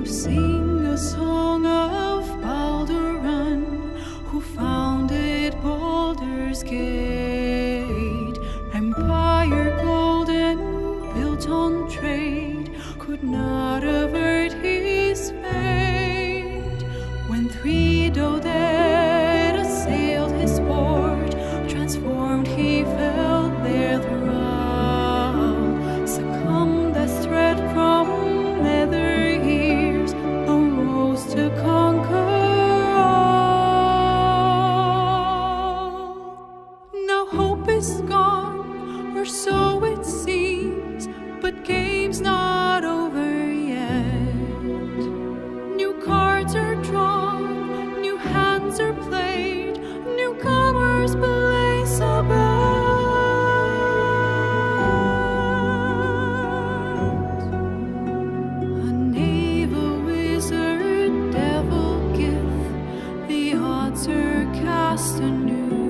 Sing a song of Balduran, who founded Baldur's Gate. Empire golden, built on trade, could not avert his fate. When three Doded assailed his port, transformed he fell their thrall. Succumbed as threat from nether to conquer all. Now hope is gone, or so it seems, but game's not over yet. New cards are drawn, new hands are played, newcomers blaze a bet. A naval wizard are cast anew,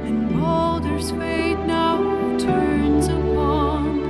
and Baldur's fate now turns upon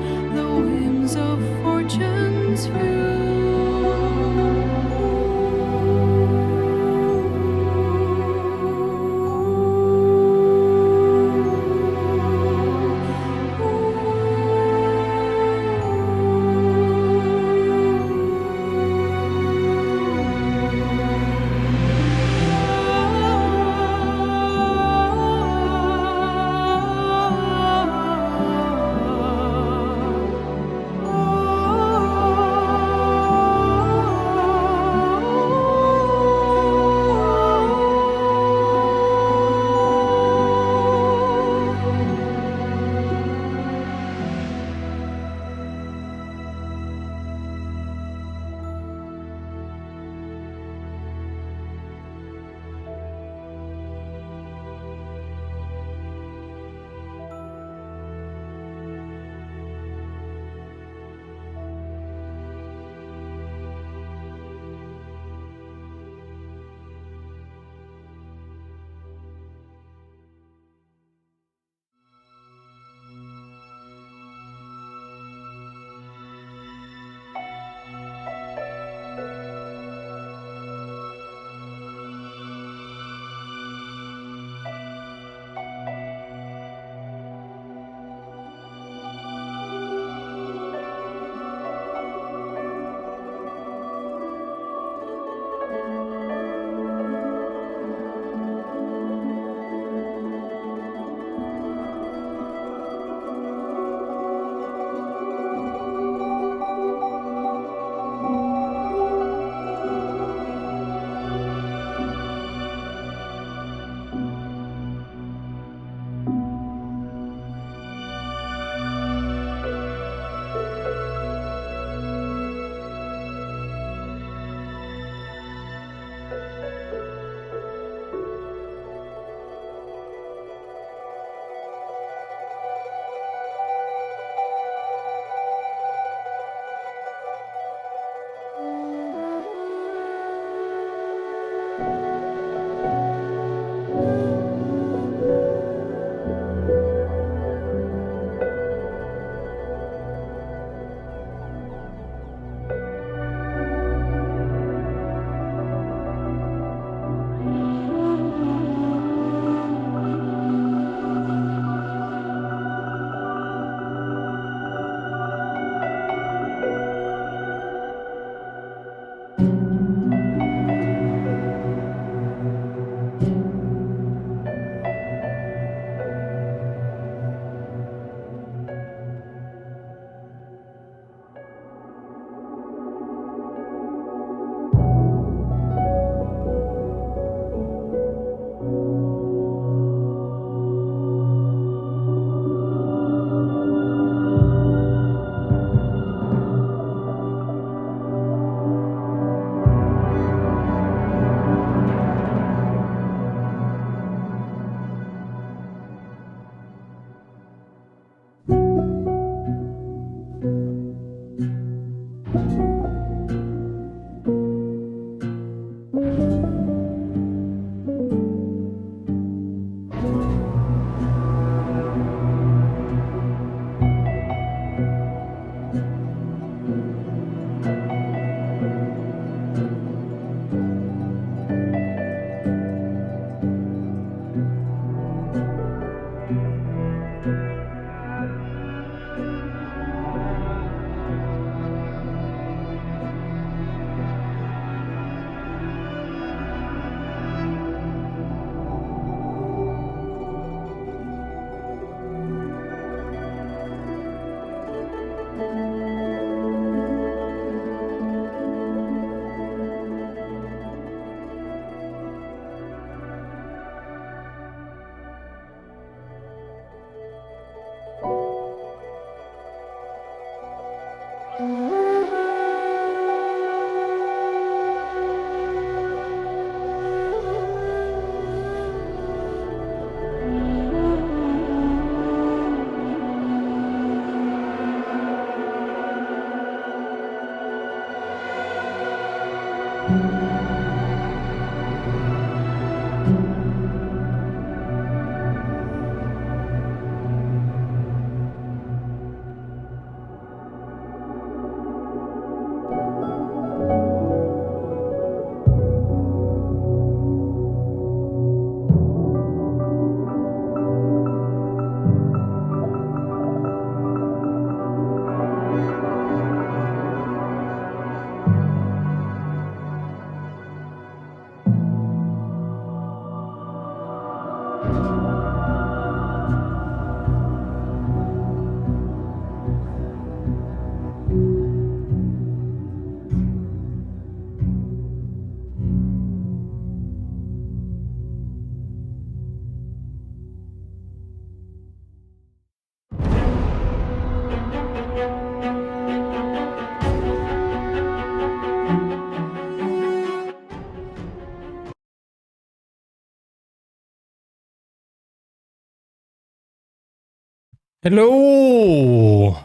Hello!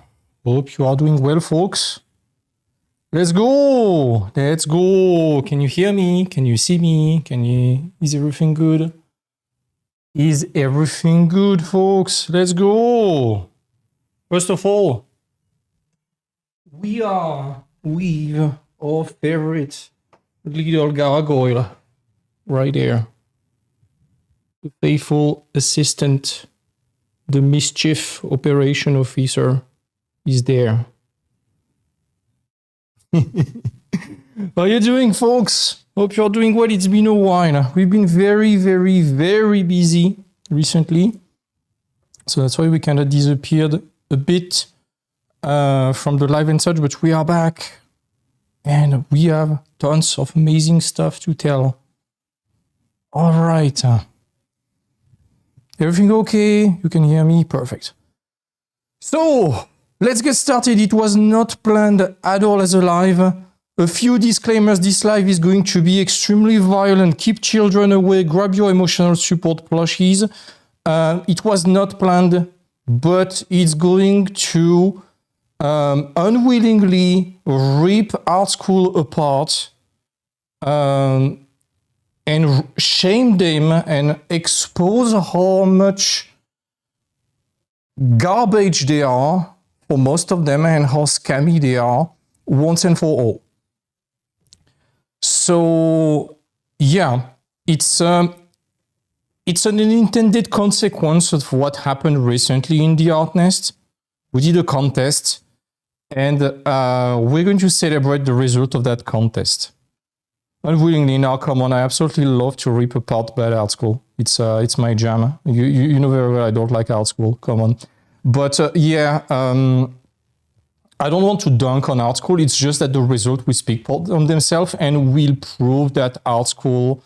Hope you are doing well, folks. Let's go! Let's go! Can you hear me? Can you see me? Is everything good? Is everything good, folks? Let's go! First of all, we are with our favorite little gargoyle right there. The faithful assistant, the mischief operation officer is there. How are you doing, folks? Hope you're doing well. It's been a while. We've been very, very, very busy recently. So that's why we kind of disappeared a bit from the live and such, but we are back. And we have tons of amazing stuff to tell. All right. Everything okay? You can hear me? Perfect. So, let's get started. It was not planned at all as a live. A few disclaimers. This live is going to be extremely violent. Keep children away. Grab your emotional support plushies. It was not planned, but it's going to unwillingly rip art school apart and shame them and expose how much garbage they are for most of them and how scammy they are once and for all. So yeah, it's an unintended consequence of what happened recently in the Art Nest. We did a contest and we're going to celebrate the result of that contest. Unwillingly, now come on, I absolutely love to rip apart bad art school. It's my jam. You know very well I don't like art school, come on. But I don't want to dunk on art school. It's just that the result will speak on themselves and will prove that art school,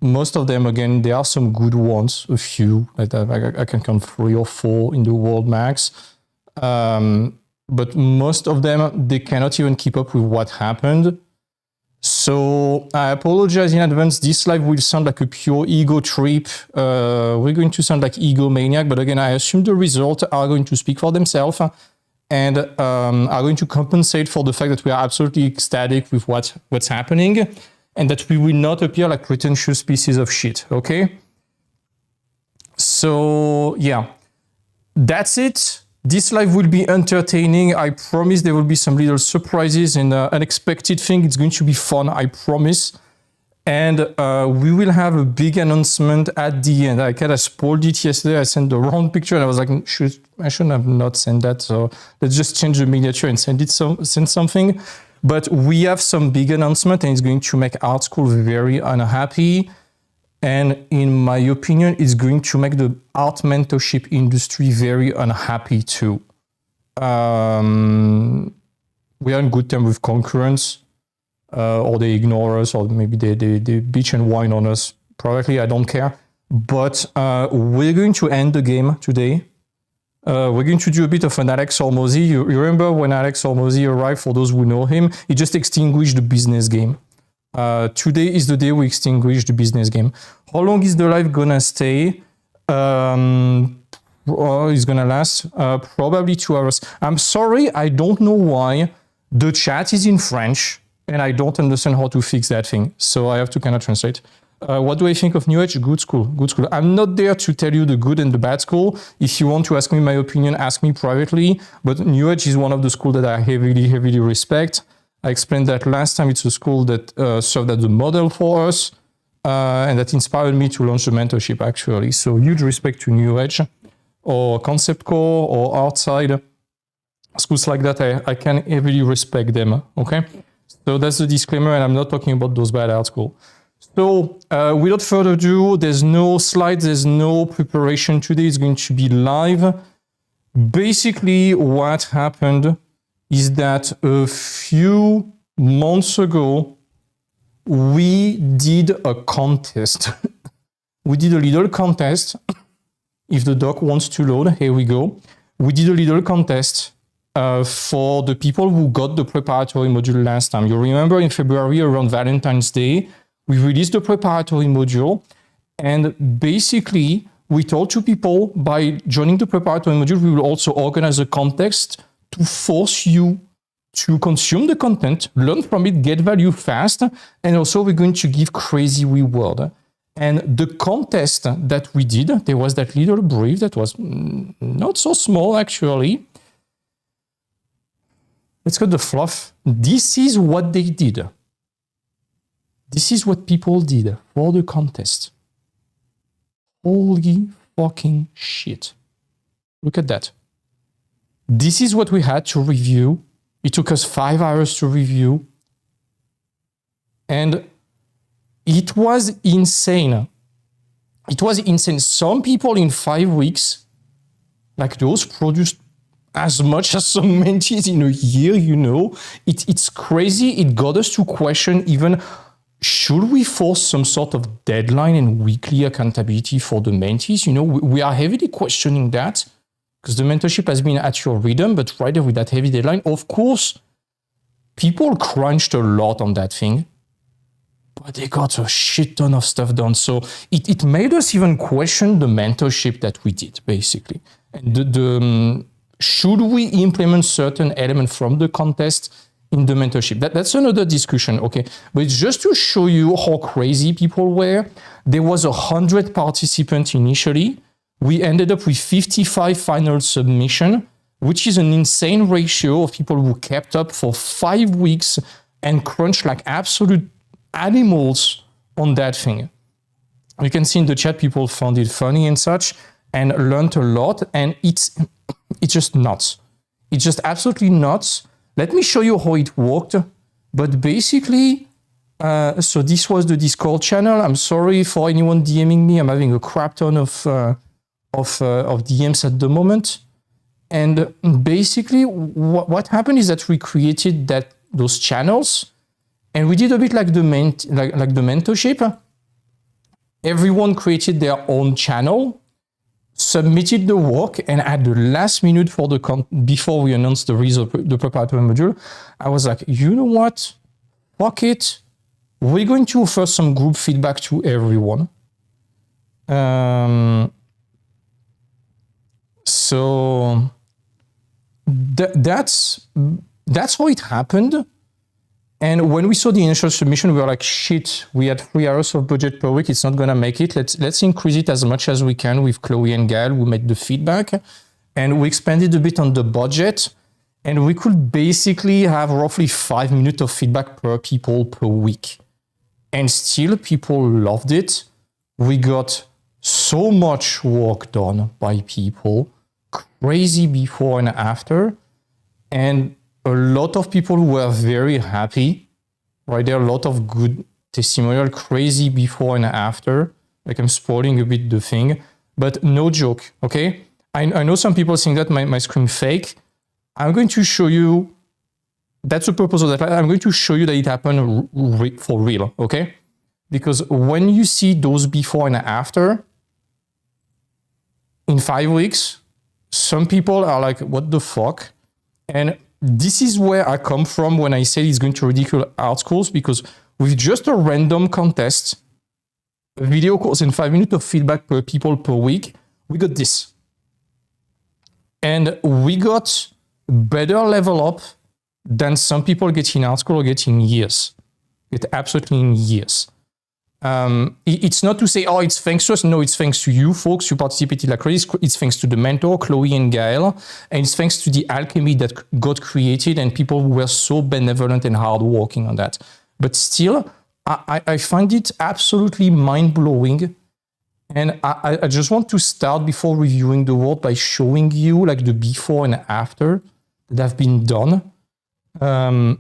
most of them, again, there are some good ones, a few, I can count 3 or 4 in the world max. But most of them, they cannot even keep up with what happened. So I apologize in advance. This live will sound like a pure ego trip. We're going to sound like egomaniac, but again, I assume the results are going to speak for themselves and are going to compensate for the fact that we are absolutely ecstatic with what's happening and that we will not appear like pretentious pieces of shit, okay? So yeah, that's it. This live will be entertaining. I promise there will be some little surprises and unexpected things. It's going to be fun, I promise. And we will have a big announcement at the end. I kind of spoiled it yesterday. I sent the wrong picture and I was like, I shouldn't have not sent that. So let's just change the miniature and send something. But we have some big announcement and it's going to make art school very unhappy. And in my opinion, it's going to make the art mentorship industry very unhappy too. We are in good terms with concurrents, or they ignore us, or maybe they bitch and whine on us. Privately, I don't care. But we're going to end the game today. We're going to do a bit of an Alex Hormozy. You remember when Alex Hormozy arrived, for those who know him, he just extinguished the business game. Today is the day we extinguish the business game. How long is the live gonna stay? It's gonna last probably 2 hours. I'm sorry, I don't know why the chat is in French and I don't understand how to fix that thing. So I have to kind of translate. What do I think of New Age? Good school, good school. I'm not there to tell you the good and the bad school. If you want to ask me my opinion, ask me privately. But New Age is one of the schools that I heavily, heavily respect. I explained that last time. It's a school that served as a model for us and that inspired me to launch the mentorship, actually. So huge respect to New Age or Concept Core or Outside. Schools like that, I can heavily respect them, okay? So that's the disclaimer, and I'm not talking about those bad art schools. So without further ado, there's no slides, there's no preparation today. It's going to be live. Basically, what happened is that a few months ago, we did a contest. We did a little contest. If the doc wants to load, here we go. We did a little contest for the people who got the preparatory module last time. You remember in February around Valentine's Day, we released the preparatory module. And basically, we told to people by joining the preparatory module, we will also organize a context to force you to consume the content, learn from it, get value fast, and also we're going to give crazy reward. And the contest that we did, there was that little brief that was not so small actually. Let's go to the fluff. This is what they did. This is what people did for the contest. Holy fucking shit. Look at that. This is what we had to review. It took us 5 hours to review. And it was insane. It was insane. Some people in 5 weeks, like those, produced as much as some mentees in a year, you know. It's crazy. It got us to question even, should we force some sort of deadline and weekly accountability for the mentees? You know, we are heavily questioning that because the mentorship has been at your rhythm, but right there with that heavy deadline, of course, people crunched a lot on that thing, but they got a shit ton of stuff done. So it made us even question the mentorship that we did, basically. And should we implement certain elements from the contest in the mentorship? That's another discussion, okay? But it's just to show you how crazy people were. There was 100 participants initially. We ended up with 55 final submission, which is an insane ratio of people who kept up for 5 weeks and crunched like absolute animals on that thing. You can see in the chat, people found it funny and such and learned a lot. And it's just nuts. It's just absolutely nuts. Let me show you how it worked. But basically, so this was the Discord channel. I'm sorry for anyone DMing me. I'm having a crap ton of DMs at the moment. And basically, what happened is that we created those channels, and we did a bit like the mentorship. Everyone created their own channel, submitted the work, and at the last minute before we announced the result, the preparatory module, I was like, you know what? Fuck it. We're going to offer some group feedback to everyone. So that's how it happened. And when we saw the initial submission, we were like, shit, we had 3 hours of budget per week. It's not going to make it. Let's increase it as much as we can with Chloe and Gael, who made the feedback. And we expanded a bit on the budget. And we could basically have roughly 5 minutes of feedback per people per week. And still, people loved it. We got so much work done by people, crazy before and after. And a lot of people were very happy, right? There are a lot of good testimonial, crazy before and after. Like I'm spoiling a bit the thing, but no joke, okay? I know some people think that my screen fake. I'm going to show you, that's the purpose of that. I'm going to show you that it happened for real, okay? Because when you see those before and after, in 5 weeks, some people are like, what the fuck? And this is where I come from when I say it's going to ridicule art schools, because with just a random contest, a video course and 5 minutes of feedback per people per week, we got this. And we got better level up than some people get in art school or get in years. Get absolutely in years. It's not to say, oh, it's thanks to us. No, it's thanks to you folks. You participated like crazy. It's thanks to the mentor, Chloe and Gael. And it's thanks to the alchemy that got created and people who were so benevolent and hardworking on that. But still, I find it absolutely mind-blowing. And I just want to start before reviewing the work by showing you like the before and after that have been done. And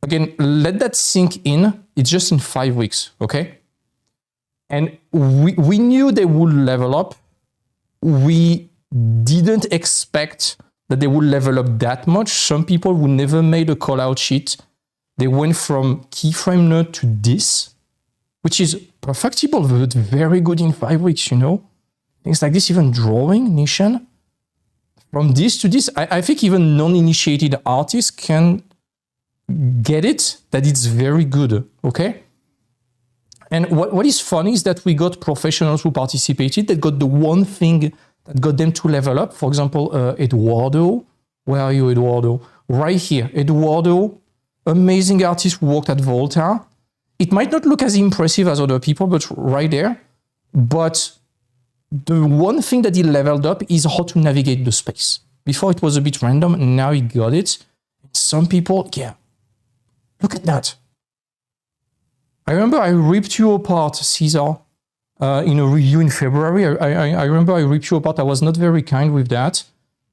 again, let that sink in. It's just in 5 weeks, okay? And we knew they would level up. We didn't expect that they would level up that much. Some people who never made a call-out sheet, they went from keyframe nerd to this, which is perfectible, but very good in 5 weeks, you know? Things like this, even drawing, Nishan. From this to this, I think even non-initiated artists can get it, that it's very good, okay? And what is funny is that we got professionals who participated that got the one thing that got them to level up. For example, Eduardo. Where are you, Eduardo? Right here. Eduardo, amazing artist who worked at Volta. It might not look as impressive as other people, but right there. But the one thing that he leveled up is how to navigate the space. Before it was a bit random, and now he got it. Some people, yeah. Look at that. I remember I ripped you apart, Caesar, in a review in February. I remember I ripped you apart. I was not very kind with that.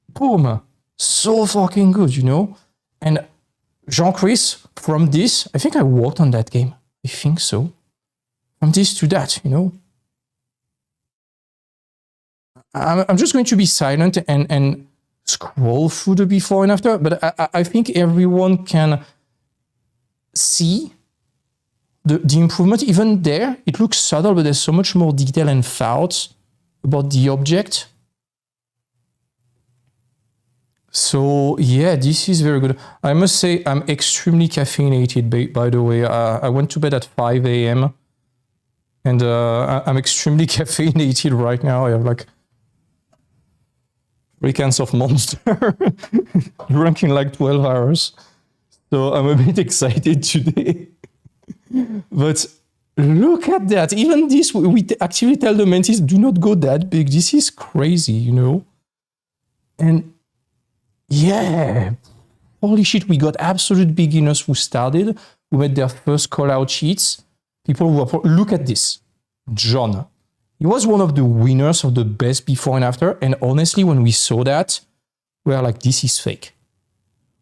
Boom. So fucking good, you know? And Jean-Chris, from this, I think I worked on that game. I think so. From this to that, you know? I'm just going to be silent and scroll through the before and after, but I think everyone can see the improvement. Even there, it looks subtle, but there's so much more detail and thoughts about the object. So yeah, this is very good. I must say I'm extremely caffeinated, by the way. I went to bed at 5 a.m. and I'm extremely caffeinated right now. I have like 3 cans of Monster, drinking like 12 hours. So I'm a bit excited today. But look at that. Even this, we actually tell the mentees, do not go that big. This is crazy, you know? And yeah, holy shit, we got absolute beginners who started, who made their first call-out sheets. People who are, look at this. John. He was one of the winners of the best before and after. And honestly, when we saw that, we were like, this is fake.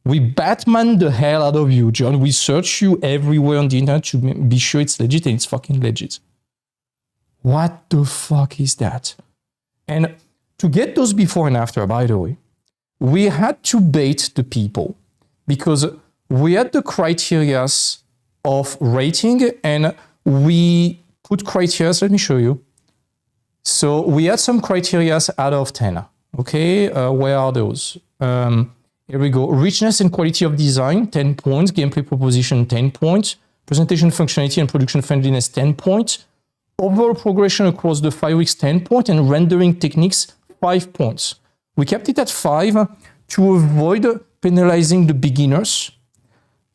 We Batman the hell out of you, John. We search you everywhere on the internet to be sure it's legit, and it's fucking legit. What the fuck is that? And to get those before and after, by the way, we had to bait the people because we had the criteria of rating and we put criteria. Let me show you. So we had some criteria out of 10. Okay, where are those? Here we go. Richness and quality of design, 10 points. Gameplay proposition, 10 points. Presentation functionality and production friendliness, 10 points. Overall progression across the 5 weeks, 10 points. And rendering techniques, 5 points. We kept it at 5 to avoid penalizing the beginners.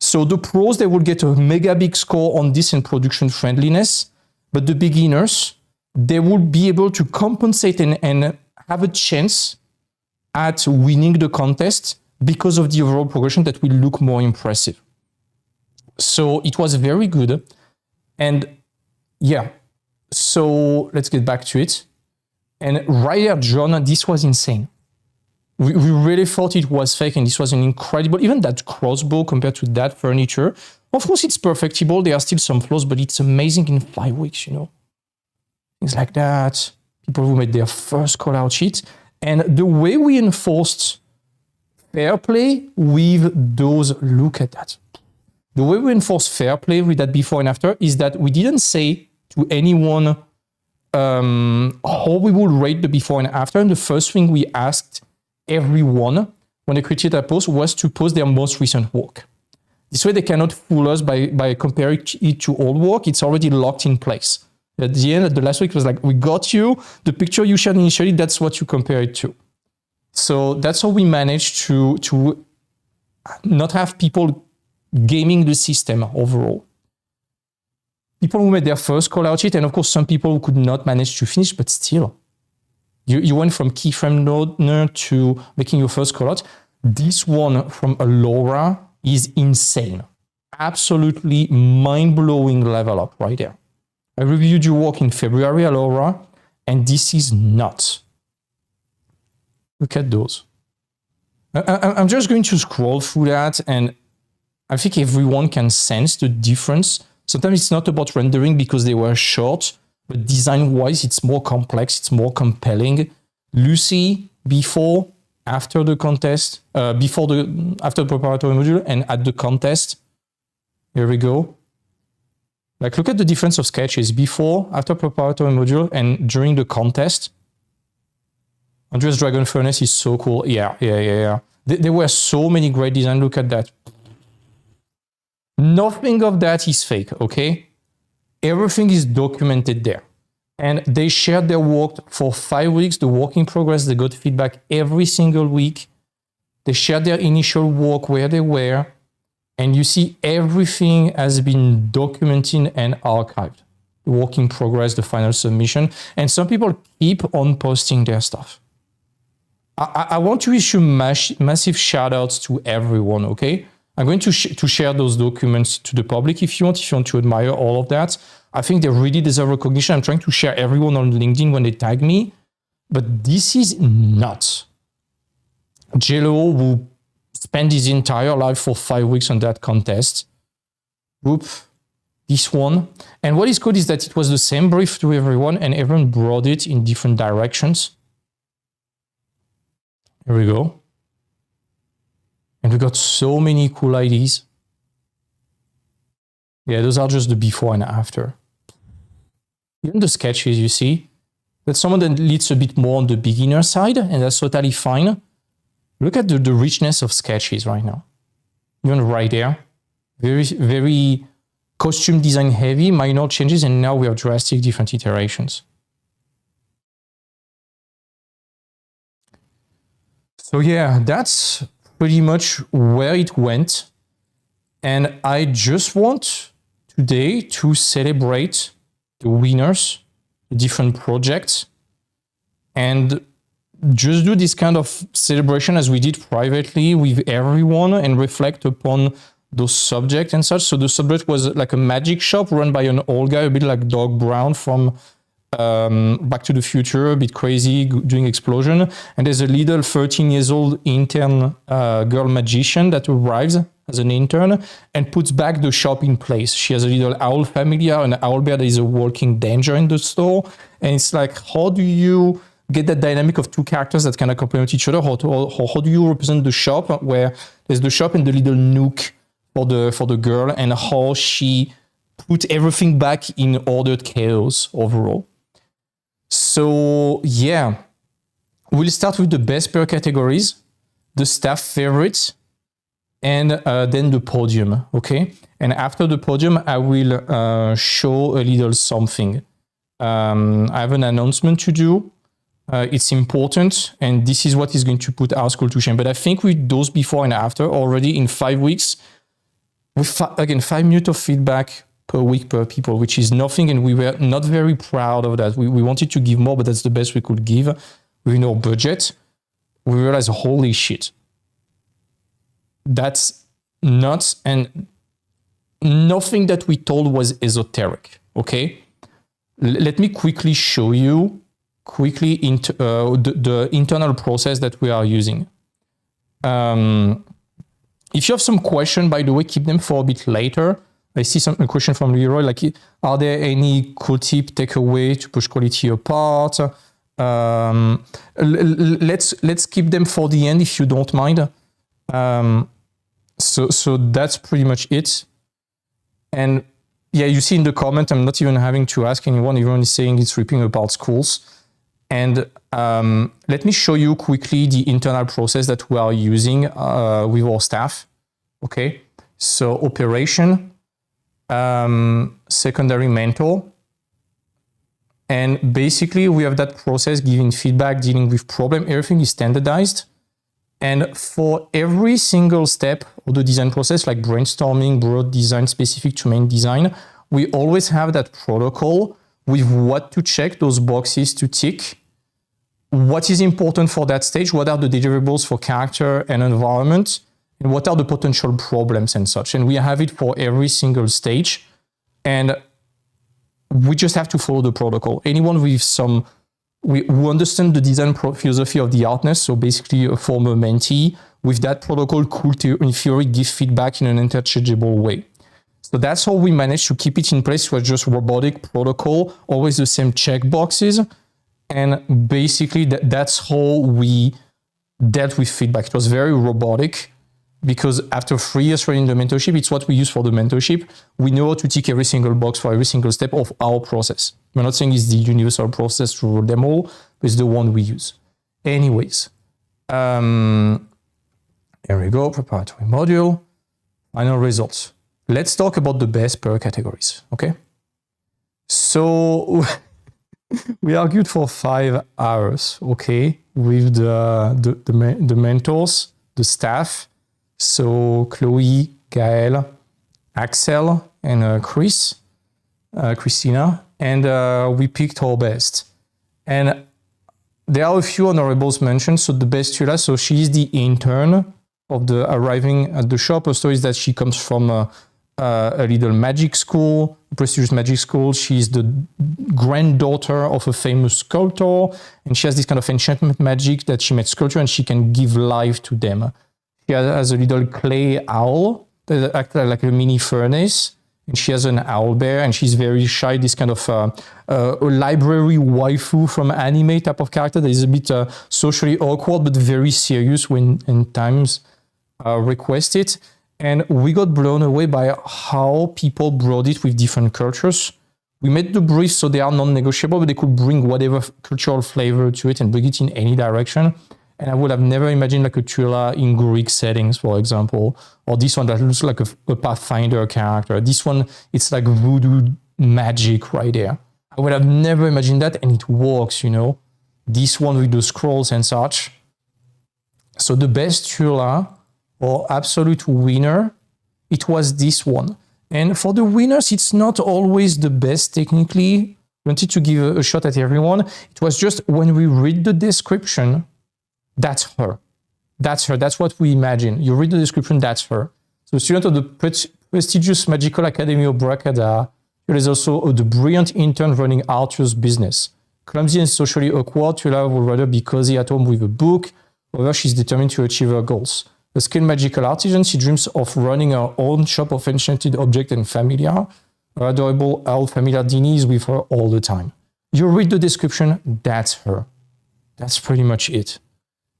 So the pros, they will get a mega big score on this and production friendliness. But the beginners, they will be able to compensate and have a chance at winning the contest because of the overall progression that will look more impressive. So it was very good. And yeah, so let's get back to it. And right there, John, this was insane. We really thought it was fake, and this was an incredible, even that crossbow compared to that furniture. Of course, it's perfectible. There are still some flaws, but it's amazing in 5 weeks, you know. Things like that. People who made their first call-out sheet. And the way we enforced fair play with those, look at that. The way we enforced fair play with that before and after is that we didn't say to anyone how we would rate the before and after. And the first thing we asked everyone when they created a post was to post their most recent work. This way they cannot fool us by comparing it to old work. It's already locked in place. At the end of the last week, it was like, we got you. The picture you shared initially, that's what you compare it to. So that's how we managed to not have people gaming the system overall. People who made their first call-out sheet, and of course, some people who could not manage to finish, but still, you went from keyframe loader to making your first call-out. This one from Alora is insane. Absolutely mind-blowing level up right there. I reviewed your work in February, Alora, and this is nuts. Look at those. I'm just going to scroll through that, and I think everyone can sense the difference. Sometimes it's not about rendering because they were short, but design-wise, it's more complex, it's more compelling. Lucy, before, after the contest, after the preparatory module, and at the contest. Here we go. Like, look at the difference of sketches before, after preparatory module, and during the contest. Andrea's Dragon Furnace is so cool. Yeah. There were so many great designs. Look at that. Nothing of that is fake, okay? everything is documented there. And they shared their work for 5 weeks, the work in progress. They got feedback every single week. They shared their initial work, where they were. And you see everything has been documented and archived. The work in progress, the final submission. And some people keep on posting their stuff. I want to issue massive shout outs to everyone, okay? I'm going to share those documents to the public if you want to admire all of that. I think they really deserve recognition. I'm trying to share everyone on LinkedIn when they tag me, but this is nuts. Jello, who spent his entire life for 5 weeks on that contest. Whoop, this one. And what is good is that it was the same brief to everyone and everyone brought it in different directions. Here we go. And we got so many cool ideas. Yeah, those are just the before and after. Even the sketches, you see, that's someone that leads a bit more on the beginner side, and that's totally fine. Look at the richness of sketches right now. Even right there. Very, very costume design heavy, minor changes, and now we have drastic different iterations. So yeah, that's pretty much where it went. And I just want today to celebrate the winners, the different projects, and just do this kind of celebration as we did privately with everyone and reflect upon those subjects and such. So the subject was like a magic shop run by an old guy, a bit like Doc Brown from Back to the Future, a bit crazy, doing explosion. And there's a little 13 years old intern girl magician that arrives as an intern and puts back the shop in place. She has a little owl familiar, an owl bear that is a walking danger in the store. And it's like, how do you get that dynamic of two characters that kind of complement each other? How do you represent the shop where there's the shop and the little nook for the girl, and how she put everything back in ordered chaos overall. So yeah, we'll start with the best per categories, the staff favorites, and then the podium, okay? And after the podium, I will show a little something. I have an announcement to do. It's important, and this is what is going to put our school to shame. But I think with those before and after, already in 5 weeks, with again 5 minutes of feedback per week per people, which is nothing, and we were not very proud of that. We wanted to give more, but that's the best we could give within our budget. We realized, holy shit, that's nuts, and nothing that we told was esoteric, okay? Let me quickly show you the internal process that we are using. If you have some question, by the way, keep them for a bit later. I see a question from Leroy, like, are there any cool tip takeaway to push quality apart? Let's keep them for the end if you don't mind. So that's pretty much it. And yeah, you see in the comment, I'm not even having to ask anyone. Everyone is saying it's ripping apart schools. And let me show you quickly the internal process that we are using with our staff. Okay, so operation, secondary mentor. And basically we have that process giving feedback, dealing with problem, everything is standardized. And for every single step of the design process, like brainstorming, broad design, specific to main design, we always have that protocol with what to check, those boxes to tick, what is important for that stage, what are the deliverables for character and environment, and what are the potential problems and such. And we have it for every single stage. And we just have to follow the protocol. Anyone with who understand the design philosophy of the artness, so basically a former mentee, with that protocol could, in theory, give feedback in an interchangeable way. So that's how we managed to keep it in place. It was just robotic protocol, always the same checkboxes. And basically that's how we dealt with feedback. It was very robotic because after 3 years running the mentorship, it's what we use for the mentorship. We know how to tick every single box for every single step of our process. We're not saying it's the universal process to rule them all, but it's the one we use. Anyways, here we go, preparatory module, final results. Let's talk about the best per categories, okay? So we argued for 5 hours, okay, with the mentors, the staff. So Chloe, Gael, Axel, and Christina, and we picked our best. And there are a few honorables mentioned. So the best Tula, so she is the intern of the arriving at the shop. Her story is that she comes from a little magic school, a prestigious magic school. She's the granddaughter of a famous sculptor, and she has this kind of enchantment magic that she made sculpture, and she can give life to them. She has a little clay owl that acts like a mini furnace, and she has an owl bear, and she's very shy, this kind of a library waifu from anime type of character that is a bit socially awkward, but very serious when in times requested. And we got blown away by how people brought it with different cultures. We made the briefs so they are non-negotiable, but they could bring whatever cultural flavor to it and bring it in any direction. And I would have never imagined like a Tula in Greek settings, for example, or this one that looks like a Pathfinder character. This one, it's like voodoo magic right there. I would have never imagined that, and it works, you know. This one with the scrolls and such. So the best Tula or absolute winner, it was this one. And for the winners, it's not always the best technically. I wanted to give a shot at everyone. It was just when we read the description, that's her. That's her. That's what we imagine. You read the description, that's her. So student of the prestigious Magical Academy of Bracada, there is also the brilliant intern running Arthur's business. Clumsy and socially awkward, Tula would rather be cozy at home with a book. However, she's determined to achieve her goals. A skilled magical artisan, she dreams of running her own shop of enchanted objects and familiar. Her adorable owl familiar Dini is with her all the time. You read the description, that's her. That's pretty much it.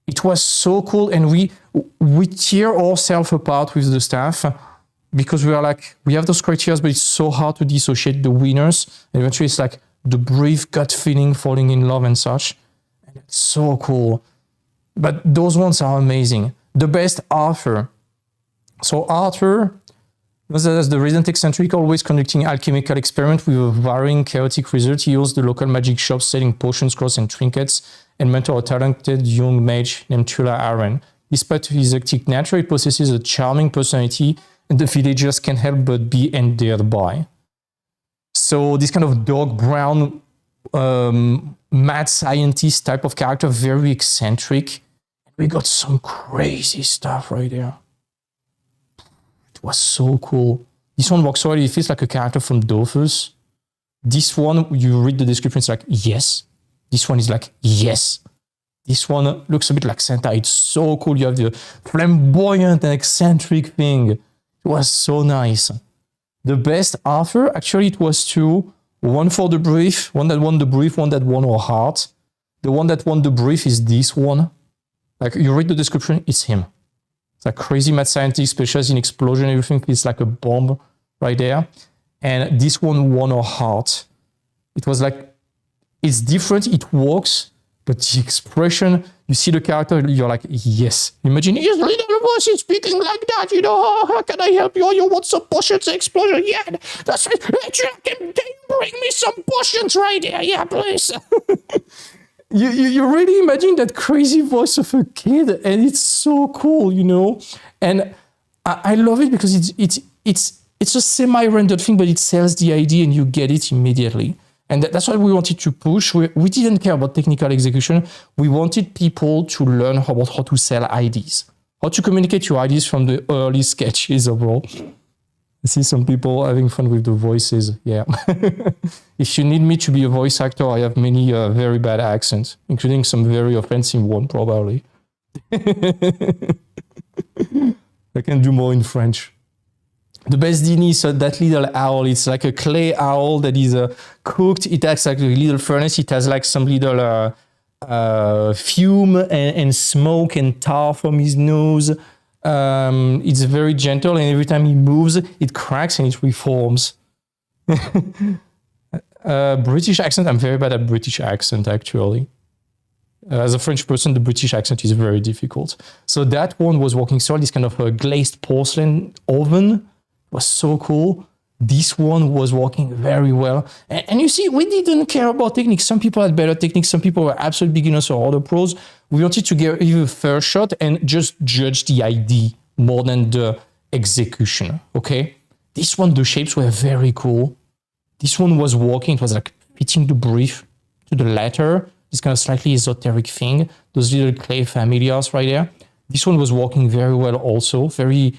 It was so cool, and we tear ourselves apart with the staff because we are like, we have those criteria, but it's so hard to dissociate the winners. And eventually it's like the brief gut feeling, falling in love and such. And it's so cool. But those ones are amazing. The best Arthur. So Arthur was as the resident eccentric, always conducting alchemical experiments with a varying chaotic result. He owns the local magic shop selling potions, scrolls, and trinkets, and mentor a talented young mage named Tula Aaron. Despite his hectic nature, he possesses a charming personality, and the villagers can't help but be endeared by. So this kind of dark brown, mad scientist type of character, very eccentric. We got some crazy stuff right there. It was so cool. This one works already. It feels like a character from Dofus. This one, you read the description, it's like, yes. This one is like, yes. This one looks a bit like Santa. It's so cool. You have the flamboyant and eccentric thing. It was so nice. The best Arthur, actually, it was two. One for the brief, one that won the brief, one that won our heart. The one that won the brief is this one. Like, you read the description, it's him. It's like crazy mad scientist, specialized in explosion, everything is like a bomb right there. And this one won our heart. It was like, it's different, it works, but the expression, you see the character, you're like, yes. Imagine his little voice is speaking like that, you know, oh, how can I help you? You want some potions, explosion? Yeah, that's right. Can you bring me some potions right there? Yeah, please. You really imagine that crazy voice of a kid, and it's so cool, you know. And I love it because it's a semi-rendered thing, but it sells the idea and you get it immediately. And that's what we wanted to push. We didn't care about technical execution. We wanted people to learn about how to sell ideas, how to communicate your ideas from the early sketches overall. I see some people having fun with the voices. Yeah. If you need me to be a voice actor, I have many very bad accents, including some very offensive one, probably. I can do more in French. The best Dini is that little owl. It's like a clay owl that is cooked. It acts like a little furnace. It has like some little fume and smoke and tar from his nose. It's very gentle, and every time he moves, it cracks and it reforms. British accent, I'm very bad at British accent, actually. As a French person, the British accent is very difficult. So that one was working so this kind of a glazed porcelain oven. It was so cool. This one was working very well. And you see, we didn't care about techniques. Some people had better techniques. Some people were absolute beginners or other pros. We wanted to give you a fair shot and just judge the idea more than the execution, okay? This one, the shapes were very cool. This one was working. It was like fitting the brief to the letter. This kind of slightly esoteric thing. Those little clay familiars right there. This one was working very well also. Very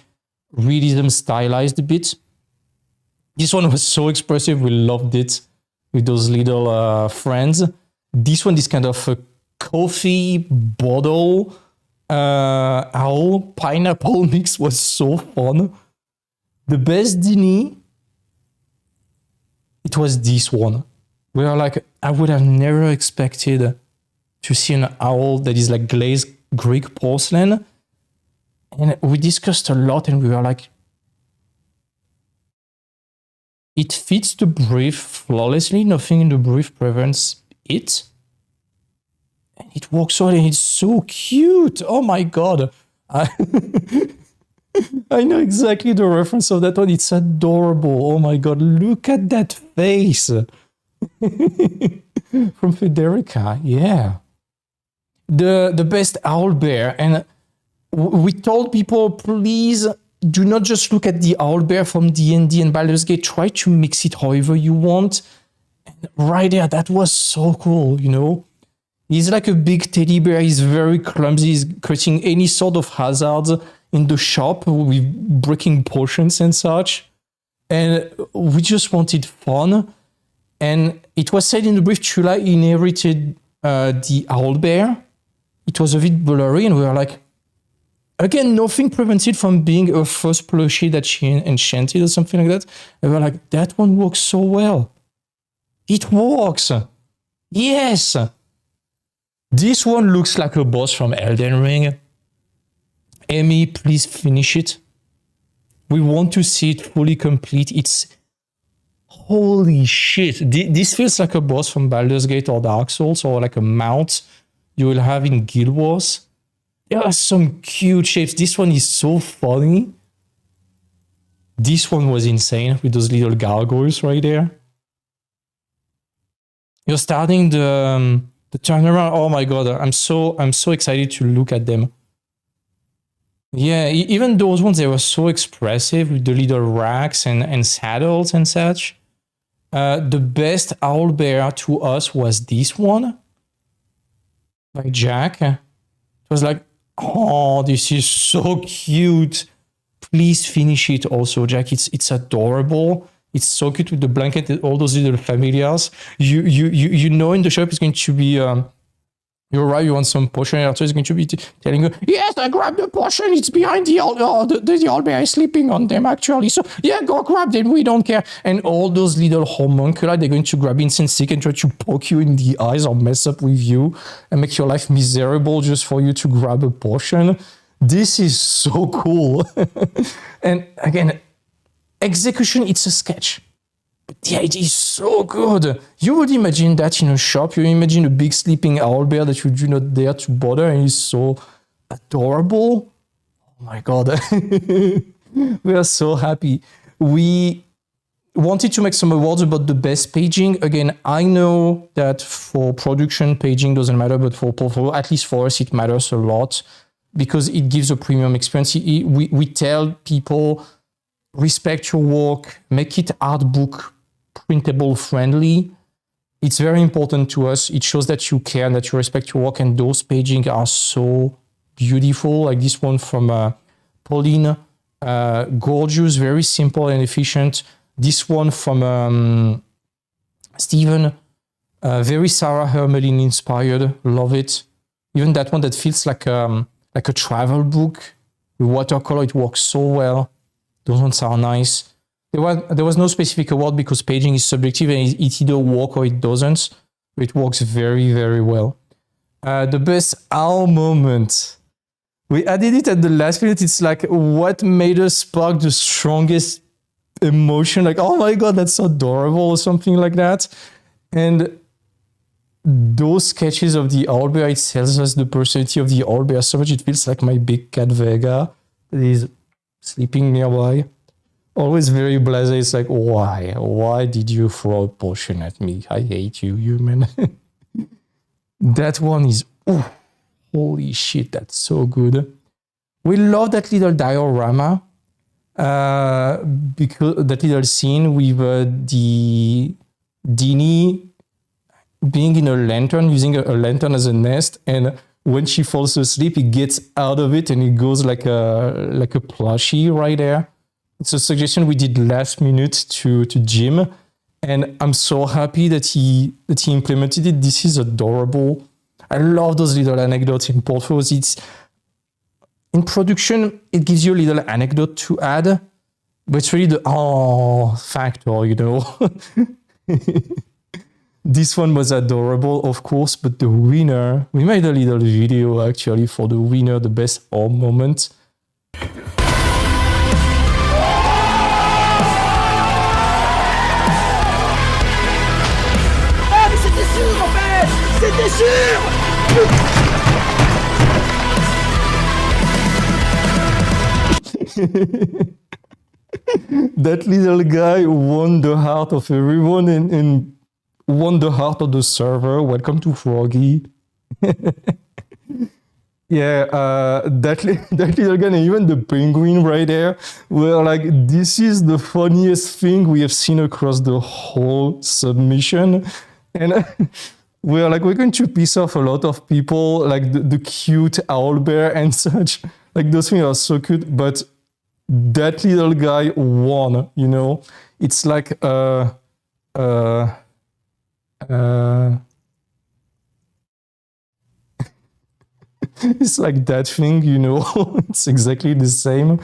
realism stylized a bit. This one was so expressive. We loved it with those little friends. This one, this kind of a coffee bottle owl pineapple mix was so fun. The best Dini, it was this one. We are like, I would have never expected to see an owl that is like glazed Greek porcelain. And we discussed a lot and we were like, it fits the brief flawlessly. Nothing in the brief prevents it. And it works out and it's so cute. Oh my God. I know exactly the reference of that one. It's adorable. Oh my God. Look at that face. From Federica. Yeah. The best owl bear. And we told people, please do not just look at the owl bear from D&D and Baldur's Gate. Try to mix it however you want. And right there, that was so cool, you know. He's like a big teddy bear. He's very clumsy. He's creating any sort of hazards in the shop with breaking potions and such. And we just wanted fun. And it was said in the brief, Chula inherited the owl bear. It was a bit blurry and we were like, again, nothing prevents it from being a first plushie that she enchanted or something like that. And we're like, that one works so well. It works. Yes. This one looks like a boss from Elden Ring. Amy, please finish it. We want to see it fully complete. It's holy shit. This feels like a boss from Baldur's Gate or Dark Souls or like a mount you will have in Guild Wars. There are some cute shapes. This one is so funny. This one was insane with those little gargoyles right there. You're starting the turnaround. Oh my God, I'm so excited to look at them. Yeah, even those ones, they were so expressive with the little racks and saddles and such. The best owl bear to us was this one by Jack. It was like, oh, this is so cute. Please finish it also, Jack. It's adorable. It's so cute with the blanket and all those little familiars. You know in the shop it's going to be you arrive, you want some potion, and after it's going to be telling you, yes, I grabbed the potion, it's behind the owlbear is sleeping on them actually. So yeah, go grab them, we don't care. And all those little homunculi, they're going to grab instant stick and try to poke you in the eyes or mess up with you and make your life miserable just for you to grab a potion. This is so cool. And again, execution, it's a sketch. But the idea is so good. You would imagine that in a shop. You imagine a big sleeping owlbear that you do not dare to bother and is so adorable. Oh my God. We are so happy. We wanted to make some awards about the best paging. Again, I know that for production, paging doesn't matter, but for portfolio, at least for us, it matters a lot because it gives a premium experience. We tell people, respect your work, make it art book printable friendly. It's very important to us. It shows that you care and that you respect your work, and those paging are so beautiful, like this one from Pauline. Gorgeous, very simple and efficient. This one from Stephen, very Sarah Hermelin inspired. Love it. Even that one that feels like a travel book with watercolor, it works so well. Those ones are nice. There was no specific award because paging is subjective and it either works or it doesn't. But it works very, very well. The best owl moment. We added it at the last minute. It's like what made us spark the strongest emotion. Like, oh my God, that's adorable or something like that. And those sketches of the owlbear, it tells us the personality of the owlbear so much. It feels like my big cat Vega that is sleeping nearby. always very blasé. It's like, why? Why did you throw a potion at me? I hate you, human. That one is, oh, holy shit, that's so good. We love that little diorama. Because that little scene with the Dini being in a lantern, using a lantern as a nest, and when she falls asleep, it gets out of it and it goes like a plushie right there. It's a suggestion we did last minute to Jim, and I'm so happy that he implemented it. This is adorable. I love those little anecdotes in portfolios. It's in production, it gives you a little anecdote to add, but it's really the factor, you know. This one was adorable, of course, but the winner, we made a little video actually for the winner, the best orb moment. Ah, mais c'était sûr en fait! C'était sûr! That little guy won the heart of everyone and won the heart of the server. Welcome to Froggy. Yeah, that little guy and even the penguin right there were like, this is the funniest thing we have seen across the whole submission. And we're like, we're going to piss off a lot of people, like the cute owl bear and such. Like those things are so cute, but that little guy won, you know? It's like it's like that thing, you know? It's exactly the same.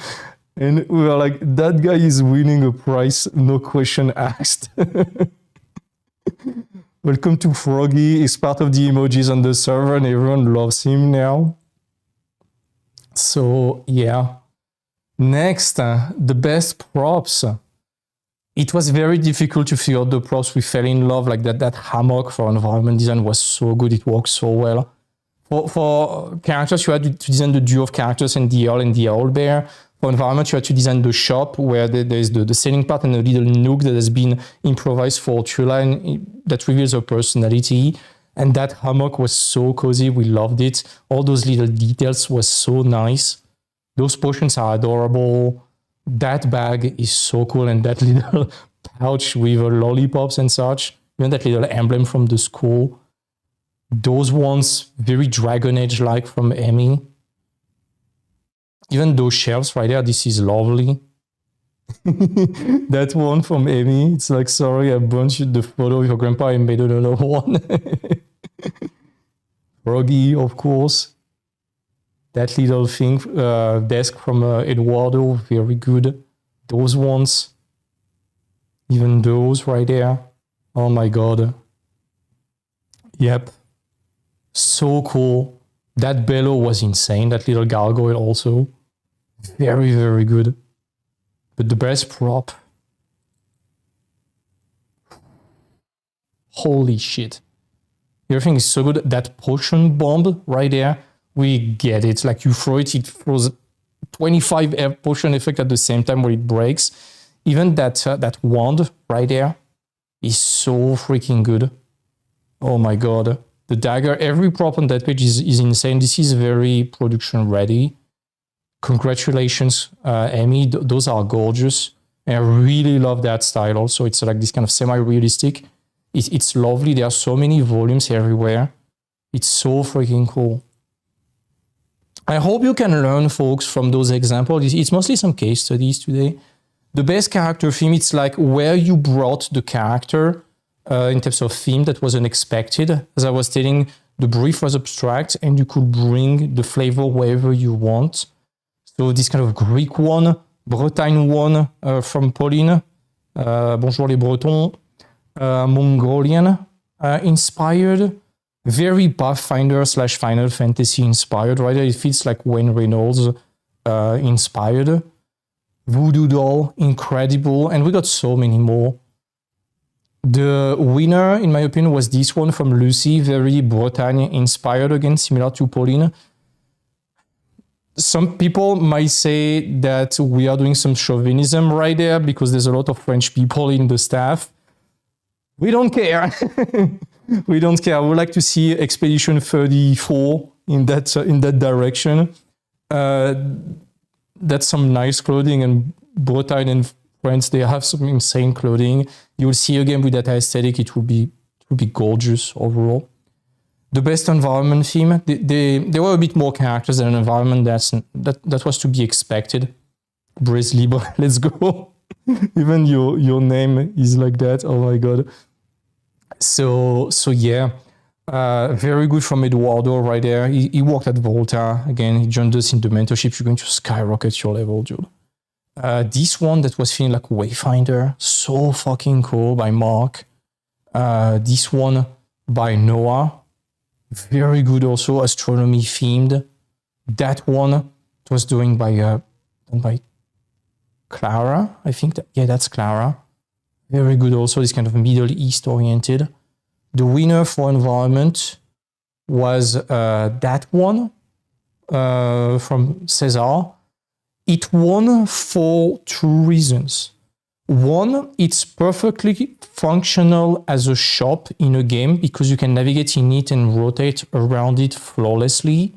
And we were like, that guy is winning a prize, no question asked. Welcome to Froggy. He's part of the emojis on the server and everyone loves him now. So, yeah. Next, the best props. It was very difficult to figure out the props. We fell in love, like that hammock for environment design was so good. It worked so well. For characters, you had to design the duo of characters and the owl bear. For environment, you had to design the shop where there's the selling part and a little nook that has been improvised for Tula and that reveals her personality. And that hammock was so cozy. We loved it. All those little details was so nice. Those potions are adorable. That bag is so cool. And that little pouch with lollipops and such. Even that little emblem from the school. Those ones, very Dragon Age-like from Emmy. Even those shelves right there, this is lovely. That one from Emmy, it's like, sorry, I burnt you the photo of your grandpa and made another one. Froggy, of course. That little thing, desk from Eduardo, very good. Those ones. Even those right there. Oh my god. Yep. So cool. That bellow was insane. That little gargoyle also. Very, very good. But the best prop. Holy shit. Everything is so good. That potion bomb right there. We get it. Like you throw it, it throws 25 potion effect at the same time where it breaks. Even that wand right there is so freaking good. Oh my god. The dagger, every prop on that page is insane. This is very production ready. Congratulations, Emmy. Those are gorgeous. And I really love that style also. It's like this kind of semi-realistic. It's lovely. There are so many volumes everywhere. It's so freaking cool. I hope you can learn, folks, from those examples. It's mostly some case studies today. The best character theme, it's like where you brought the character in terms of theme that was unexpected. As I was telling, the brief was abstract and you could bring the flavor wherever you want. So this kind of Greek one, Bretagne one from Pauline, Bonjour les Bretons, Mongolian inspired, very Pathfinder / Final Fantasy inspired, right? It feels like Wayne Reynolds inspired. Voodoo doll, incredible, and we got so many more. The winner, in my opinion, was this one from Lucy, very Bretagne inspired, again, similar to Pauline. some people might say that we are doing some chauvinism right there because there's a lot of French people in the staff. We don't care. We don't care. I would like to see Expedition 34 in that direction. That's some nice clothing, and Bretagne and France, they have some insane clothing. You'll see again with that aesthetic, it will be gorgeous overall. The best environment theme, there were a bit more characters than an environment that was to be expected. Brise Libre, let's go. Even your name is like that. Oh my god. So yeah, very good from Eduardo right there. He worked at Volta. Again, he joined us in the mentorship. You're going to skyrocket your level, dude. This one that was feeling like Wayfinder, so fucking cool, by Mark. This one by Noah, very good also, astronomy themed. That one was doing by Clara, I think. That's Clara. Very good also, this kind of Middle East oriented. The winner for environment was that one from Cesar. It won for two reasons. One, it's perfectly functional as a shop in a game because you can navigate in it and rotate around it flawlessly.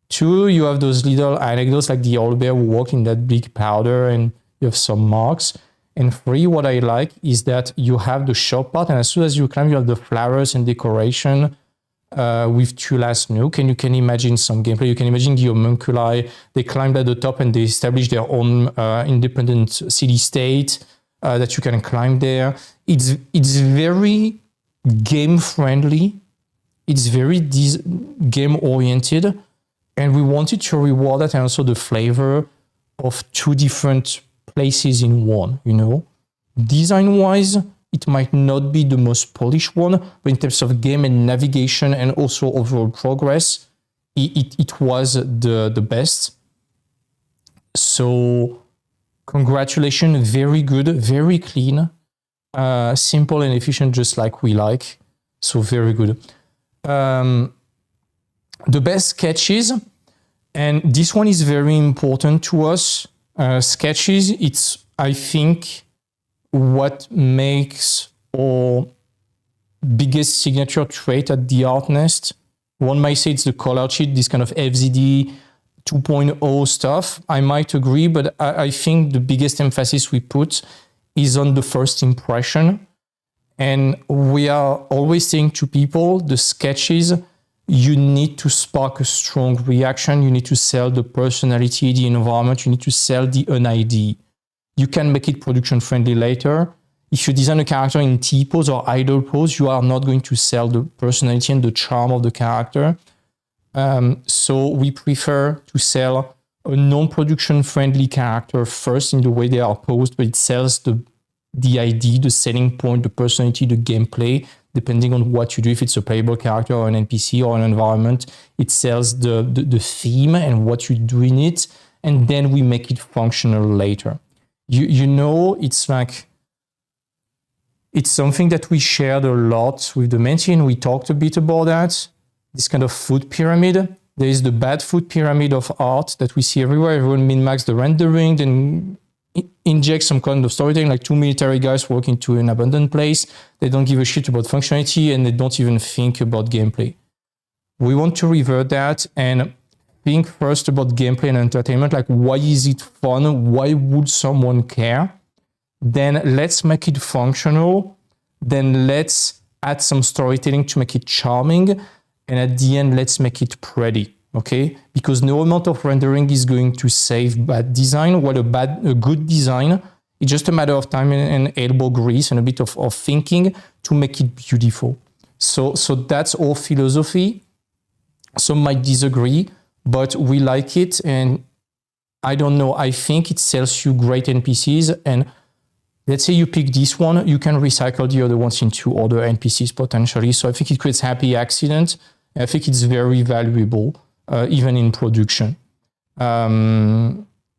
Two, you have those little anecdotes like the old bear who walked in that big powder and you have some marks. And three, what I like is that you have the shop part, and as soon as you climb, you have the flowers and decoration with Tula's Nook, and you can imagine some gameplay. You can imagine the homunculi. They climbed at the top and they established their own independent city-state that you can climb there. It's very game-friendly. It's very game-oriented, and we wanted to reward that and also the flavor of two different places in one, you know. Design-wise, it might not be the most polished one, but in terms of game and navigation and also overall progress, it was the best. So congratulations, very good, very clean, simple and efficient, just like we like. So very good. The best sketches, and this one is very important to us. Sketches, it's, I think, what makes our biggest signature trait at the Art Nest. One might say it's the color sheet, this kind of FZD 2.0 stuff. I might agree, but I think the biggest emphasis we put is on the first impression. And we are always saying to people, the sketches, you need to spark a strong reaction. You need to sell the personality, the environment. You need to sell the NID. You can make it production friendly later. If you design a character in T-pose or idle pose, you are not going to sell the personality and the charm of the character. So we prefer to sell a non-production friendly character first in the way they are posed, but it sells the ID, the selling point, the personality, the gameplay, depending on what you do. If it's a playable character or an NPC or an environment, it sells the theme and what you do in it, and then we make it functional later. You know, it's like, it's something that we shared a lot with the mentee, and we talked a bit about that. This kind of food pyramid. There is the bad food pyramid of art that we see everywhere. Everyone min-max the rendering, then inject some kind of storytelling, like two military guys walking to an abandoned place. They don't give a shit about functionality and they don't even think about gameplay. We want to revert that and think first about gameplay and entertainment. Like, why is it fun? Why would someone care? Then let's make it functional. Then let's add some storytelling to make it charming. And at the end, let's make it pretty. Okay, because no amount of rendering is going to save bad design. What a good design, it's just a matter of time and elbow grease and a bit of thinking to make it beautiful. So that's our philosophy. Some might disagree, but we like it. And I don't know, I think it sells you great NPCs. And let's say you pick this one, you can recycle the other ones into other NPCs potentially. So I think it creates happy accident. I think it's very valuable. Even in production.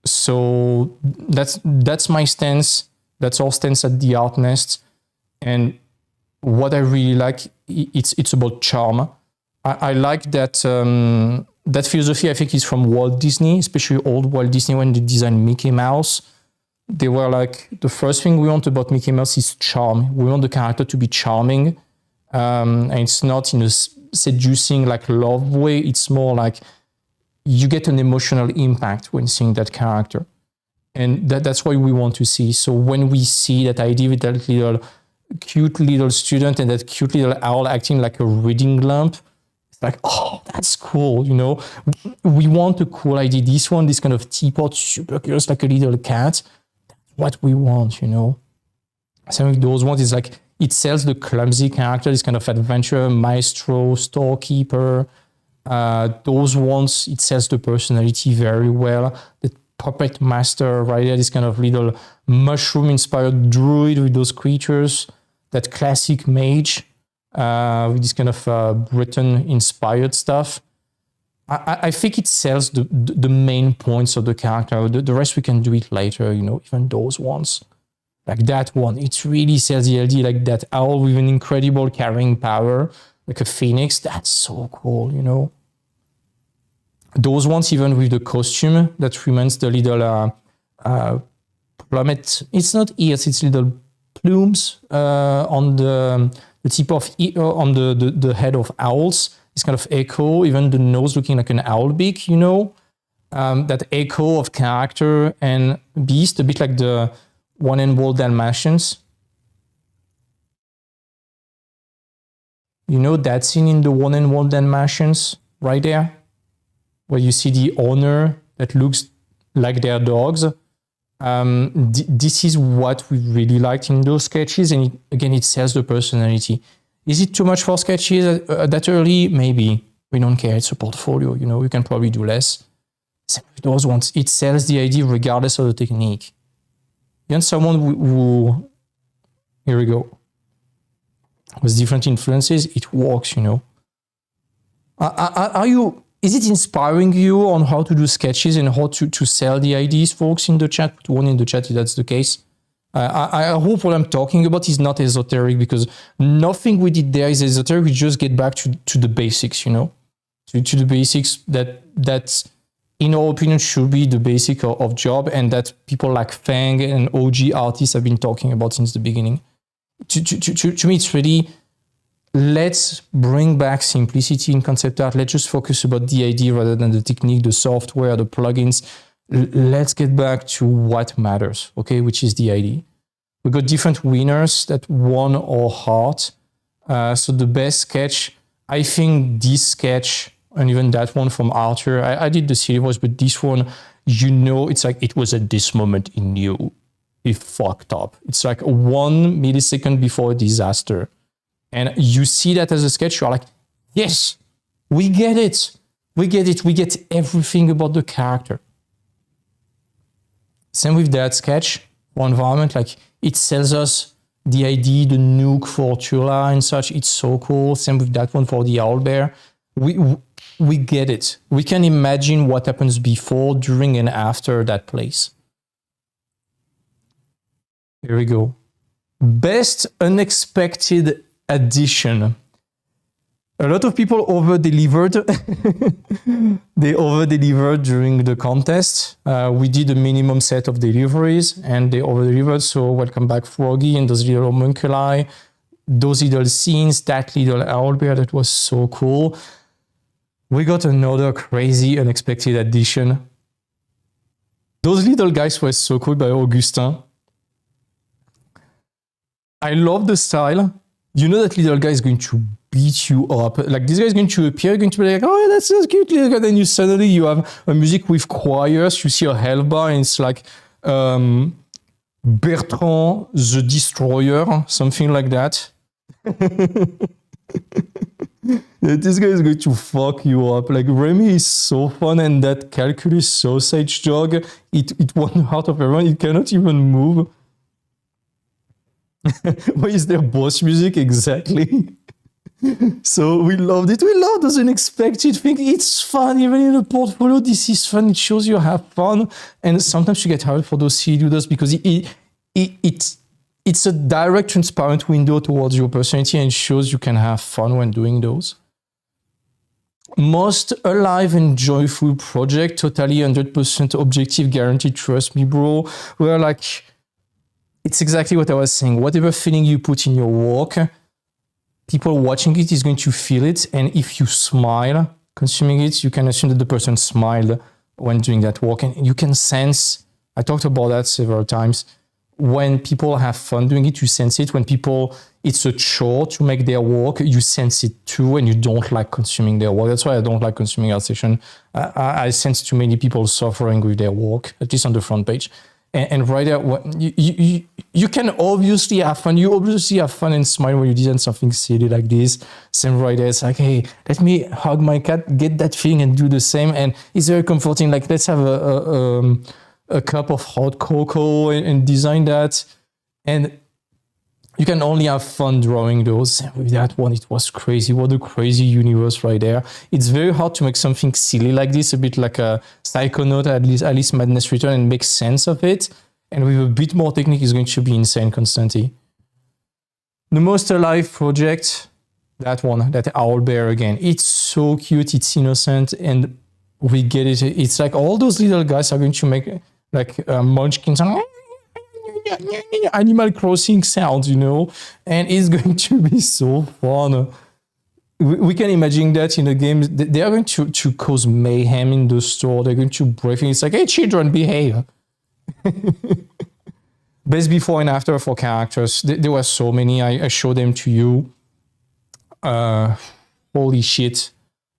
So that's my stance. That's our stance at the Art Nest. And what I really like, it's about charm. I like that that philosophy, I think, is from Walt Disney, especially old Walt Disney when they designed Mickey Mouse. They were like, the first thing we want about Mickey Mouse is charm. We want the character to be charming. And it's not in a seducing, like love way. It's more like you get an emotional impact when seeing that character. And that's what we want to see. So when we see that idea with that little cute little student and that cute little owl acting like a reading lamp, it's like, oh, that's cool, you know? We want a cool idea. This one, this kind of teapot, super curious, like a little cat. What we want, you know. Some of those ones is like it sells the clumsy character, this kind of adventurer, maestro, storekeeper. Those ones, it sells the personality very well. The puppet master right there, this kind of little mushroom-inspired druid with those creatures. That classic mage with this kind of Britain-inspired stuff. I think it sells the main points of the character. The rest we can do it later, you know, even those ones. Like that one, it really sells the idea, like that owl with an incredible carrying power, like a phoenix. That's so cool, you know. Those ones, even with the costume that remains the little plummet. It's not ears, it's little plumes on the tip of on the head of owls. This kind of echo, even the nose looking like an owl beak, you know, that echo of character and beast, a bit like the One-and-One Dalmatians. You know that scene in the One-and-One Dalmatians right there, where you see the owner that looks like their dogs. This is what we really liked in those sketches, and it sells the personality. Is it too much for sketches that early? Maybe. We don't care. It's a portfolio. You know, we can probably do less. Those ones, it sells the idea regardless of the technique. You want someone who here we go, with different influences, it works, you know. Is it inspiring you on how to do sketches and how to sell the ideas, folks, in the chat? Put one in the chat if that's the case. I hope what I'm talking about is not esoteric, because nothing we did there is esoteric. We just get back to the basics, you know, to the basics that in our opinion should be the basic of job, and that people like Fang and OG artists have been talking about since the beginning. To me, it's really, let's bring back simplicity in concept art. Let's just focus about the idea rather than the technique, the software, the plugins. Let's get back to what matters, okay, which is the idea. We got different winners that won our heart. So the best sketch, I think this sketch, and even that one from Arthur, I did the silly voice, but this one, you know, it's like, it was at this moment in you. It fucked up. It's like 1 millisecond before a disaster. And you see that as a sketch, you're like, yes, we get it. We get it. We get everything about the character. Same with that sketch for environment, like it sells us the idea, the nuke for Tula and such. It's so cool. Same with that one for the owlbear. We get it. We can imagine what happens before, during, and after that place. Here we go. Best unexpected addition. A lot of people over-delivered. They over-delivered during the contest. We did a minimum set of deliveries and they over-delivered. So welcome back, Froggy, and those little homunculi, those little scenes, that little owlbear, that was so cool. We got another crazy unexpected addition. Those little guys were so cool by Augustin. I love the style. You know that little guy is going to beat you up. Like this guy is going to appear, going to be like, oh, that's so cute. And then suddenly you have a music with choirs. You see a health bar and it's like Bertrand the Destroyer, something like that. This guy is going to fuck you up. Like Remy is so fun, and that Calculus sausage dog, it won out of everyone. It cannot even move. Why is there boss music? Exactly. So we loved it. We love those unexpected things. It's fun. Even in a portfolio, this is fun. It shows you have fun. And sometimes you get hired for those silly doodles because it's a direct, transparent window towards your personality and shows you can have fun when doing those. Most alive and joyful project, totally 100% objective, guaranteed, trust me, bro. We're like, it's exactly what I was saying. Whatever feeling you put in your work, people watching it is going to feel it. And if you smile consuming it, you can assume that the person smiled when doing that work. And you can sense, I talked about that several times, when people have fun doing it, you sense it. When people, it's a chore to make their work, you sense it too, and you don't like consuming their work. That's why I don't like consuming art session. I sense too many people suffering with their work, at least on the front page. And right there, you can obviously have fun. You obviously have fun and smile when you design something silly like this. Same right there. It's like, hey, let me hug my cat, get that feeling and do the same. And it's very comforting. Like, let's have a cup of hot cocoa and design that. And you can only have fun drawing those. And with that one, it was crazy. What a crazy universe right there. It's very hard to make something silly like this, a bit like a Psychonaut, at least Madness Return, and make sense of it. And with a bit more technique, it's going to be insane constantly. The Most Alive project, that one, that owl bear again. It's so cute, it's innocent, and we get it. It's like all those little guys are going to make like munchkins and Animal Crossing sounds, you know, and it's going to be so fun. We can imagine that in a game. They are going to cause mayhem in the store. They're going to break things. It's like, hey, children, behave. Best before and after for characters. There were so many. I showed them to you. Holy shit.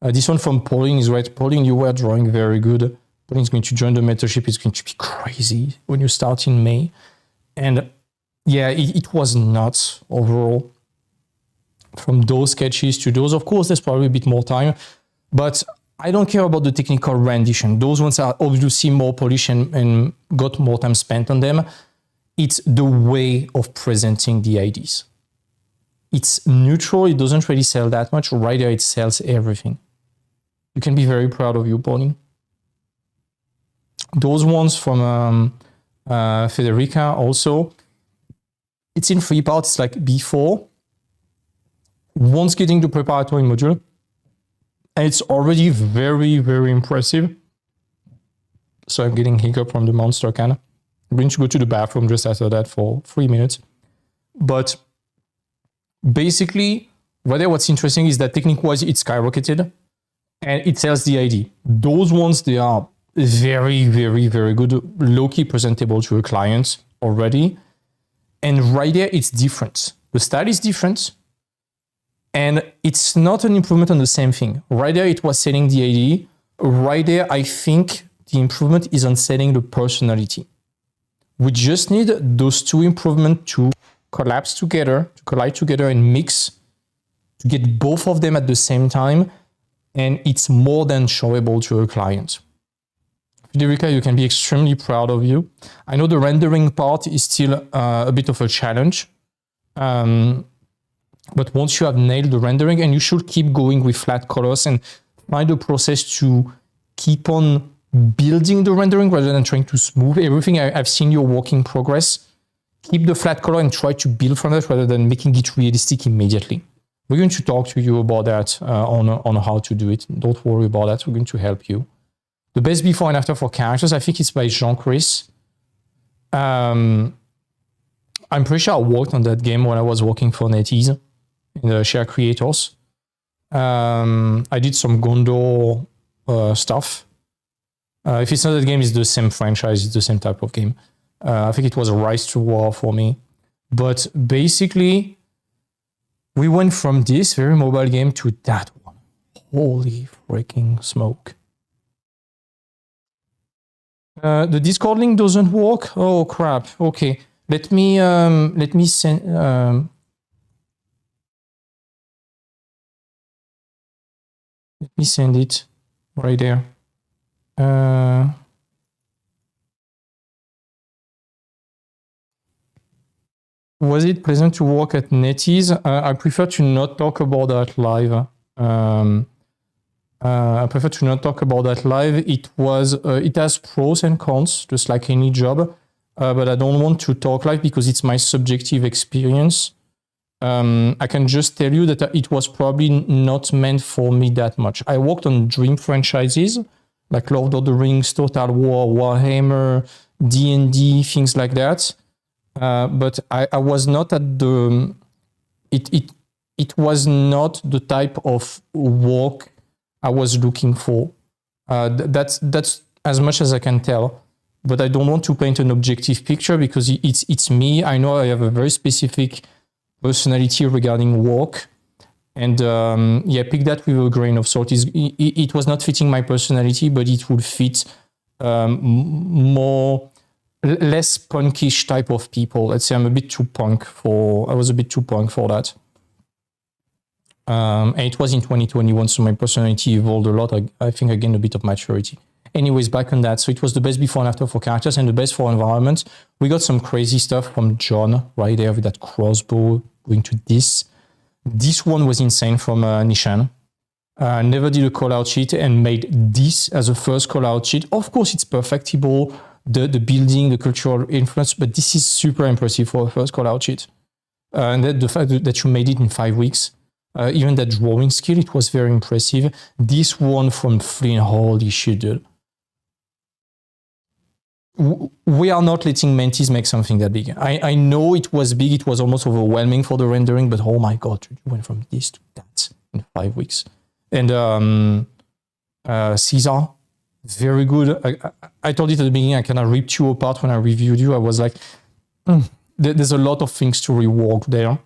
This one from Podium is right. Podium, you were drawing very good. Podium is going to join the mentorship. It's going to be crazy when you start in May. And yeah, it was nuts overall. From those sketches to those, of course, there's probably a bit more time, but I don't care about the technical rendition. Those ones are obviously more polished and got more time spent on them. It's the way of presenting the ideas. It's neutral. It doesn't really sell that much. Right there, it sells everything. You can be very proud of you, Pony. Those ones from Federica also. It's in 3 parts. It's like B4. Once getting the preparatory module, and it's already very, very impressive. So I'm getting hiccup from the monster can. I'm going to go to the bathroom just after that for 3 minutes. But basically, right there, what's interesting is that technique-wise, it's skyrocketed and it sells the ID. Those ones, they are very, very, very good, low-key presentable to a client already. And right there, it's different. The style is different. And it's not an improvement on the same thing. Right there, it was selling the ID. Right there, I think the improvement is on selling the personality. We just need those two improvements to collapse together, to collide together and mix, to get both of them at the same time. And it's more than showable to a client. Federica, you can be extremely proud of you. I know the rendering part is still a bit of a challenge. But once you have nailed the rendering, and you should keep going with flat colors and find a process to keep on building the rendering rather than trying to smooth everything. I've seen your work in progress. Keep the flat color and try to build from that rather than making it realistic immediately. We're going to talk to you about that on how to do it. Don't worry about that. We're going to help you. The best before and after for characters, I think it's by Jean-Chris. I'm pretty sure I worked on that game when I was working for NetEase in the Share Creators. I did some Gondor stuff. If it's not that game, it's the same franchise, it's the same type of game. I think it was a Rise to War for me. But basically, we went from this very mobile game to that one. Holy freaking smoke. The Discord link doesn't work? Oh crap. Okay. Let me send let me send it right there. Was it pleasant to work at NetEase? I prefer to not talk about that live. I prefer to not talk about that live. It has pros and cons, just like any job. But I don't want to talk live because it's my subjective experience. I can just tell you that it was probably not meant for me that much. I worked on dream franchises like Lord of the Rings, Total War, Warhammer, D&D, things like that. But I was not at the... It was not the type of work I was looking for. That's as much as I can tell. But I don't want to paint an objective picture because it's me. I know I have a very specific personality regarding work. And pick that with a grain of salt. It was not fitting my personality, but it would fit less punkish type of people. Let's say I was a bit too punk for that. And it was in 2021, so my personality evolved a lot. I think I gained a bit of maturity. Anyways, back on that. So it was the best before and after for characters and the best for environment. We got some crazy stuff from John right there with that crossbow going to this. This one was insane from Nishan. Never did a call-out sheet and made this as a first call-out sheet. Of course, it's perfectible, the building, the cultural influence, but this is super impressive for a first call-out sheet. And the fact that you made it in 5 weeks, even that drawing skill, it was very impressive. This one from Flynn, holy shit, dude. We are not letting Mantis make something that big. I know it was big, it was almost overwhelming for the rendering, but oh my god, dude, you went from this to that in 5 weeks. And Caesar, very good. I told it at the beginning, I kind of ripped you apart when I reviewed you. I was like, there's a lot of things to rework there.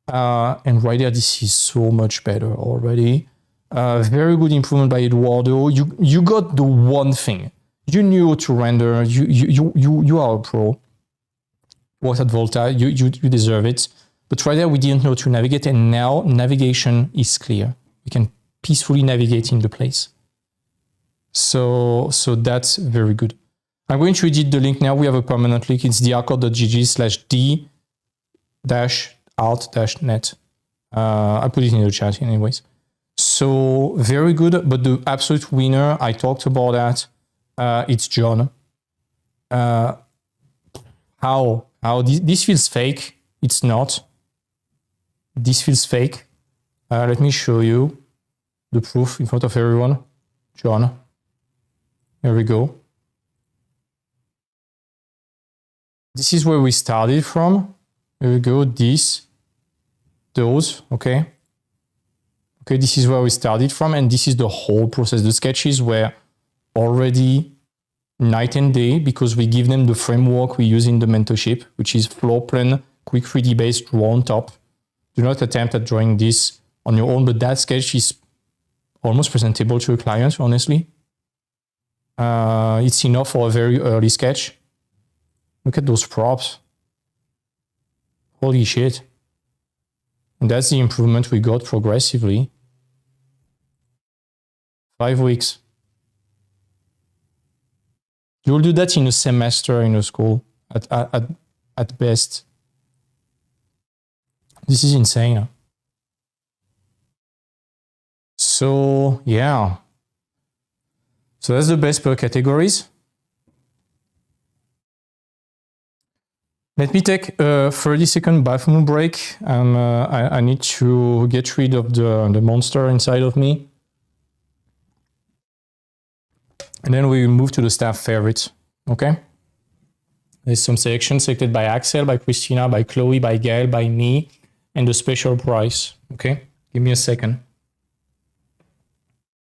And right there, this is so much better already. Very good improvement by Eduardo. You got the one thing. You knew to render. You are a pro. Worked at Volta. You deserve it. But right there, we didn't know to navigate, and now navigation is clear. We can peacefully navigate in the place. So that's very good. I'm going to edit the link now. We have a permanent link. It's drcord.gg/d-art-net. I put it in the chat anyways. So very good. But the absolute winner, I talked about that. It's John. How this feels fake? It's not. This feels fake. Let me show you the proof in front of everyone. John. Here we go. This is where we started from. Here we go. Those. Okay. Okay. This is where we started from, and this is the whole process. The sketches were already night and day because we give them the framework we use in the mentorship, which is floor plan, quick 3D based, draw on top. Do not attempt at drawing this on your own, but that sketch is almost presentable to a client, honestly. It's enough for a very early sketch. Look at those props. Holy shit. And that's the improvement we got progressively. 5 weeks. You'll do that in a semester in a school at best. This is insane. So yeah. So that's the best per categories. Let me take a 30-second bathroom break. I need to get rid of the monster inside of me. And then we move to the staff favorites, okay? There's some selections selected by Axel, by Christina, by Chloe, by Gail, by me, and the special price, okay? Give me a second.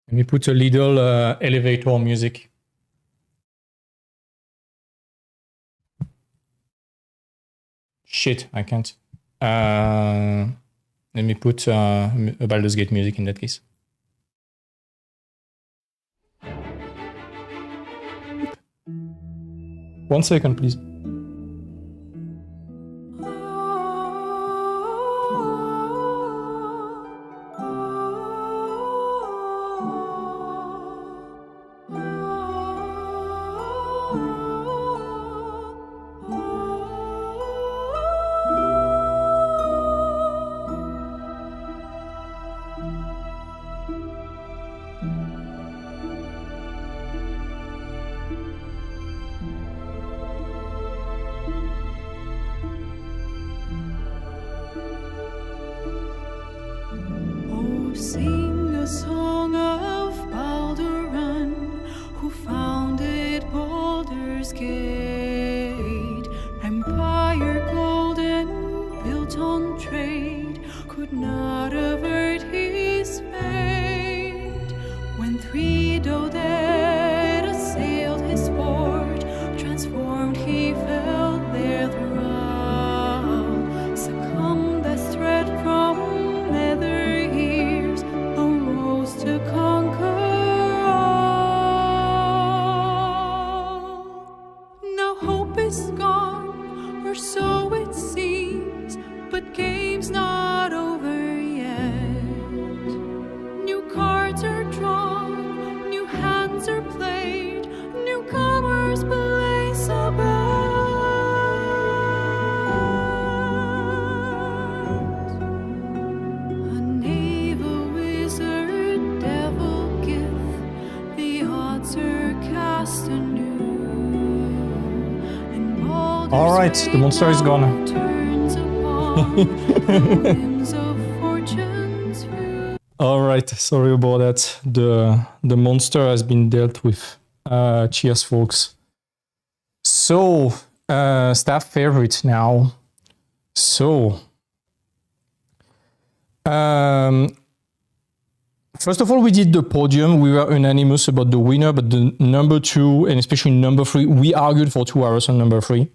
Let me put a little elevator music. Shit, I can't. Let me put a Baldur's Gate music in that case. One second, please. cascade. Empire golden, built on trade, could not avert his fate. When 3 Doded assailed his port, transformed he fell their thrall. Succumbed as threat from nether years, arose to conquer all. Now hope is gone, or so it seems, but game's not over yet. New cards are drawn, new hands are played, newcomers blaze a bet. A naval wizard, devil gift, the odds are cast anew. All right, the monster is gone. All right, sorry about that. The monster has been dealt with. Cheers, folks. So, staff favorite now. So, first of all, we did the podium. We were unanimous about the winner, but the number 2 and especially number 3, we argued for 2 hours on number 3.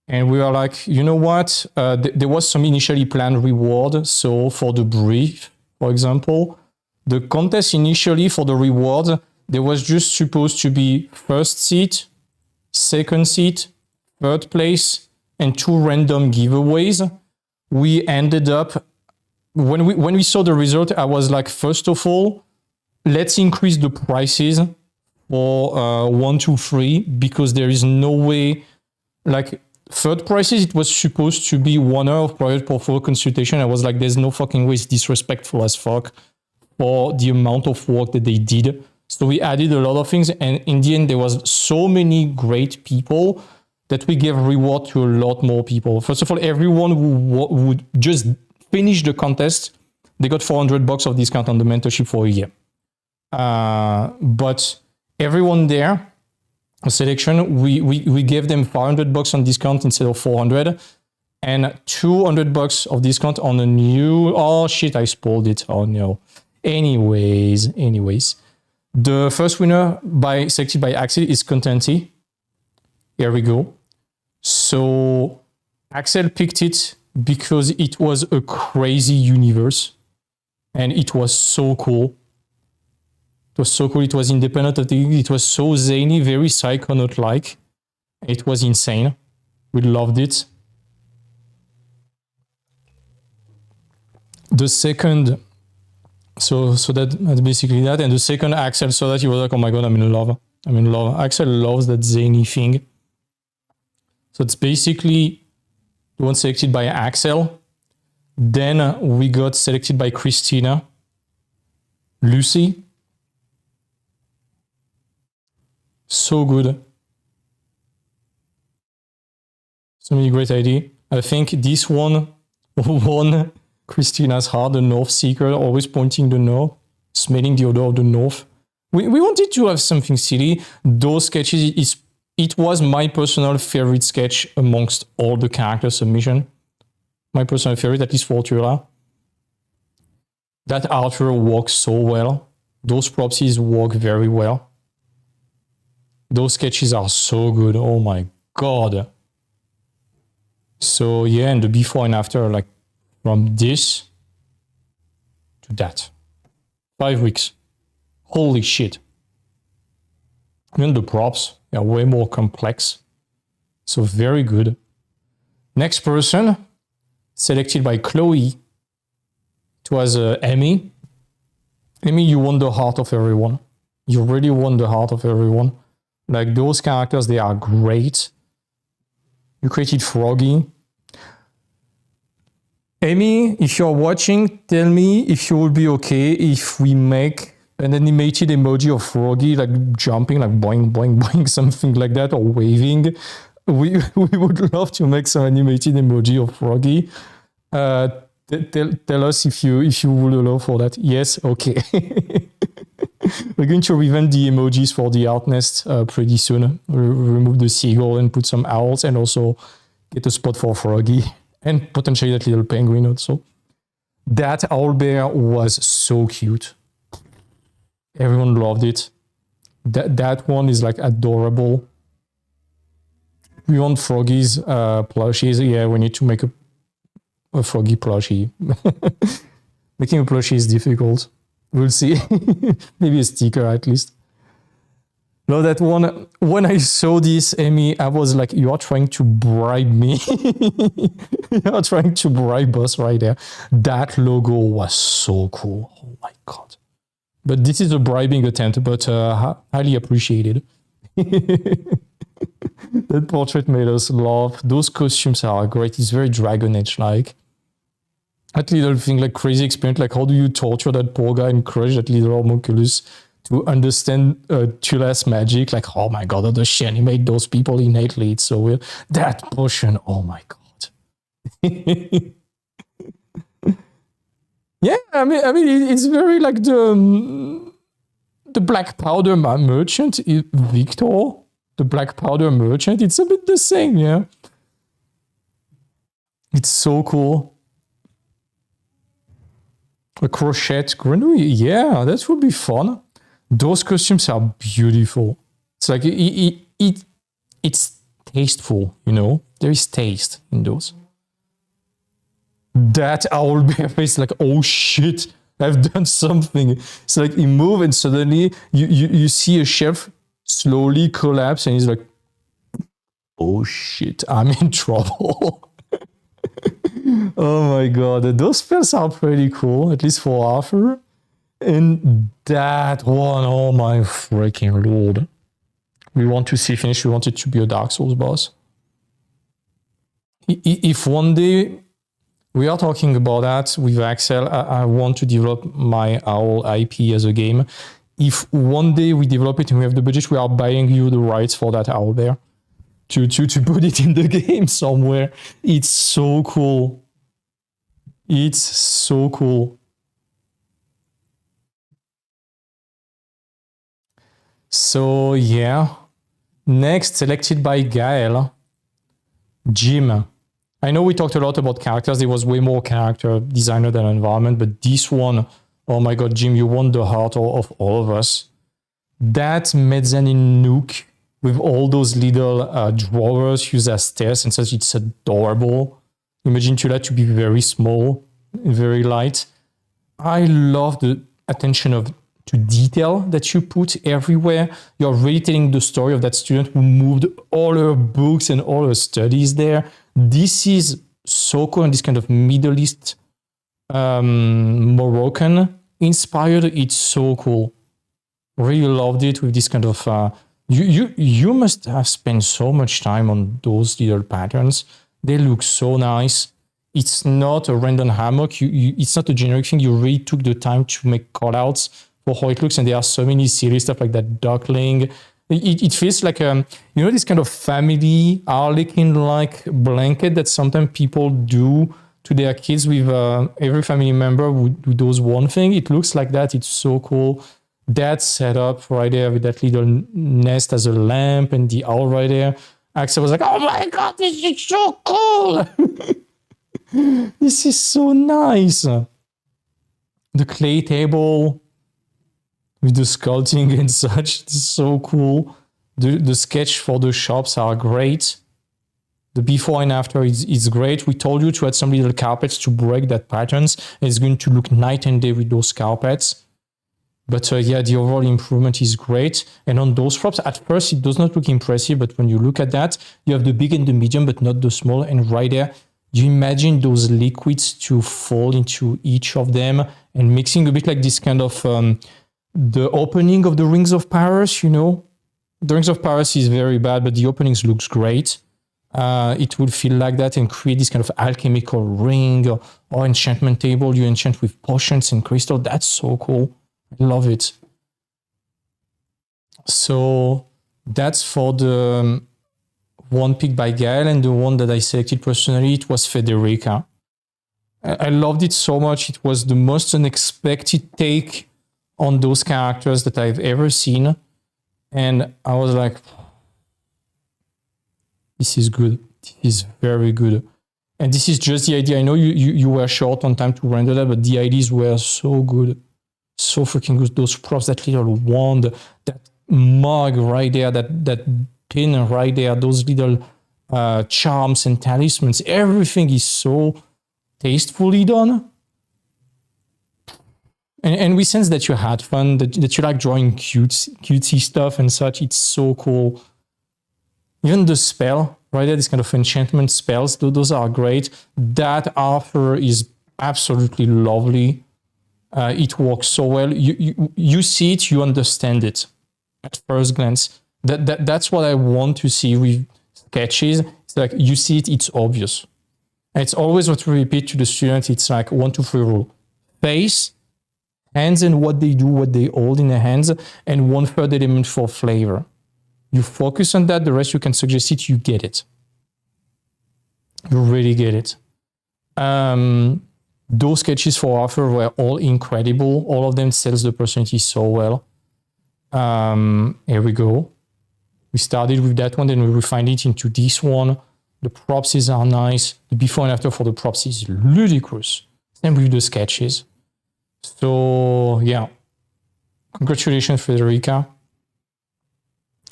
And we were like, you know what? There was some initially planned reward. So for the brief, for example, the contest initially for the reward, there was just supposed to be first seat, second seat, third place, and 2 random giveaways. We ended up, when we saw the result, I was like, first of all, let's increase the prices for 1, 2, 3, because there is no way, like, third prices, it was supposed to be 1 hour of private portfolio consultation. I was like, there's no fucking way, it's disrespectful as fuck for the amount of work that they did. So we added a lot of things, and in the end, there was so many great people that we gave reward to a lot more people. First of all, everyone who would just finish the contest, they got $400 of discount on the mentorship for a year. But everyone there, a selection, we gave them $500 on discount instead of 400, and $200 of discount on a new. Oh shit! I spoiled it. Oh no. Anyways, the first winner selected by Axel is Contenty. Here we go. So Axel picked it because it was a crazy universe, and it was so cool. It was so cool. It was independent of the. It was so zany, very Psychonaut-like. It was insane. We loved it. The second, so that's basically that. And the second, Axel saw that, he was like, "Oh my god, I'm in love. I'm in love." Axel loves that zany thing. So it's basically the one selected by Axel. Then we got selected by Christina, Lucy. So good. So many great ideas. I think this one won Christina's heart, the North Seeker, always pointing the north, smelling the odor of the north. We wanted to have something silly. Those sketches, it was my personal favorite sketch amongst all the character submission. My personal favorite, at least for Tula. That artwork works so well. Those propsies work very well. Those sketches are so good. Oh my god. So yeah, and the before and after, like from this to that. 5 weeks. Holy shit. Even the props are way more complex. So very good. Next person, selected by Chloe. It was Emmy. Emmy, you won the heart of everyone. You really won the heart of everyone. Like those characters, they are great. You created Froggy. Amy, if you're watching, tell me if you would be okay if we make an animated emoji of Froggy, like jumping, like boing, boing, boing, something like that, or waving. We would love to make some animated emoji of Froggy. Tell us if you would allow for that. Yes, okay. We're going to revamp the emojis for the art nest pretty soon. Remove the seagull and put some owls, and also get a spot for Froggy and potentially that little penguin also. That owl bear was so cute. Everyone loved it. That one is like adorable. We want Froggy's plushies. Yeah, we need to make a Froggy plushie. Making a plushie is difficult. We'll see. Maybe a sticker at least. No, that one, when I saw this, Amy, I was like, you are trying to bribe me. You are trying to bribe us right there. That logo was so cool. Oh my God. But this is a bribing attempt, but highly appreciated. That portrait made us laugh. Those costumes are great. It's very Dragon Age-like. That little thing, like crazy experience, like how do you torture that poor guy and crush that little homunculus to understand Tula's magic? Like, oh my God, how does she animate those people innately? It's so weird. That potion, oh my God. Yeah, I mean, it's very like the black powder merchant, Victor, the black powder merchant. It's a bit the same, yeah. It's so cool. A crochet grenouille, yeah, that would be fun. Those costumes are beautiful. It's like it's tasteful, you know. There is taste in those. That owl bear face, like, oh shit, I've done something. It's like he moves and suddenly you see a shelf slowly collapse and he's like, oh shit, I'm in trouble. Oh my God, those spells are pretty cool, at least for Arthur. And that one, oh my freaking Lord. We want to see finish, we want it to be a Dark Souls boss. If one day, we are talking about that with Axel, I want to develop my Owl IP as a game. If one day we develop it and we have the budget, we are buying you the rights for that owl bear to put it in the game somewhere. It's so cool. It's so cool. So yeah, next selected by Gael, Jim. I know we talked a lot about characters. There was way more character designer than environment, but this one, oh my God, Jim, you won the heart of all of us. That mezzanine nook with all those little drawers used as stairs and such, it's adorable. Imagine Tula to be very small, very light. I love the attention to detail that you put everywhere. You're really telling the story of that student who moved all her books and all her studies there. This is so cool, and this kind of Middle East Moroccan inspired. It's so cool. Really loved it with this kind of you must have spent so much time on those little patterns. They look so nice. It's not a random hammock. It's not a generic thing. You really took the time to make callouts for how it looks, and there are so many silly stuff like that duckling. It feels like this kind of family harlequin-like blanket that sometimes people do to their kids with every family member who does one thing. It looks like that. It's so cool. That setup right there with that little nest as a lamp and the owl right there. Axel was like, oh my God, this is so cool. This is so nice. The clay table with the sculpting and such, it's so cool. The sketch for the shops are great. The before and after is great. We told you to add some little carpets to break that patterns. It's going to look night and day with those carpets. But yeah, the overall improvement is great. And on those props, at first, it does not look impressive. But when you look at that, you have the big and the medium, but not the small. And right there, you imagine those liquids to fall into each of them and mixing a bit like this kind of the opening of the Rings of Paris, you know. The Rings of Paris is very bad, but the openings looks great. It will feel like that and create this kind of alchemical ring or enchantment table. You enchant with potions and crystal. That's so cool. I love it. So that's for the one picked by Gael, and the one that I selected personally, it was Federica. I loved it so much. It was the most unexpected take on those characters that I've ever seen. And I was like, this is good. This is very good. And this is just the idea. I know you were short on time to render that, but the ideas were so good. So freaking good. Those props, that little wand, that mug right there, that pin right there, those little charms and talismans, everything is so tastefully done. And we sense that you had fun, that you like drawing cutesy stuff and such. It's so cool. Even the spell, right there, this kind of enchantment spells, those are great. That Arthur is absolutely lovely. It works so well. You see it, you understand it at first glance. That's what I want to see with sketches. It's like you see it, it's obvious. And it's always what we repeat to the student. It's like 1, 2, 3 rule. Face, hands and what they do, what they hold in their hands, and 1/3 element for flavor. You focus on that, the rest you can suggest it, you get it. You really get it. Those sketches for Arthur were all incredible. All of them sells the personality so well. Here we go. We started with that one, then we refined it into this one. The props are nice. The before and after for the props is ludicrous. Same with the sketches. So yeah, congratulations, Federica.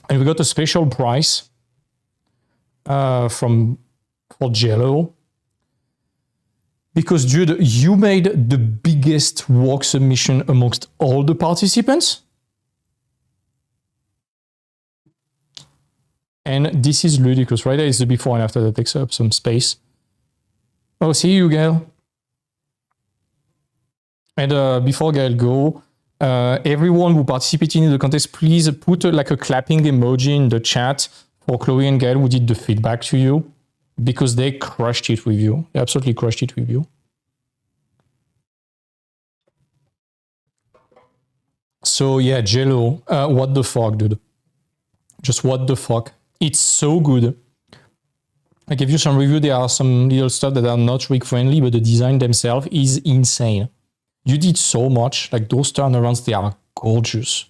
And we got a special prize for Jello. Because, dude, you made the biggest work submission amongst all the participants. And this is ludicrous, right? There is the before and after that takes up some space. Oh, see you, Gail. And before Gail go, everyone who participated in the contest, please put like a clapping emoji in the chat for Chloe and Gail who did the feedback to you, because they crushed it with you. They absolutely crushed it with you. So yeah, Jello, what the fuck, dude? Just what the fuck? It's so good. I gave you some review. There are some little stuff that are not Rick friendly, but the design themselves is insane. You did so much. Like those turnarounds, they are gorgeous.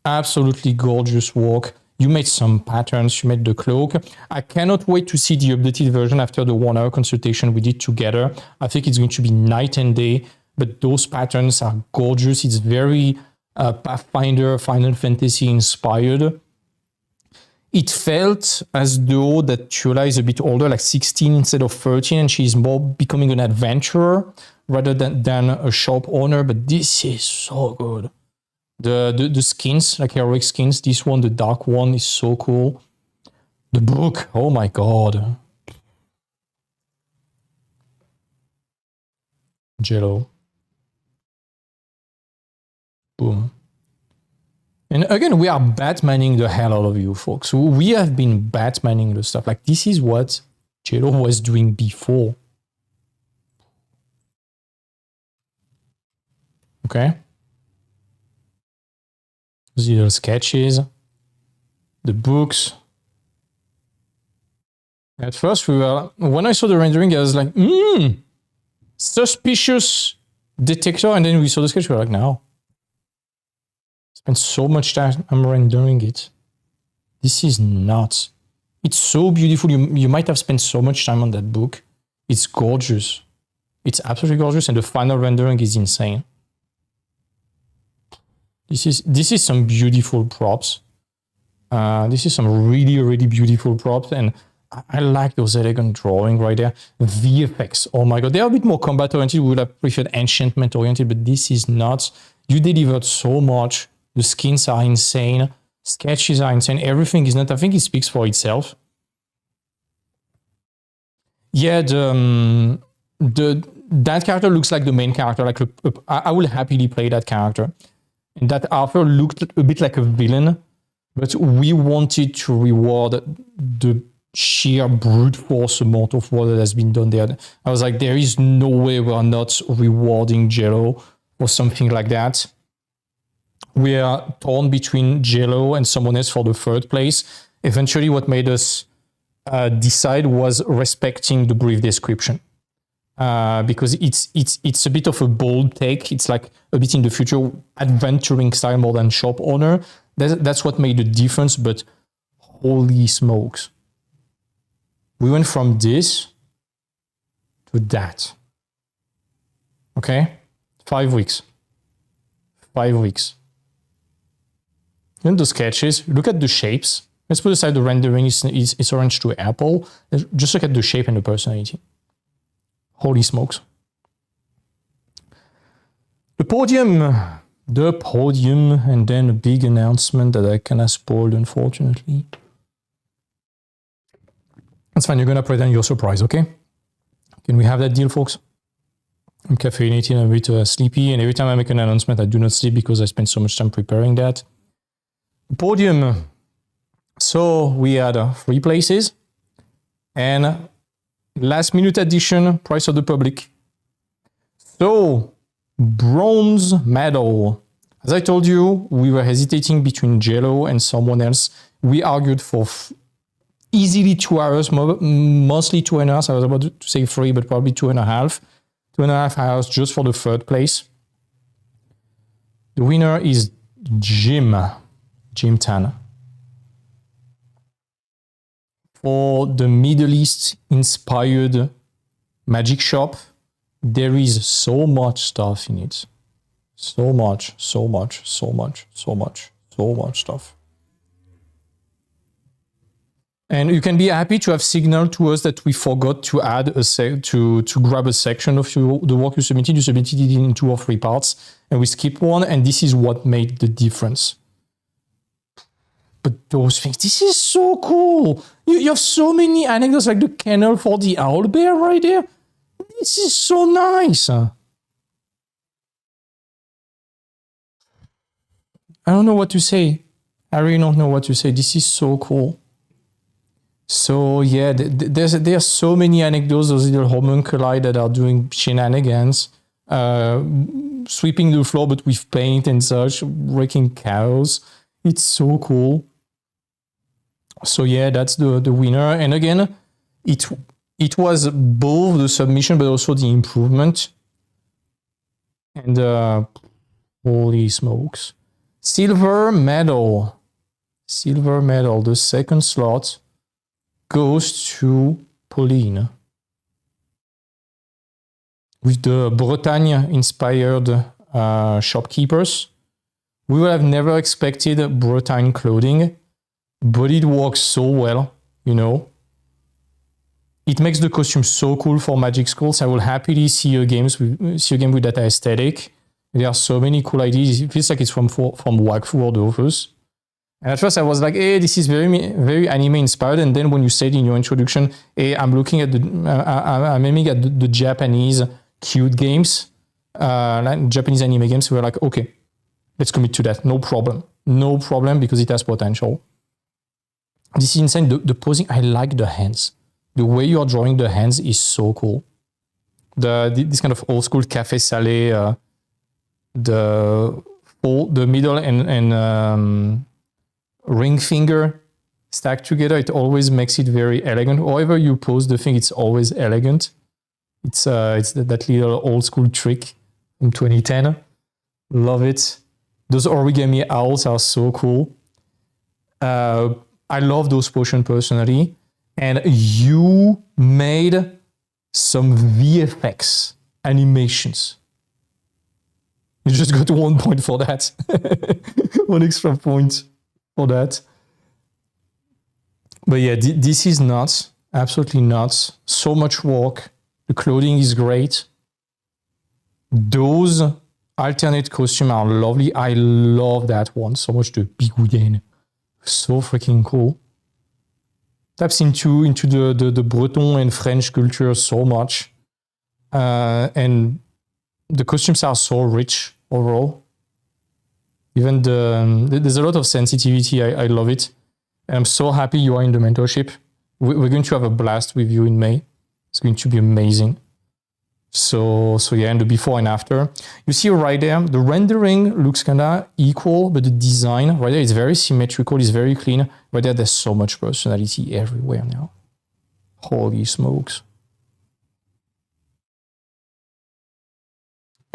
Absolutely gorgeous work. You made some patterns. You made the cloak. I cannot wait to see the updated version after the 1 hour consultation we did together. I think it's going to be night and day, but those patterns are gorgeous. It's very Pathfinder, Final Fantasy inspired. It felt as though that Tula is a bit older, like 16 instead of 13, and she's more becoming an adventurer rather than a shop owner. But this is so good. The skins, like heroic skins, this one, the dark one, is so cool. The book, oh my god. Jello. Boom. And again, we are Batmaning the hell out of you, folks. We have been Batmaning the stuff. Like, this is what Jello was doing before. Okay? The little sketches. The books. At first, when I saw the rendering, I was like, suspicious detector. And then we saw the sketch, we were like, no. Spent so much time I'm rendering it. This is nuts. It's so beautiful. You might have spent so much time on that book. It's gorgeous. It's absolutely gorgeous, and the final rendering is insane. This is some beautiful props. This is some really, really beautiful props, and I like those elegant drawing right there. VFX, oh my god, they are a bit more combat oriented. We would have preferred enchantment oriented, but this is nuts. You delivered so much. The skins are insane. Sketches are insane. Everything is not. I think it speaks for itself. Yeah, that character looks like the main character. Like I will happily play that character. And that Arthur looked a bit like a villain, but we wanted to reward the sheer brute force amount of work that has been done there. I was like, there is no way we're not rewarding Jello or something like that. We are torn between Jello and someone else for the third place. Eventually, what made us decide was respecting the brief description. because it's a bit of a bold take. It's like a bit in the future, adventuring style more than shop owner. That's what made the difference. But holy smokes, we went from this to that. Okay, 5 weeks. 5 weeks. In the sketches, look at the shapes. Let's put aside the rendering, it's orange to apple. Just look at the shape and the personality. Holy smokes. The podium, and then a big announcement that I cannot spoil, unfortunately. That's fine, you're gonna pretend you're surprised, okay? Can we have that deal, folks? I'm caffeinated, I'm a bit sleepy, and every time I make an announcement, I do not sleep because I spend so much time preparing that. Podium. So we had 3 places, and last minute addition, price of the public. So, bronze medal. As I told you, we were hesitating between Jello and someone else. We argued for easily 2 hours, mostly 2.5 hours. I was about to say 3, but probably 2.5. 2.5 hours just for the 3rd place. The winner is Jim Tan. For the Middle East inspired magic shop, there is so much stuff in it. So much stuff. And you can be happy to have signaled to us that we forgot to add to grab a section of the work you submitted. You submitted it in 2 or 3 parts, and we skipped one, and this is what made the difference. But those things, this is so cool. You have so many anecdotes, like the kennel for the owl bear right there. This is so nice. I don't know what to say. I really don't know what to say. This is so cool. So yeah, there are so many anecdotes, those little homunculi that are doing shenanigans, sweeping the floor but with paint and such, wrecking cows. It's so cool. So yeah, that's the winner. And again, it was both the submission but also the improvement. And holy smokes. Silver medal, the 2nd slot goes to Pauline. With the Bretagne-inspired shopkeepers. We would have never expected Bretagne clothing, but it works so well, you know. It makes the costume so cool for Magic Schools. I will happily see a game with that aesthetic. There are so many cool ideas. It feels like it's from Wakfu or Dofus. And at first I was like, hey, this is very, very anime inspired. And then when you said in your introduction, hey, I'm looking at I'm aiming at the Japanese cute games, like Japanese anime games. We were like, okay, let's commit to that. No problem, because it has potential. This is insane. The posing, I like the hands. The way you are drawing the hands is so cool. This kind of old school café salé, the middle and ring finger stacked together, it always makes it very elegant. However you pose the thing, it's always elegant. It's that little old school trick from 2010. Love it. Those origami owls are so cool. I love those potions personally. And you made some VFX animations. You just got 1 point for that. 1 extra point for that. But yeah, this is nuts. Absolutely nuts. So much work. The clothing is great. Those alternate costumes are lovely. I love that one so much. The Bigouyen. So freaking cool. Taps into the Breton and French culture so much. And the costumes are so rich overall. Even there's a lot of sensitivity. I love it. And I'm so happy you are in the mentorship. We're going to have a blast with you in May. It's going to be amazing. So yeah, and the before and after. You see right there, the rendering looks kind of equal, but the design right there is very symmetrical, it's very clean. Right there, there's so much personality everywhere now. Holy smokes.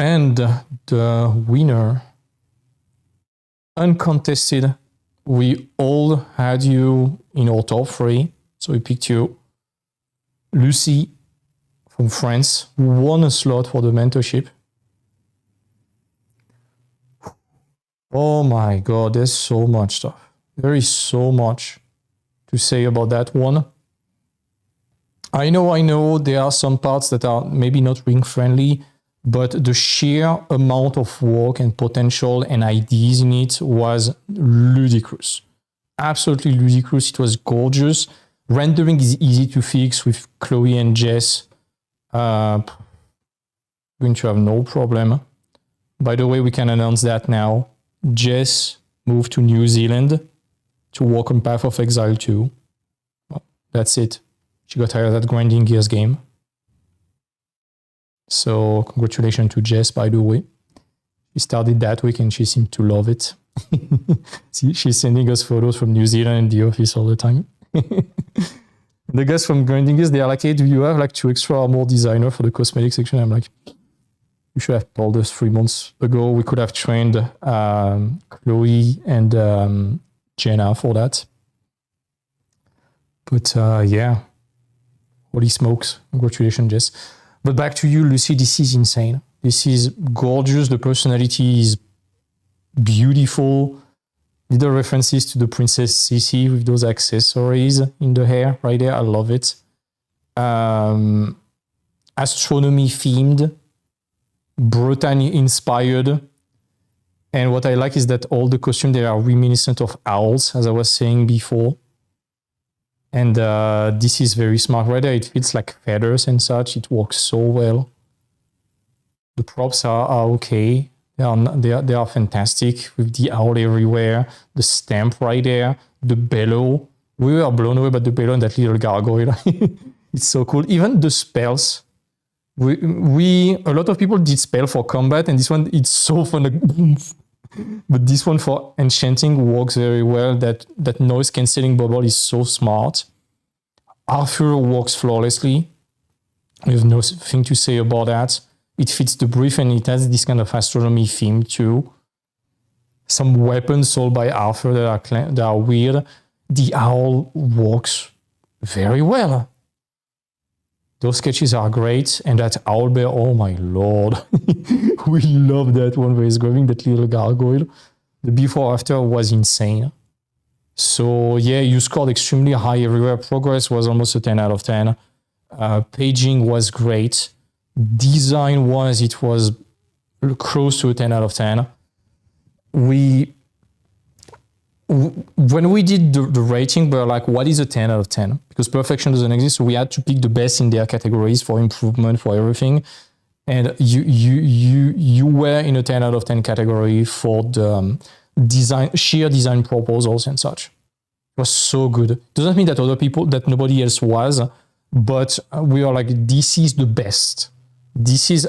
And the winner, uncontested, we all had you in our top 3. So we picked you. Lucy from France won a slot for the mentorship. Oh my God, there's so much stuff. There is so much to say about that one. I know there are some parts that are maybe not ring friendly, but the sheer amount of work and potential and ideas in it was ludicrous. Absolutely ludicrous. It was gorgeous. Rendering is easy to fix with Chloe and Jess. Going to have no problem. By the way, we can announce that now. Jess moved to New Zealand to work on Path of Exile 2. Well, that's it. She got hired at Grinding Gears game. So congratulations to Jess, by the way. She started that week and she seemed to love it. See, she's sending us photos from New Zealand in the office all the time. The guys from Grinding Gears, they are like, hey, do you have like 2 extra or more designers for the cosmetic section? I'm like, you should have told us 3 months ago. We could have trained Chloe and Jenna for that. But yeah, holy smokes. Congratulations, Jess. But back to you, Lucy, this is insane. This is gorgeous. The personality is beautiful. Little references to the Princess Sisi with those accessories in the hair right there. I love it. Astronomy themed, Bretagne inspired. And what I like is that all the costumes, they are reminiscent of owls, as I was saying before. And this is very smart. Right there, it feels like feathers and such. It works so well. The props are okay. They are fantastic with the owl everywhere, the stamp right there, the bellow. We were blown away by the bellow and that little gargoyle. It's so cool. Even the spells. A lot of people did spell for combat, and this one, it's so fun. Like, boom. But this one for enchanting works very well. That noise cancelling bubble is so smart. Arthur works flawlessly. We have nothing to say about that. It fits the brief and it has this kind of astronomy theme too. Some weapons sold by Arthur that are weird. The owl works very well. Those sketches are great. And that owl bear, oh my lord. We love that one where he's grabbing that little gargoyle. The before after was insane. So yeah, you scored extremely high everywhere. Progress was almost a 10 out of 10. Paging was great. Design wise, it was close to a 10 out of 10. When we did the rating, we were like, what is a 10 out of 10? Because perfection doesn't exist, so we had to pick the best in their categories for improvement, for everything. And you were in a 10 out of 10 category for the sheer design proposals and such. It was so good. Doesn't mean that other people, that nobody else was, but we are like, this is the best. This is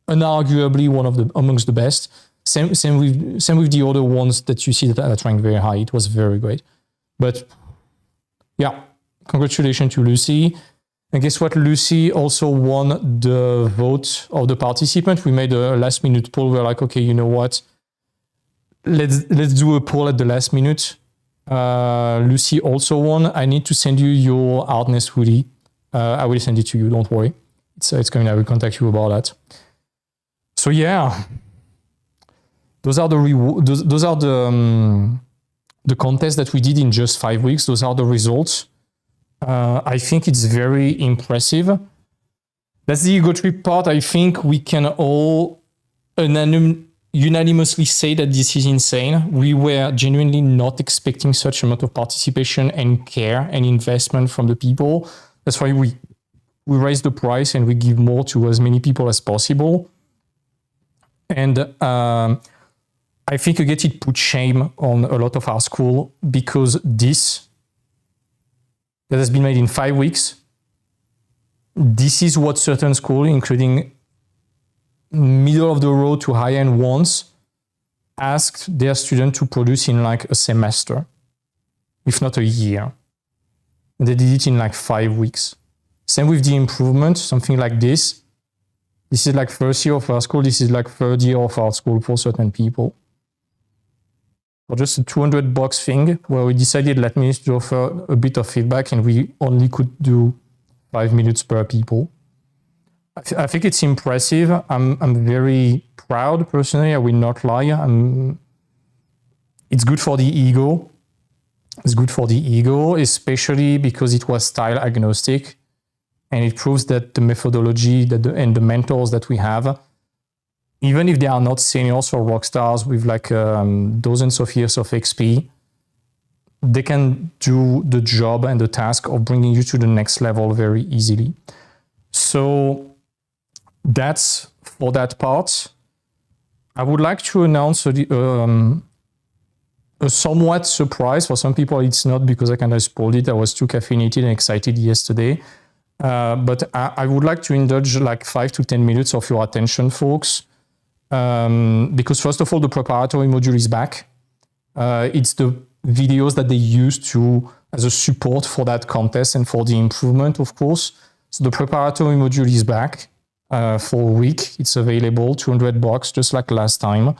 unarguably one of the amongst the best. Same with the other ones that you see that are ranked very high. It was very great. But yeah, congratulations to Lucy. And guess what? Lucy also won the vote of the participant. We made a last minute poll. We're like, okay, you know what? Let's do a poll at the last minute. Lucy also won. I need to send you your Artness hoodie. I will send it to you. Don't worry. It's coming. I will contact you about that. So yeah, those are the contests that we did in just 5 weeks. Those are the results. I think it's very impressive. That's the ego trip part. I think we can all unanimously say that this is insane. We were genuinely not expecting such amount of participation and care and investment from the people. That's why we raise the price and we give more to as many people as possible. And I think again, it put shame on a lot of our school because this that has been made in 5 weeks, this is what certain schools, including middle of the road to high-end ones, asked their students to produce in like a semester, if not a year. And they did it in like 5 weeks. Same with the improvement, something like this. This is like first year of our school. This is like third year of our school for certain people. For just a $200 thing where we decided, let me to offer a bit of feedback, and we only could do 5 minutes per people. I think it's impressive. I'm very proud personally. I will not lie. It's good for the ego. It's good for the ego, especially because it was style agnostic, and it proves that the methodology and the mentors that we have, even if they are not seniors or rock stars with like dozens of years of XP, they can do the job and the task of bringing you to the next level very easily. So that's for that part. I would like to announce a somewhat surprise. For some people, it's not, because I kind of spoiled it. I was too caffeinated and excited yesterday. But I would like to indulge like 5 to 10 minutes of your attention, folks. Because first of all, the preparatory module is back. It's the videos that they used as a support for that contest and for the improvement, of course. So the preparatory module is back for a week. It's available, $200, just like last time.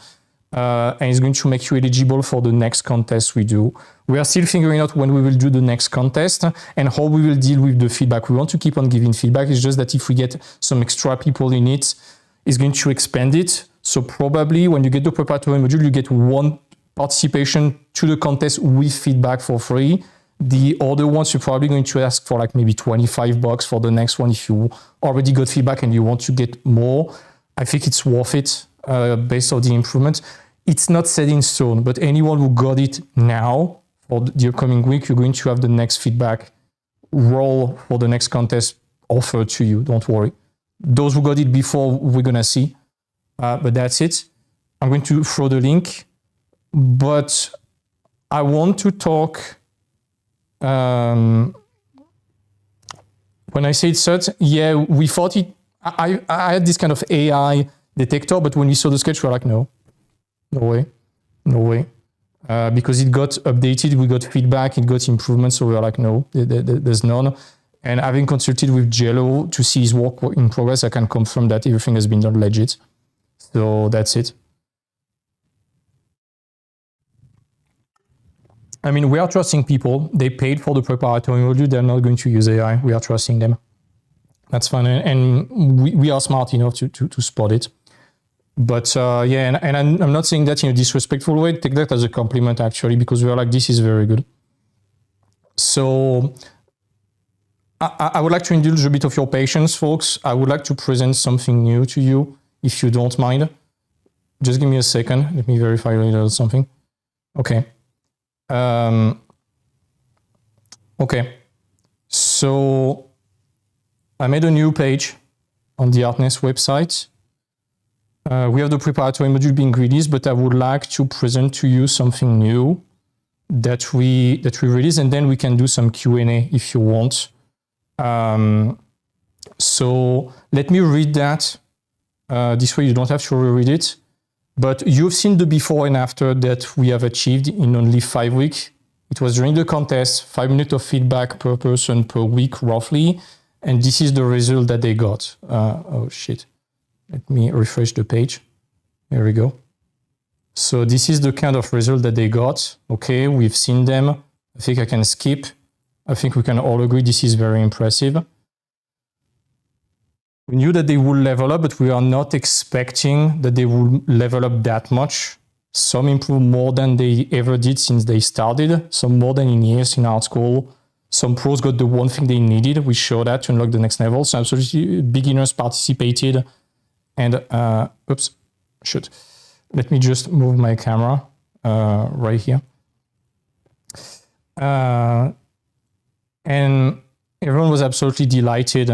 And it's going to make you eligible for the next contest we do. We are still figuring out when we will do the next contest and how we will deal with the feedback. We want to keep on giving feedback. It's just that if we get some extra people in it, it's going to expand it. So probably when you get the preparatory module, you get one participation to the contest with feedback for free. The other ones, you're probably going to ask for like maybe $25 for the next one if you already got feedback and you want to get more. I think it's worth it based on the improvement. It's not set in stone, but anyone who got it now for the upcoming week, you're going to have the next feedback role for the next contest offered to you. Don't worry. Those who got it before, we're going to see. But that's it. I'm going to throw the link. But I want to talk... when I say it's set, yeah, we thought it... I had this kind of AI detector, but when we saw the sketch, we were like, no way. Because it got updated, we got feedback, it got improvements, so we were like, no, there's none. And having consulted with Jello to see his work in progress, I can confirm that everything has been done legit. So that's it. I mean, we are trusting people. They paid for the preparatory module. They're not going to use AI. We are trusting them. That's fine. And we are smart enough to spot it. But yeah, and I'm not saying that in a disrespectful way. Take that as a compliment, actually, because we are like, this is very good. So I would like to indulge a bit of your patience, folks. I would like to present something new to you, if you don't mind. Just give me a second. Let me verify a little something. Okay. Okay. So I made a new page on the Artness website. We have the preparatory module being released, but I would like to present to you something new that we release, and then we can do some Q&A if you want. So let me read that. This way you don't have to reread it. But you've seen the before and after that we have achieved in only 5 weeks. It was during the contest, 5 minutes of feedback per person per week, roughly. And this is the result that they got. Oh, shit. Let me refresh the page. There we go. So this is the kind of result that they got. Okay, we've seen them. I think I can skip. I think we can all agree this is very impressive. We knew that they would level up, but we are not expecting that they would level up that much. Some improved more than they ever did since they started. Some more than in years in art school. Some pros got the one thing they needed. We showed that to unlock the next level. So absolutely beginners participated. And, oops, shoot. Let me just move my camera right here. And everyone was absolutely delighted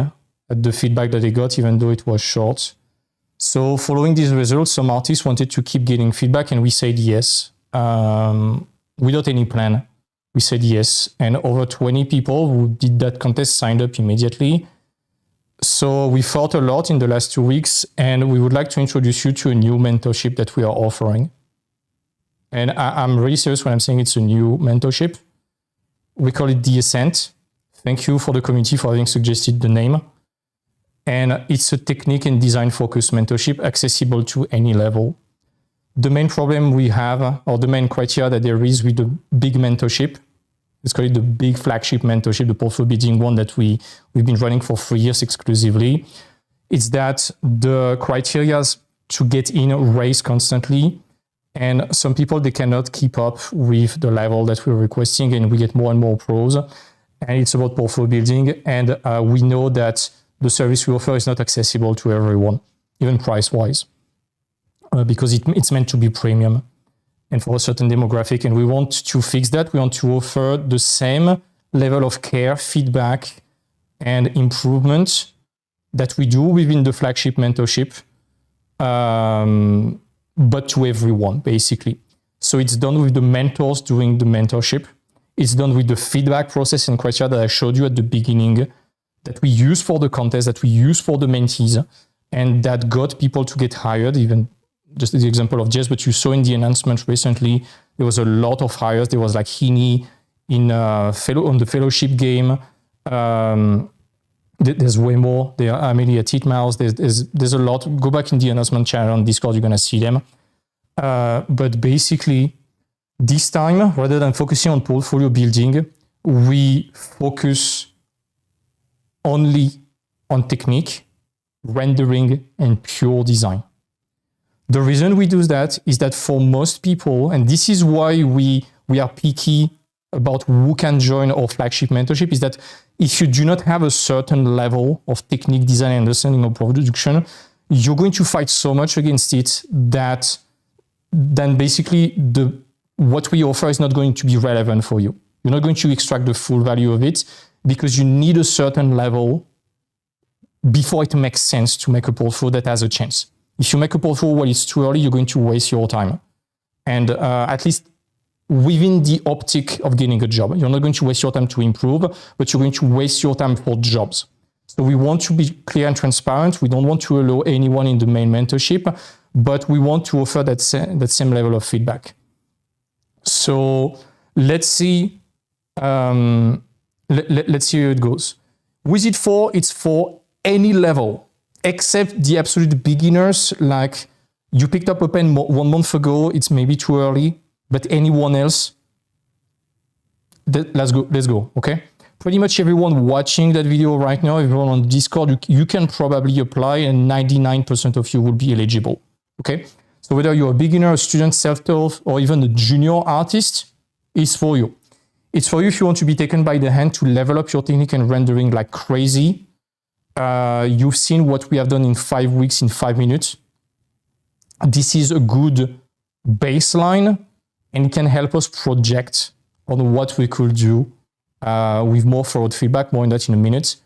at the feedback that they got, even though it was short. So following these results, some artists wanted to keep getting feedback, and we said yes. Without any plan, we said yes. And over 20 people who did that contest signed up immediately. So we thought a lot in the last 2 weeks, and we would like to introduce you to a new mentorship that we are offering. And I'm really serious when I'm saying it's a new mentorship. We call it the Ascent. Thank you for the community for having suggested the name. And it's a technique and design focused mentorship accessible to any level. The main problem we have, or the main criteria that there is with the big mentorship, let's call it the big flagship mentorship, the portfolio building one that we've been running for 3 years exclusively, it's that the criteria to get in raise constantly. And some people, they cannot keep up with the level that we're requesting, and we get more and more pros. And it's about portfolio building. And we know that the service we offer is not accessible to everyone, even price-wise, because it's meant to be premium and for a certain demographic. And we want to fix that. We want to offer the same level of care, feedback, and improvement that we do within the flagship mentorship, but to everyone, basically. So it's done with the mentors doing the mentorship. It's done with the feedback process and criteria that I showed you at the beginning, that we use for the contest, that we use for the mentees, and that got people to get hired. Even just the example of Jess, but you saw in the announcement recently, there was a lot of hires. There was like Heaney on the fellowship game. There's way more. There are Amelia Titmouse. There's a lot. Go back in the announcement channel on Discord, you're going to see them. But basically, this time, rather than focusing on portfolio building, we focus only on technique, rendering, and pure design. The reason we do that is that for most people, and this is why we are picky about who can join our flagship mentorship, is that if you do not have a certain level of technique, design, and understanding of production, you're going to fight so much against it that then basically what we offer is not going to be relevant for you. You're not going to extract the full value of it because you need a certain level before it makes sense to make a portfolio that has a chance. If you make a portfolio while it's too early, you're going to waste your time. And at least within the optic of getting a job, you're not going to waste your time to improve, but you're going to waste your time for jobs. So we want to be clear and transparent. We don't want to allow anyone in the main mentorship, but we want to offer that same level of feedback. So let's see. Let's see how it goes. With it for, it's for any level, except the absolute beginners. Like you picked up a pen 1 month ago, it's maybe too early, but anyone else, let's go, okay? Pretty much everyone watching that video right now, everyone on Discord, you can probably apply and 99% of you will be eligible, okay? So whether you're a beginner, a student, self-taught, or even a junior artist, it's for you. It's for you if you want to be taken by the hand to level up your technique and rendering like crazy. You've seen what we have done in 5 weeks, in 5 minutes. This is a good baseline and it can help us project on what we could do with more forward feedback, more on that in a minute.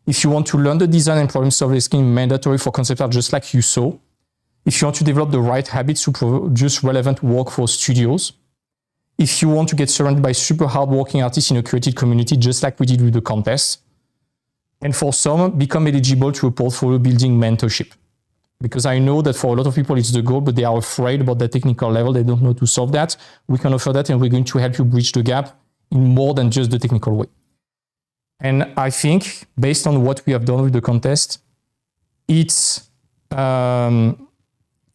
If you want to learn the design and problem solving skill, mandatory for concept art, just like you saw. If you want to develop the right habits to produce relevant work for studios. If you want to get surrounded by super hardworking artists in a curated community, just like we did with the contest. And for some, become eligible to a portfolio building mentorship. Because I know that for a lot of people, it's the goal, but they are afraid about the technical level. They don't know to solve that. We can offer that, and we're going to help you bridge the gap in more than just the technical way. And I think, based on what we have done with the contest, it's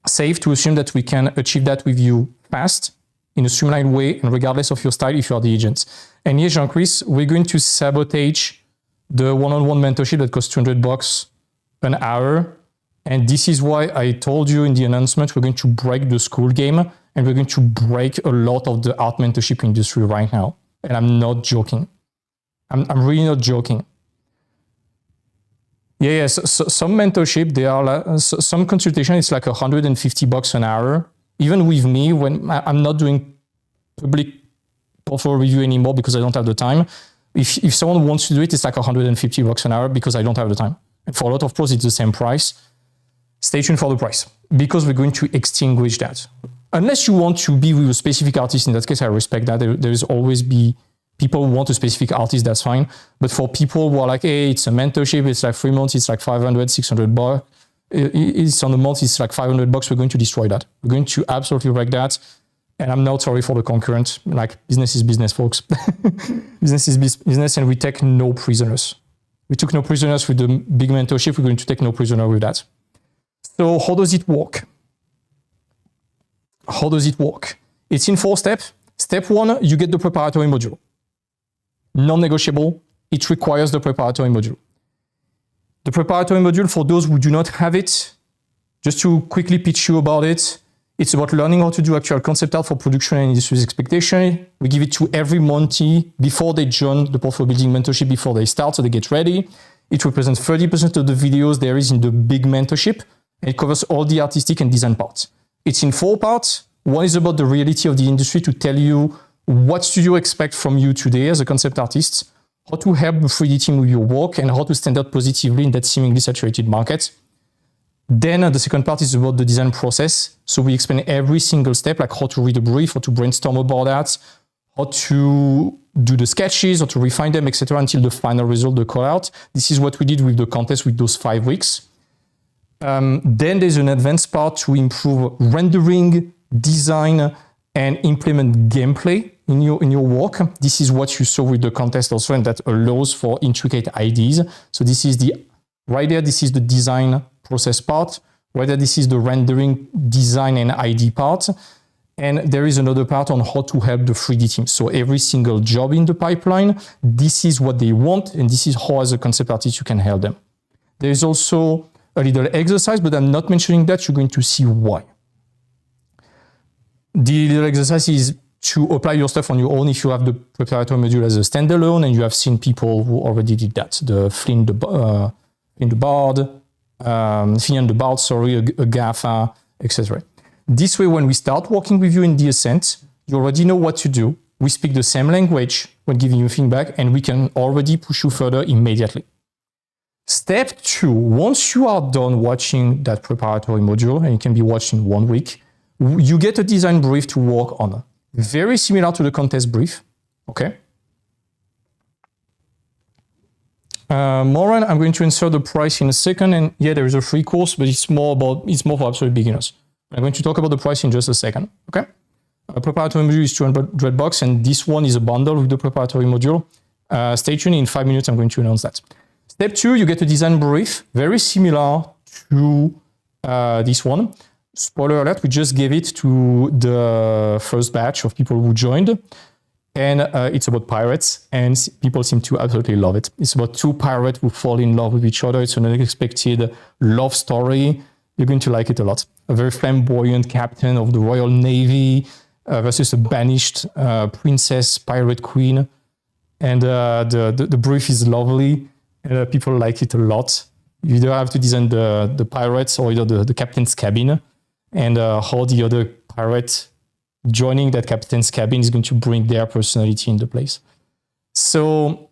safe to assume that we can achieve that with you fast, in a streamlined way, and regardless of your style, if you are the agent. And here, Jean-Chris, we're going to sabotage the one-on-one mentorship that costs $200 an hour. And this is why I told you in the announcement, we're going to break the school game and we're going to break a lot of the art mentorship industry right now. And I'm not joking. I'm really not joking. Yeah. So some mentorship, they are like, some consultation, it's like $150 an hour. Even with me, when I'm not doing public portfolio review anymore because I don't have the time. If someone wants to do it, it's like $150 an hour because I don't have the time. And for a lot of pros, it's the same price. Stay tuned for the price because we're going to extinguish that. Unless you want to be with a specific artist, in that case, I respect that. There is always be people who want a specific artist, that's fine. But for people who are like, hey, it's a mentorship, it's like 3 months, it's like $500, $600. It's on a month, it's like $500. We're going to destroy that. We're going to absolutely wreck that. And I'm not sorry for the concurrent. Like, business is business, folks. Business is business, and we take no prisoners. We took no prisoners with the big mentorship. We're going to take no prisoner with that. So how does it work? How does it work? It's in 4 steps. Step 1, you get the preparatory module. Non-negotiable, it requires the preparatory module. The preparatory module, for those who do not have it, just to quickly pitch you about it, it's about learning how to do actual concept art for production and industry's expectation. We give it to every Monty before they join the portfolio building mentorship, before they start, so they get ready. It represents 30% of the videos there is in the big mentorship. And it covers all the artistic and design parts. It's in 4 parts. One is about the reality of the industry, to tell you what studio expect from you today as a concept artist, how to help the 3D team with your work, and how to stand out positively in that seemingly saturated market. Then the second part is about the design process. So we explain every single step, like how to read a brief, how to brainstorm about that, how to do the sketches, how to refine them, etc., until the final result, the call out. This is what we did with the contest with those 5 weeks. Then there's an advanced part to improve rendering, design, and implement gameplay in your work. This is what you saw with the contest also, and that allows for intricate ideas. So this is right there, this is the design process part. Right there, this is the rendering, design, and ID part. And there is another part on how to help the 3D team. So every single job in the pipeline, this is what they want, and this is how, as a concept artist, you can help them. There is also a little exercise, but I'm not mentioning that. You're going to see why. The little exercise is to apply your stuff on your own if you have the preparatory module as a standalone, and you have seen people who already did that. The Flynn the Bard, a GAFA, etc. This way, when we start working with you in the Ascent, you already know what to do. We speak the same language when giving you feedback, and we can already push you further immediately. Step 2, once you are done watching that preparatory module, and it can be watched in 1 week, you get a design brief to work on. Very similar to the contest brief, okay? Moran, I'm going to insert the price in a second, and yeah, there is a free course, but it's more for absolute beginners. I'm going to talk about the price in just a second, okay? A preparatory module is $200, and this one is a bundle with the preparatory module. Stay tuned, in 5 minutes I'm going to announce that. Step 2, you get a design brief, very similar to this one. Spoiler alert, we just gave it to the first batch of people who joined. And it's about pirates, and people seem to absolutely love it. It's about 2 pirates who fall in love with each other. It's an unexpected love story. You're going to like it a lot. A very flamboyant captain of the Royal Navy versus a banished princess pirate queen. And the brief is lovely. People like it a lot. You either have to design the pirates or either the captain's cabin, and how the other pirate joining that captain's cabin is going to bring their personality into place. So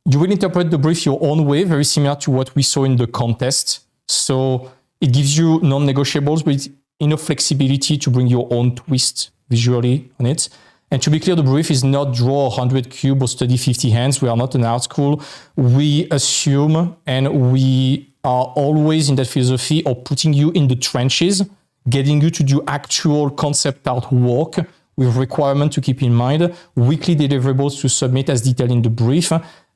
you will interpret the brief your own way, very similar to what we saw in the contest. So it gives you non-negotiables, but enough flexibility to bring your own twist visually on it. And to be clear, the brief is not draw 100 cube or study 50 hands. We are not an art school. We assume, and we are always in that philosophy of putting you in the trenches, getting you to do actual concept art work with requirement to keep in mind, weekly deliverables to submit as detailed in the brief,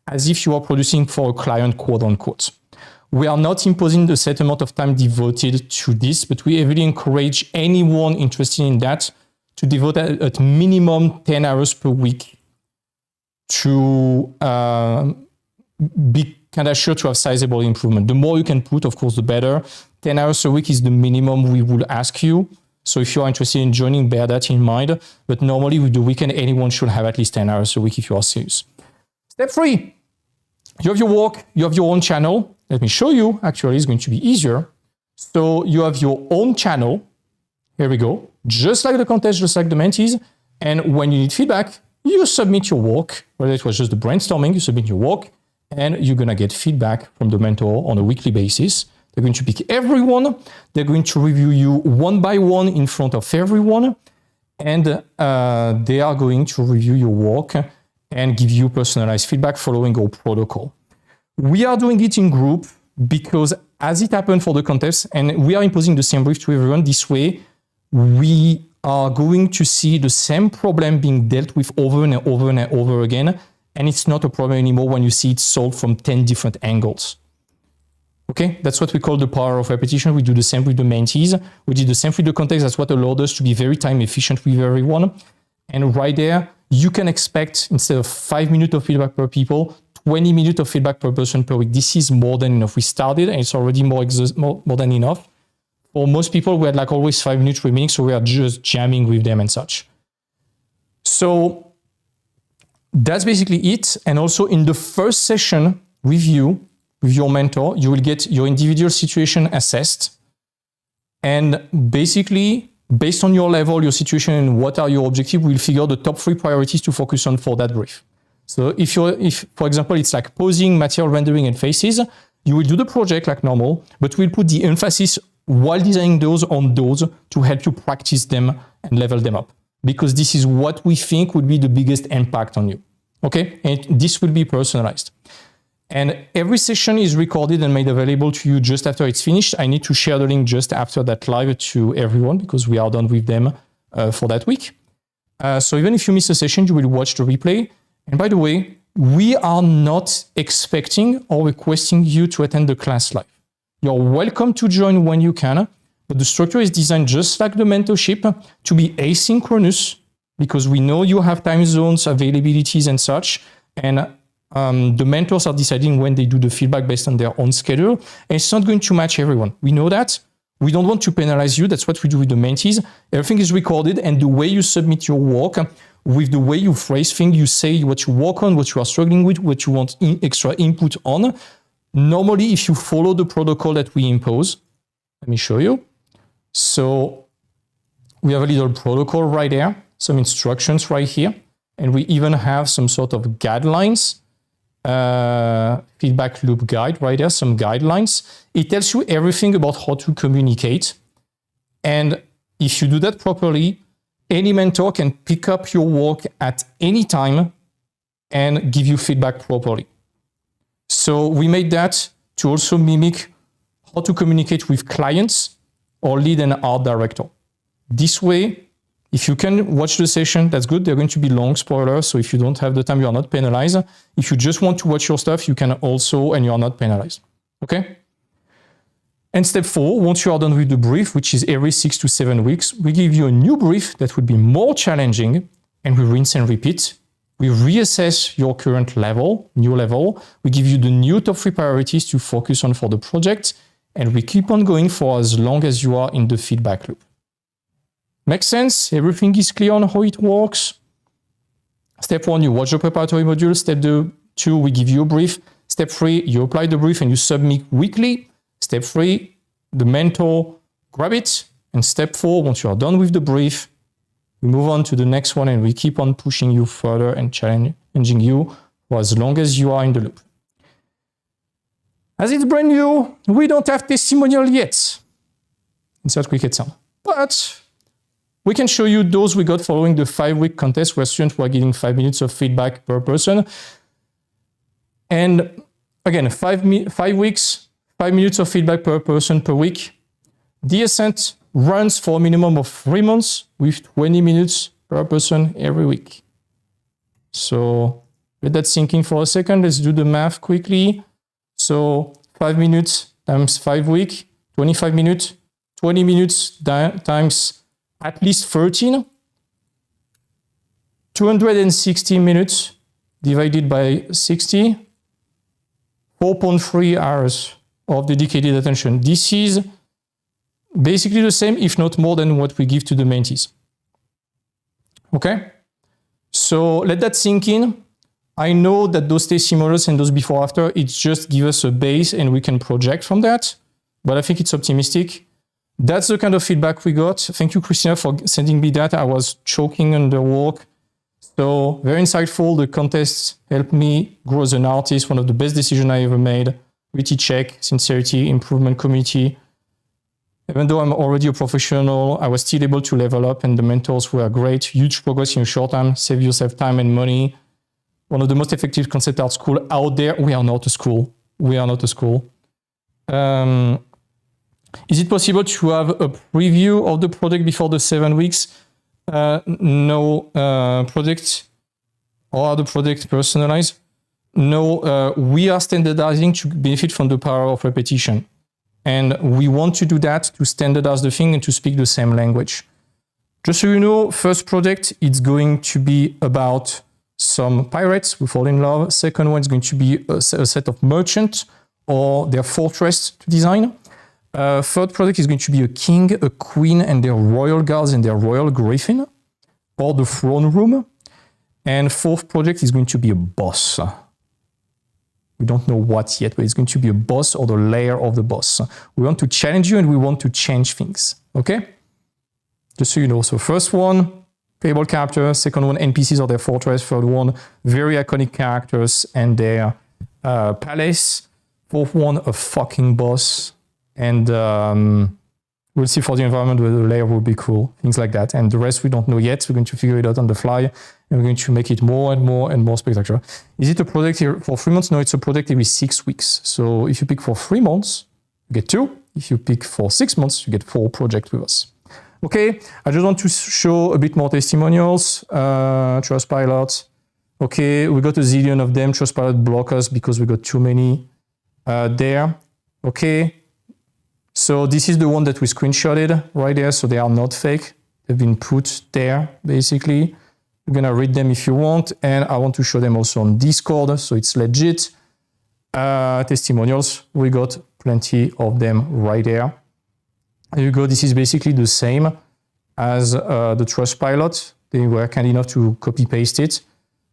as if you are producing for a client, quote unquote. We are not imposing the set amount of time devoted to this, but we heavily encourage anyone interested in that to devote at minimum 10 hours per week to be kind of sure to have sizable improvement. The more you can put, of course, the better. 10 hours a week is the minimum we will ask you. So if you are interested in joining, bear that in mind. But normally with the weekend, anyone should have at least 10 hours a week if you are serious. Step 3, you have your work, you have your own channel. Let me show you, actually, it's going to be easier. So you have your own channel. Here we go. Just like the contest, just like the mentees. And when you need feedback, you submit your work, whether it was just the brainstorming, you submit your work, and you're going to get feedback from the mentor on a weekly basis. They're going to pick everyone. They're going to review you one by one in front of everyone. And they are going to review your work and give you personalized feedback following our protocol. We are doing it in group because as it happened for the contest, and we are imposing the same brief to everyone, this way we are going to see the same problem being dealt with over and over and over again. and it's not a problem anymore when you see it solved from 10 different angles. Okay, that's what we call the power of repetition. We do the same with the mentees. We did the same with the context. That's what allowed us to be very time efficient with everyone. And right there, you can expect, instead of 5 minutes of feedback per people, 20 minutes of feedback per person per week. This is more than enough. We started and it's already more than enough. For most people, we had like always 5 minutes remaining, so we are just jamming with them and such. So that's basically it. And also in the first session with you, with your mentor, you will get your individual situation assessed. And basically, based on your level, your situation, and what are your objectives, we'll figure the top 3 priorities to focus on for that brief. So if, for example, it's like posing, material rendering, and faces, you will do the project like normal, but we'll put the emphasis while designing those on those to help you practice them and level them up. Because this is what we think would be the biggest impact on you. Okay? And this will be personalized. And every session is recorded and made available to you just after it's finished. I need to share the link just after that live to everyone because we are done with them for that week. So even if you miss a session, you will watch the replay. And by the way, we are not expecting or requesting you to attend the class live. You're welcome to join when you can, but the structure is designed just like the mentorship to be asynchronous because we know you have time zones, availabilities and such. And the mentors are deciding when they do the feedback based on their own schedule. And it's not going to match everyone. We know that. We don't want to penalize you. That's what we do with the mentees. Everything is recorded, and the way you submit your work, with the way you phrase things, you say what you work on, what you are struggling with, what you want extra input on. Normally, if you follow the protocol that we impose, let me show you. So we have a little protocol right there, some instructions right here, and we even have some sort of guidelines. Feedback loop guide right there, some guidelines. It tells you everything about how to communicate. And if you do that properly, any mentor can pick up your work at any time and give you feedback properly. So we made that to also mimic how to communicate with clients or lead and art director. This way, if you can watch the session, that's good. They're going to be long spoilers. So if you don't have the time, you are not penalized. If you just want to watch your stuff, you can also, and you are not penalized. Okay? And step 4, once you are done with the brief, which is every 6 to 7 weeks, we give you a new brief that would be more challenging, and we rinse and repeat. We reassess your current level, new level. We give you the new top 3 priorities to focus on for the project, and we keep on going for as long as you are in the feedback loop. Makes sense? Everything is clear on how it works? Step 1, you watch the preparatory module. Step 2, we give you a brief. Step 3, you apply the brief and you submit weekly. Step 3, the mentor grab it. And step 4, once you are done with the brief, we move on to the next one and we keep on pushing you further and challenging you for as long as you are in the loop. As it's brand new, we don't have testimonial yet. Insert cricket sound. But we can show you those we got following the 5-week contest where students were getting 5 minutes of feedback per person. And again, 5 weeks, 5 minutes of feedback per person per week. The Ascent runs for a minimum of 3 months with 20 minutes per person every week. So let that sink in for a second. Let's do the math quickly. So 5 minutes times 5 weeks, 25 minutes, 20 minutes times at least 13, 260 minutes divided by 60, 4.3 hours of dedicated attention. This is basically the same, if not more than what we give to the mentees. Okay? So let that sink in. I know that those testimonials and those before after, it just gives us a base and we can project from that, but I think it's optimistic. That's the kind of feedback we got. Thank you, Christina, for sending me that. I was choking on the work. So very insightful. The contest helped me grow as an artist. One of the best decisions I ever made. Reality check, sincerity, improvement community. Even though I'm already a professional, I was still able to level up and the mentors were great. Huge progress in a short time. Save yourself time and money. One of the most effective concept art schools out there. We are not a school. We are not a school. Is it possible to have a preview of the project before the 7 weeks? No, projects How are the products personalized? No, we are standardizing to benefit from the power of repetition. And we want to do that to standardize the thing and to speak the same language. Just so you know, first project, it's going to be about some pirates who fall in love. Second one is going to be a set of merchants or their fortress to design. Third project is going to be a king, a queen, and their royal guards and their royal griffin, or the throne room. And fourth project is going to be a boss. We don't know what yet, but it's going to be a boss or the layer of the boss. We want to challenge you and we want to change things, okay? Just so you know. So first one, playable characters. Second one, NPCs or their fortress. Third one, very iconic characters and their palace. Fourth one, a fucking boss. And we'll see for the environment whether the layer will be cool, things like that. And the rest we don't know yet. We're going to figure it out on the fly, and we're going to make it more and more and more spectacular. Is it a project here for 3 months? No, it's a project every 6 weeks. So if you pick for 3 months, you get 2. If you pick for 6 months, you get 4 projects with us. Okay, I just want to show a bit more testimonials. Trustpilot. Okay, we got a zillion of them. Trustpilot block us because we got too many there. Okay. So this is the one that we screenshotted right there. So they are not fake. They've been put there, basically. You're going to read them if you want. And I want to show them also on Discord. So it's legit. Testimonials. We got plenty of them right there. There you go. This is basically the same as the Trustpilot. They were kind enough to copy paste it.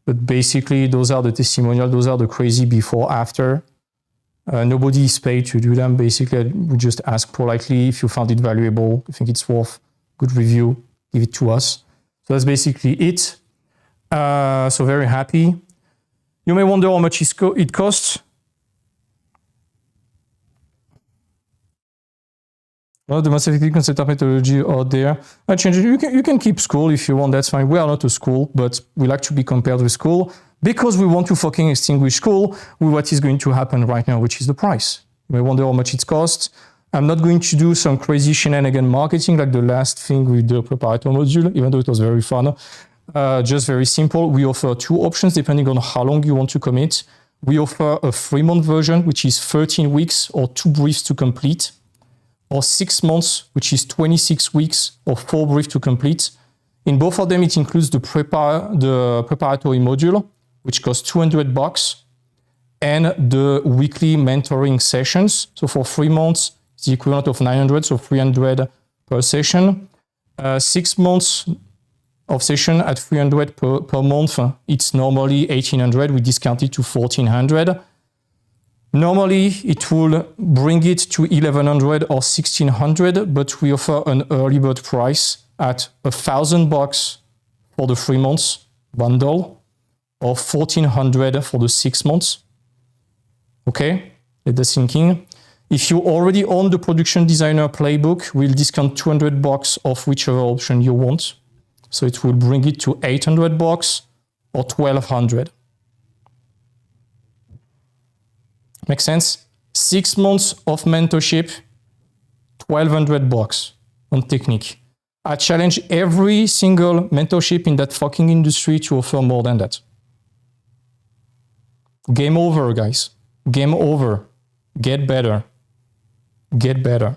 But basically, those are the testimonials. Those are the crazy before, after. Nobody is paid to do them. Basically, we just ask politely if you found it valuable, you think it's worth good review, give it to us. So that's basically it. So very happy. You may wonder how much it costs. Well, the most effective concept of methodology out there. I change it. You can keep school if you want. That's fine. We are not a school, but we like to be compared with school. Because we want to fucking extinguish school with what is going to happen right now, which is the price. You may wonder how much it costs. I'm not going to do some crazy shenanigan marketing like the last thing with the preparator module, even though it was very fun. Just very simple. We offer 2 options depending on how long you want to commit. We offer a 3-month version, which is 13 weeks or 2 briefs to complete, or 6 months, which is 26 weeks or 4 briefs to complete. In both of them, it includes the preparatory module, which costs $200, and the weekly mentoring sessions. So for 3 months, it's the equivalent of 900, so 300 per session. 6 months of session at 300 per month, it's normally 1,800. We discount it to 1,400. Normally, it will bring it to 1,100 or 1,600, but we offer an early bird price at $1,000 for the 3 months bundle, or 1,400 for the 6 months. Okay, let that sink in. If you already own the Production Designer Playbook, we'll discount $200 off whichever option you want. So it will bring it to $800 or 1,200. Makes sense? 6 months of mentorship, $1,200 on Technique. I challenge every single mentorship in that fucking industry to offer more than that. Game over, guys. Game over. Get better. Get better.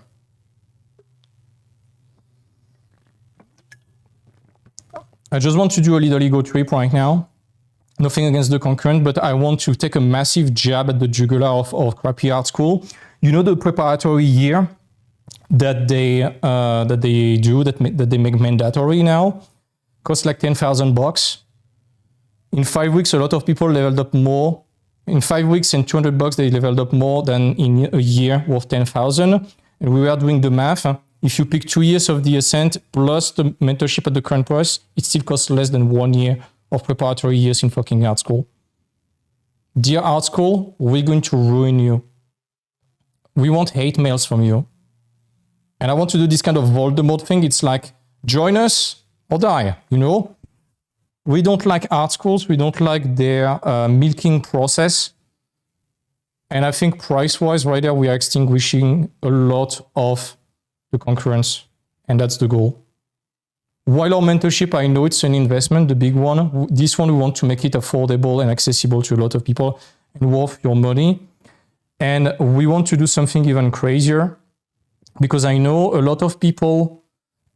I just want to do a little ego trip right now. Nothing against the concurrent, but I want to take a massive jab at the jugular of crappy art school. You know the preparatory year that they make mandatory now? Costs like $10,000. In 5 weeks, a lot of people leveled up more. In 5 weeks and $200, they leveled up more than in a year worth 10,000. And we were doing the math. If you pick 2 years of the Ascent plus the mentorship at the current price, it still costs less than 1 year of preparatory years in fucking art school. Dear art school, we're going to ruin you. We want hate mails from you. And I want to do this kind of Voldemort thing. It's like, join us or die, you know? We don't like art schools. We don't like their milking process. And I think price-wise, right there, we are extinguishing a lot of the concurrence. And that's the goal. While our mentorship, I know it's an investment, the big one. This one, we want to make it affordable and accessible to a lot of people and worth your money. And we want to do something even crazier because I know a lot of people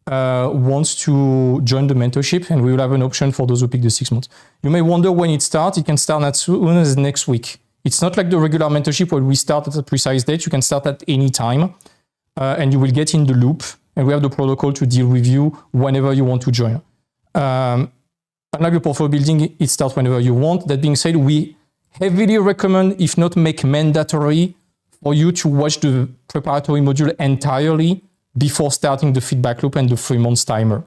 wants to join the mentorship, and we will have an option for those who pick the 6 months. You may wonder when it starts. It can start as soon as next week. It's not like the regular mentorship where we start at a precise date. You can start at any time, and you will get in the loop. And we have the protocol to deal with you whenever you want to join. Unlike the portfolio building, it starts whenever you want. That being said, we heavily recommend, if not make mandatory, for you to watch the preparatory module entirely before starting the feedback loop and the 3 months timer.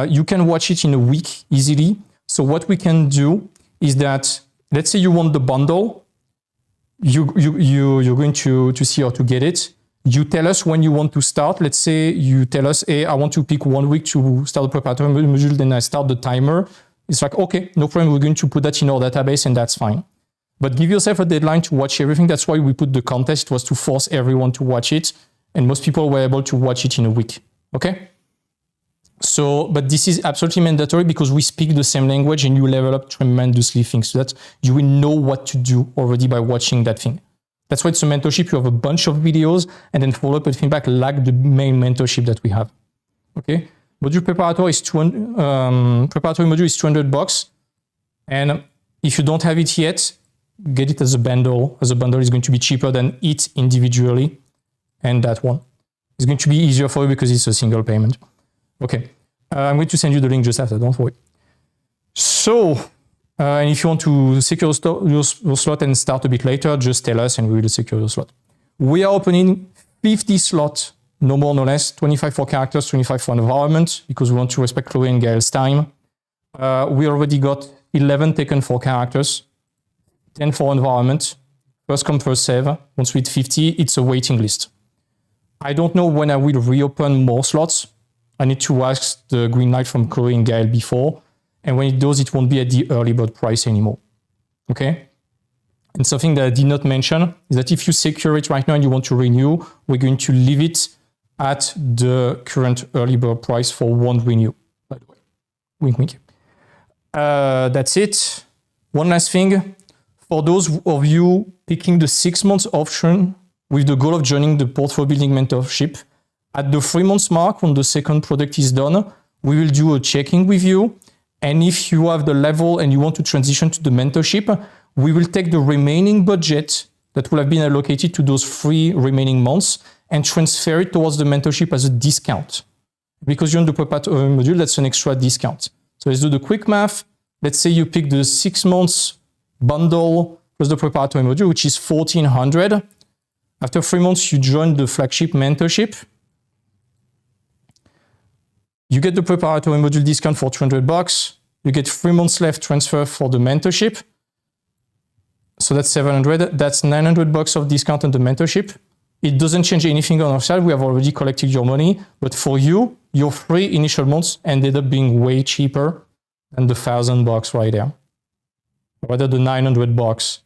You can watch it in a week easily. So what we can do is that, let's say you want the bundle, you're going to see how to get it. You tell us when you want to start. Let's say you tell us, hey, I want to pick 1 week to start the preparatory module, then I start the timer. It's like, okay, no problem. We're going to put that in our database and that's fine. But give yourself a deadline to watch everything. That's why we put the contest. It was to force everyone to watch it. And most people were able to watch it in a week. Okay? So, but this is absolutely mandatory because we speak the same language and you level up tremendously things so that you will know what to do already by watching that thing. That's why it's a mentorship. You have a bunch of videos and then follow up with feedback like the main mentorship that we have. Okay? Module preparatory is preparatory module is $200. And if you don't have it yet, get it as a bundle. As a bundle is going to be cheaper than it individually. And that one is going to be easier for you because it's a single payment. Okay. I'm going to send you the link just after, don't worry. So, and if you want to secure your slot and start a bit later, just tell us and we will secure your slot. We are opening 50 slots, no more, no less, 25 for characters, 25 for environment, because we want to respect Chloe and Gael's time. We already got 11 taken for characters, 10 for environment. First come, first serve. Once we hit 50, it's a waiting list. I don't know when I will reopen more slots. I need to ask the green light from Chloe and Gael before. And when it does, it won't be at the early bird price anymore. Okay? And something that I did not mention is that if you secure it right now and you want to renew, we're going to leave it at the current early bird price for one renew, by the way. Wink, wink. That's it. One last thing. For those of you picking the 6 months option with the goal of joining the portfolio building mentorship, at the 3 months mark, when the second product is done, we will do a checking with you. And if you have the level and you want to transition to the mentorship, we will take the remaining budget that will have been allocated to those 3 remaining months and transfer it towards the mentorship as a discount. Because you're on the preparatory module, that's an extra discount. So let's do the quick math. Let's say you pick the 6 months bundle plus the preparatory module, which is $1,400. After 3 months, you join the flagship mentorship. You get the preparatory module discount for $200. You get 3 months left transfer for the mentorship. So that's $700. That's $900 of discount on the mentorship. It doesn't change anything on our side. We have already collected your money. But for you, your 3 initial months ended up being way cheaper than the $1,000 right there. Rather the $900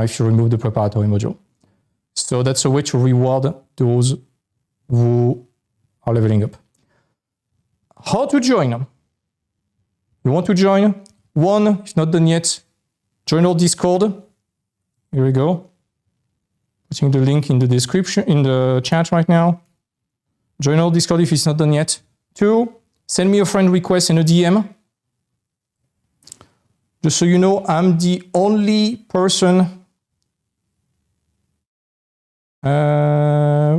if you remove the preparatory module. So that's a way to reward those who are leveling up. How to join? You want to join? 1, if not done yet, join our Discord. Here we go. Putting the link in the description, in the chat right now. Join our Discord if it's not done yet. 2, send me a friend request and a DM. Just so you know, I'm the only person.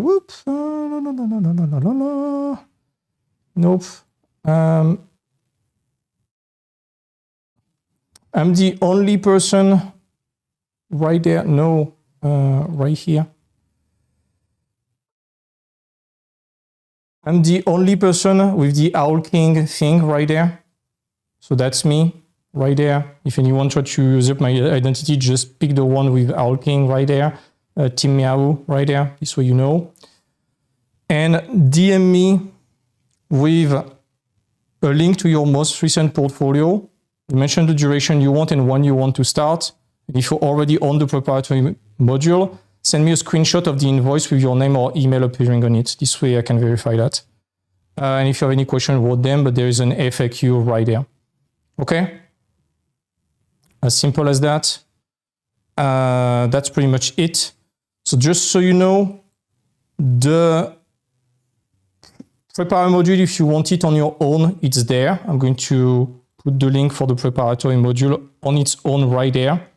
Whoops. Nope. I'm the only person right there. No, right here. I'm the only person with the Owl King thing right there. So that's me right there. If anyone tries to usurp my identity, just pick the one with Owl King right there. Team Meow right there. This way you know. And DM me with a link to your most recent portfolio. You mention the duration you want and when you want to start. And if you're already on the preparatory module, send me a screenshot of the invoice with your name or email appearing on it. This way I can verify that. And if you have any question, wrote them, but there is an FAQ right there. Okay? As simple as that. That's pretty much it. So just so you know, the preparatory module, if you want it on your own, it's there. I'm going to put the link for the preparatory module on its own right there.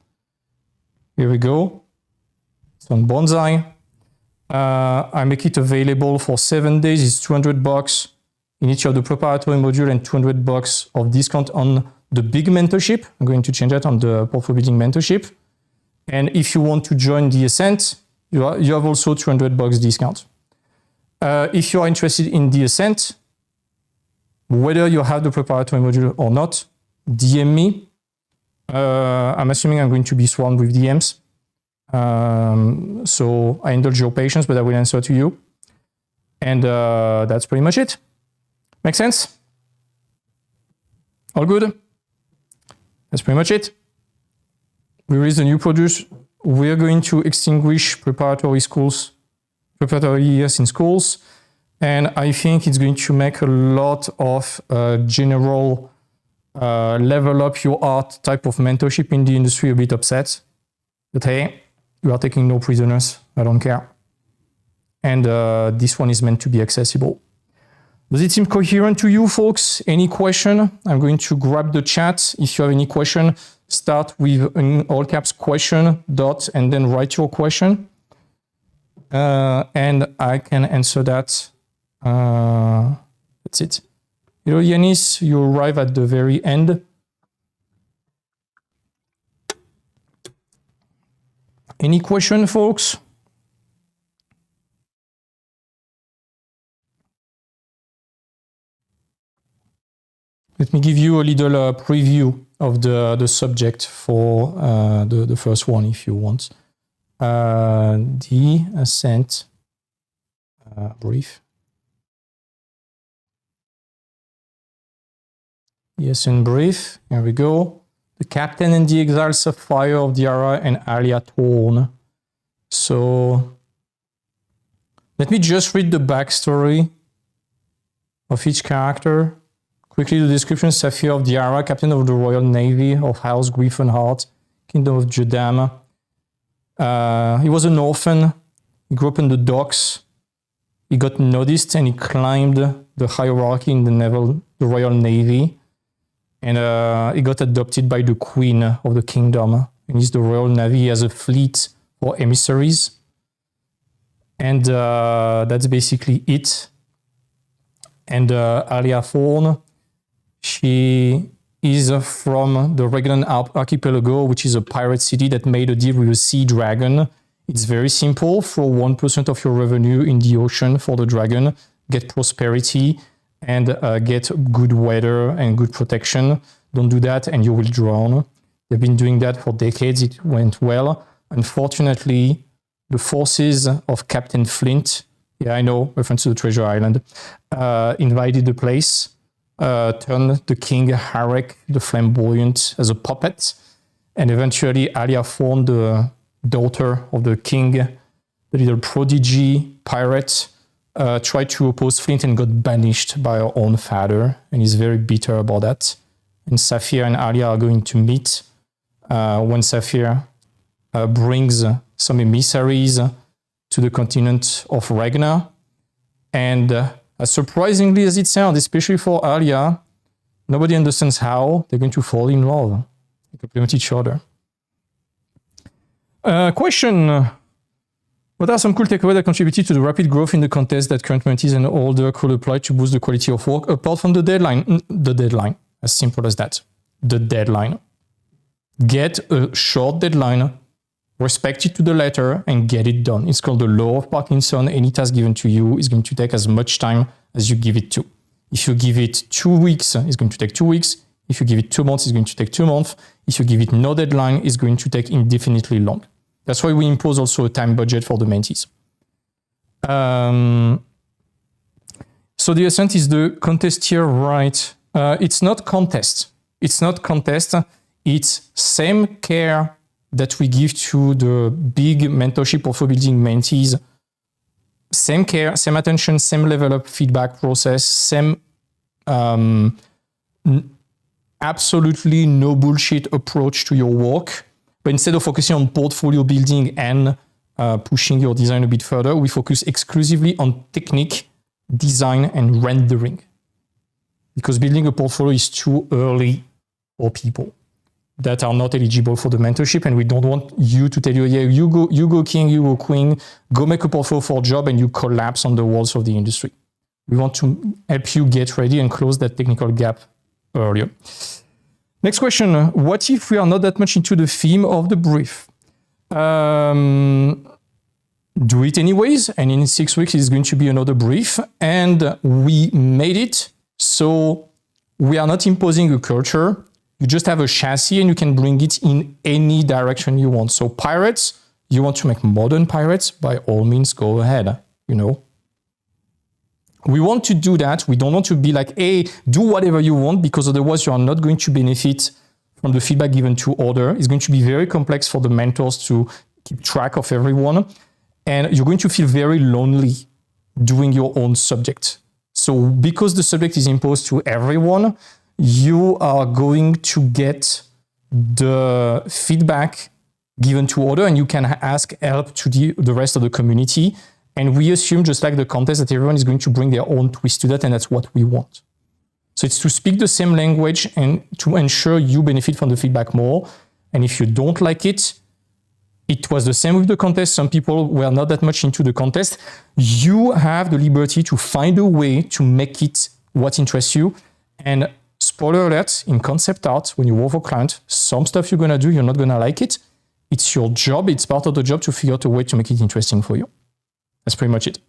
Here we go. It's on Bonsai. I make it available for 7 days. It's $200 in each of the preparatory module and $200 of discount on the big mentorship. I'm going to change that on the portfolio building mentorship. And if you want to join the Ascent, you have also $200 discount. If you are interested in the Ascent, whether you have the preparatory module or not, DM me. I'm assuming I'm going to be swarmed with DMs. So I indulge your patience, but I will answer to you. And that's pretty much it. Make sense? All good? That's pretty much it. We release a new produce. We're going to extinguish preparatory years in schools. And I think it's going to make a lot of general level up your art type of mentorship in the industry a bit upset. But hey, you are taking no prisoners. I don't care. And this one is meant to be accessible. Does it seem coherent to you, folks? Any question? I'm going to grab the chat. If you have any question, start with an all caps question, dot, and then write your question. And I can answer that. That's it. Hello, Yanis. You arrive at the very end. Any question, folks? Let me give you a little preview of the subject for the first one, if you want. The Ascent brief. The Ascent brief. Here we go. The Captain and the Exile, Sapphire of Diarra, and Alia Torn. So let me just read the backstory of each character. Quickly, the description: Sapphire of Diarra, Captain of the Royal Navy of House Griffinheart, Kingdom of Judam. He was an orphan. He grew up in the docks. He got noticed and he climbed the hierarchy in the Royal Navy. And he got adopted by the Queen of the Kingdom. And he's the Royal Navy. He has a fleet for emissaries. And that's basically it. And Alia Thorn, she is from the Regnan Archipelago, which is a pirate city that made a deal with a sea dragon. It's very simple. Throw 1% of your revenue in the ocean for the dragon, get prosperity, and get good weather and good protection. Don't do that and you will drown. They've been doing that for decades. It went well. Unfortunately, the forces of Captain Flint, yeah, I know, reference to the Treasure Island, invaded the place, turned the king Harek, the Flamboyant, as a puppet, and eventually Alia Thorn, the daughter of the king, the little prodigy pirate, tried to oppose Flint and got banished by her own father, and is very bitter about that. And Sapphire and Alia are going to meet when Sapphire brings some emissaries to the continent of Ragnar. And as surprisingly as it sounds, especially for Alia, nobody understands how they're going to fall in love. They complement each other. Question. What are some cool takeaways that contributed to the rapid growth in the contest that current mentees and older could apply to boost the quality of work, apart from the deadline? The deadline. As simple as that. The deadline. Get a short deadline, respect it to the letter, and get it done. It's called the law of Parkinson. Any task given to you is going to take as much time as you give it to. If you give it 2 weeks, it's going to take 2 weeks. If you give it 2 months, it's going to take 2 months. If you give it no deadline, it's going to take indefinitely long. That's why we impose also a time budget for the mentees. So the Ascent is the contest here, right? It's not contest. It's not contest. It's same care that we give to the big mentorship portfolio building mentees same care, same attention, same level up feedback process, same absolutely no bullshit approach to your work. But instead of focusing on portfolio building and pushing your design a bit further, we focus exclusively on technique, design, and rendering. Because building a portfolio is too early for people that are not eligible for the mentorship, and we don't want you to tell you, yeah, you go king, you go queen, go make a portfolio for a job, and you collapse on the walls of the industry. We want to help you get ready and close that technical gap earlier. Next question, what if we are not that much into the theme of the brief? Do it anyways, and in 6 weeks it's going to be another brief, and we made it so we are not imposing a culture. You just have a chassis and you can bring it in any direction you want. So pirates, you want to make modern pirates, by all means go ahead, you know. We want to do that. We don't want to be like, hey, do whatever you want, because otherwise you are not going to benefit from the feedback given to others. It's going to be very complex for the mentors to keep track of everyone. And you're going to feel very lonely doing your own subject. So because the subject is imposed to everyone, you are going to get the feedback given to others, and you can ask help to the rest of the community. And we assume, just like the contest, that everyone is going to bring their own twist to that, and that's what we want. So it's to speak the same language and to ensure you benefit from the feedback more. And if you don't like it, it was the same with the contest. Some people were not that much into the contest. You have the liberty to find a way to make it what interests you. And spoiler alert, in concept art, when you work for a client, some stuff you're going to do, you're not going to like it. It's your job. It's part of the job to figure out a way to make it interesting for you. That's pretty much it.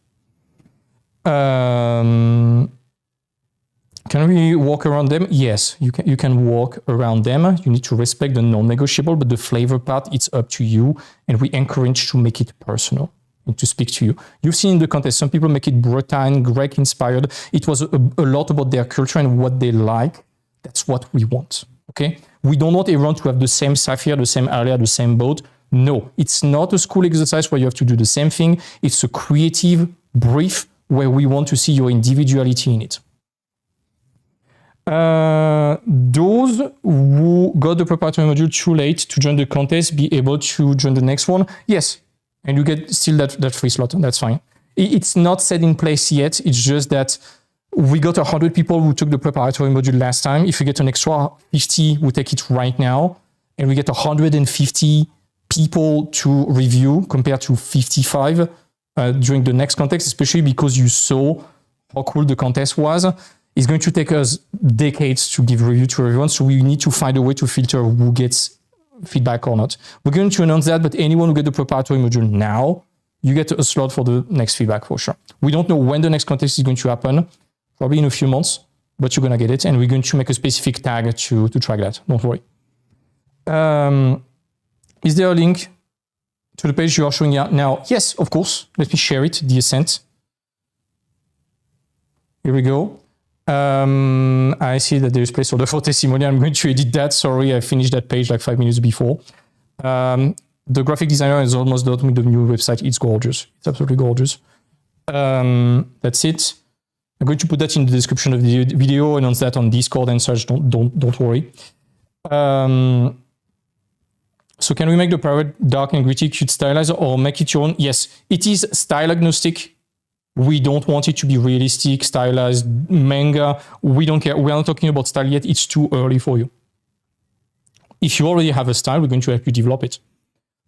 Can we walk around them? Yes, you can walk around them. You need to respect the non-negotiable, but the flavor part, it's up to you. And we encourage to make it personal and to speak to you. You've seen in the contest, some people make it Breton, Greek inspired. It was a lot about their culture and what they like. That's what we want, okay? We don't want everyone to have the same sapphire, the same area, the same boat. No, it's not a school exercise where you have to do the same thing. It's a creative brief where we want to see your individuality in it. Those who got the preparatory module too late to join the contest be able to join the next one? Yes, and you get still that free slot, that's fine. It's not set in place yet, it's just that we got 100 people who took the preparatory module last time. If we get an extra 50, we take it right now, and we get 150 people to review compared to 55 during the next contest, especially because you saw how cool the contest was. It's going to take us decades to give review to everyone, so we need to find a way to filter who gets feedback or not. We're going to announce that, but anyone who gets the preparatory module now, you get a slot for the next feedback for sure. We don't know when the next contest is going to happen, probably in a few months, but you're going to get it, and we're going to make a specific tag to track that. Don't worry. Is there a link to the page you are showing now? Yes, of course. Let me share it, the Ascent. Here we go. I see that there is placeholder for testimonial. I'm going to edit that. Sorry, I finished that page like 5 minutes before. The graphic designer is almost done with the new website. It's gorgeous. It's absolutely gorgeous. That's it. I'm going to put that in the description of the video, announce that on Discord and such. Don't worry. So can we make the pirate dark and gritty, cute, stylized, or make it your own? Yes, it is style agnostic. We don't want it to be realistic, stylized, manga. We don't care. We are not talking about style yet. It's too early for you. If you already have a style, we're going to help you develop it.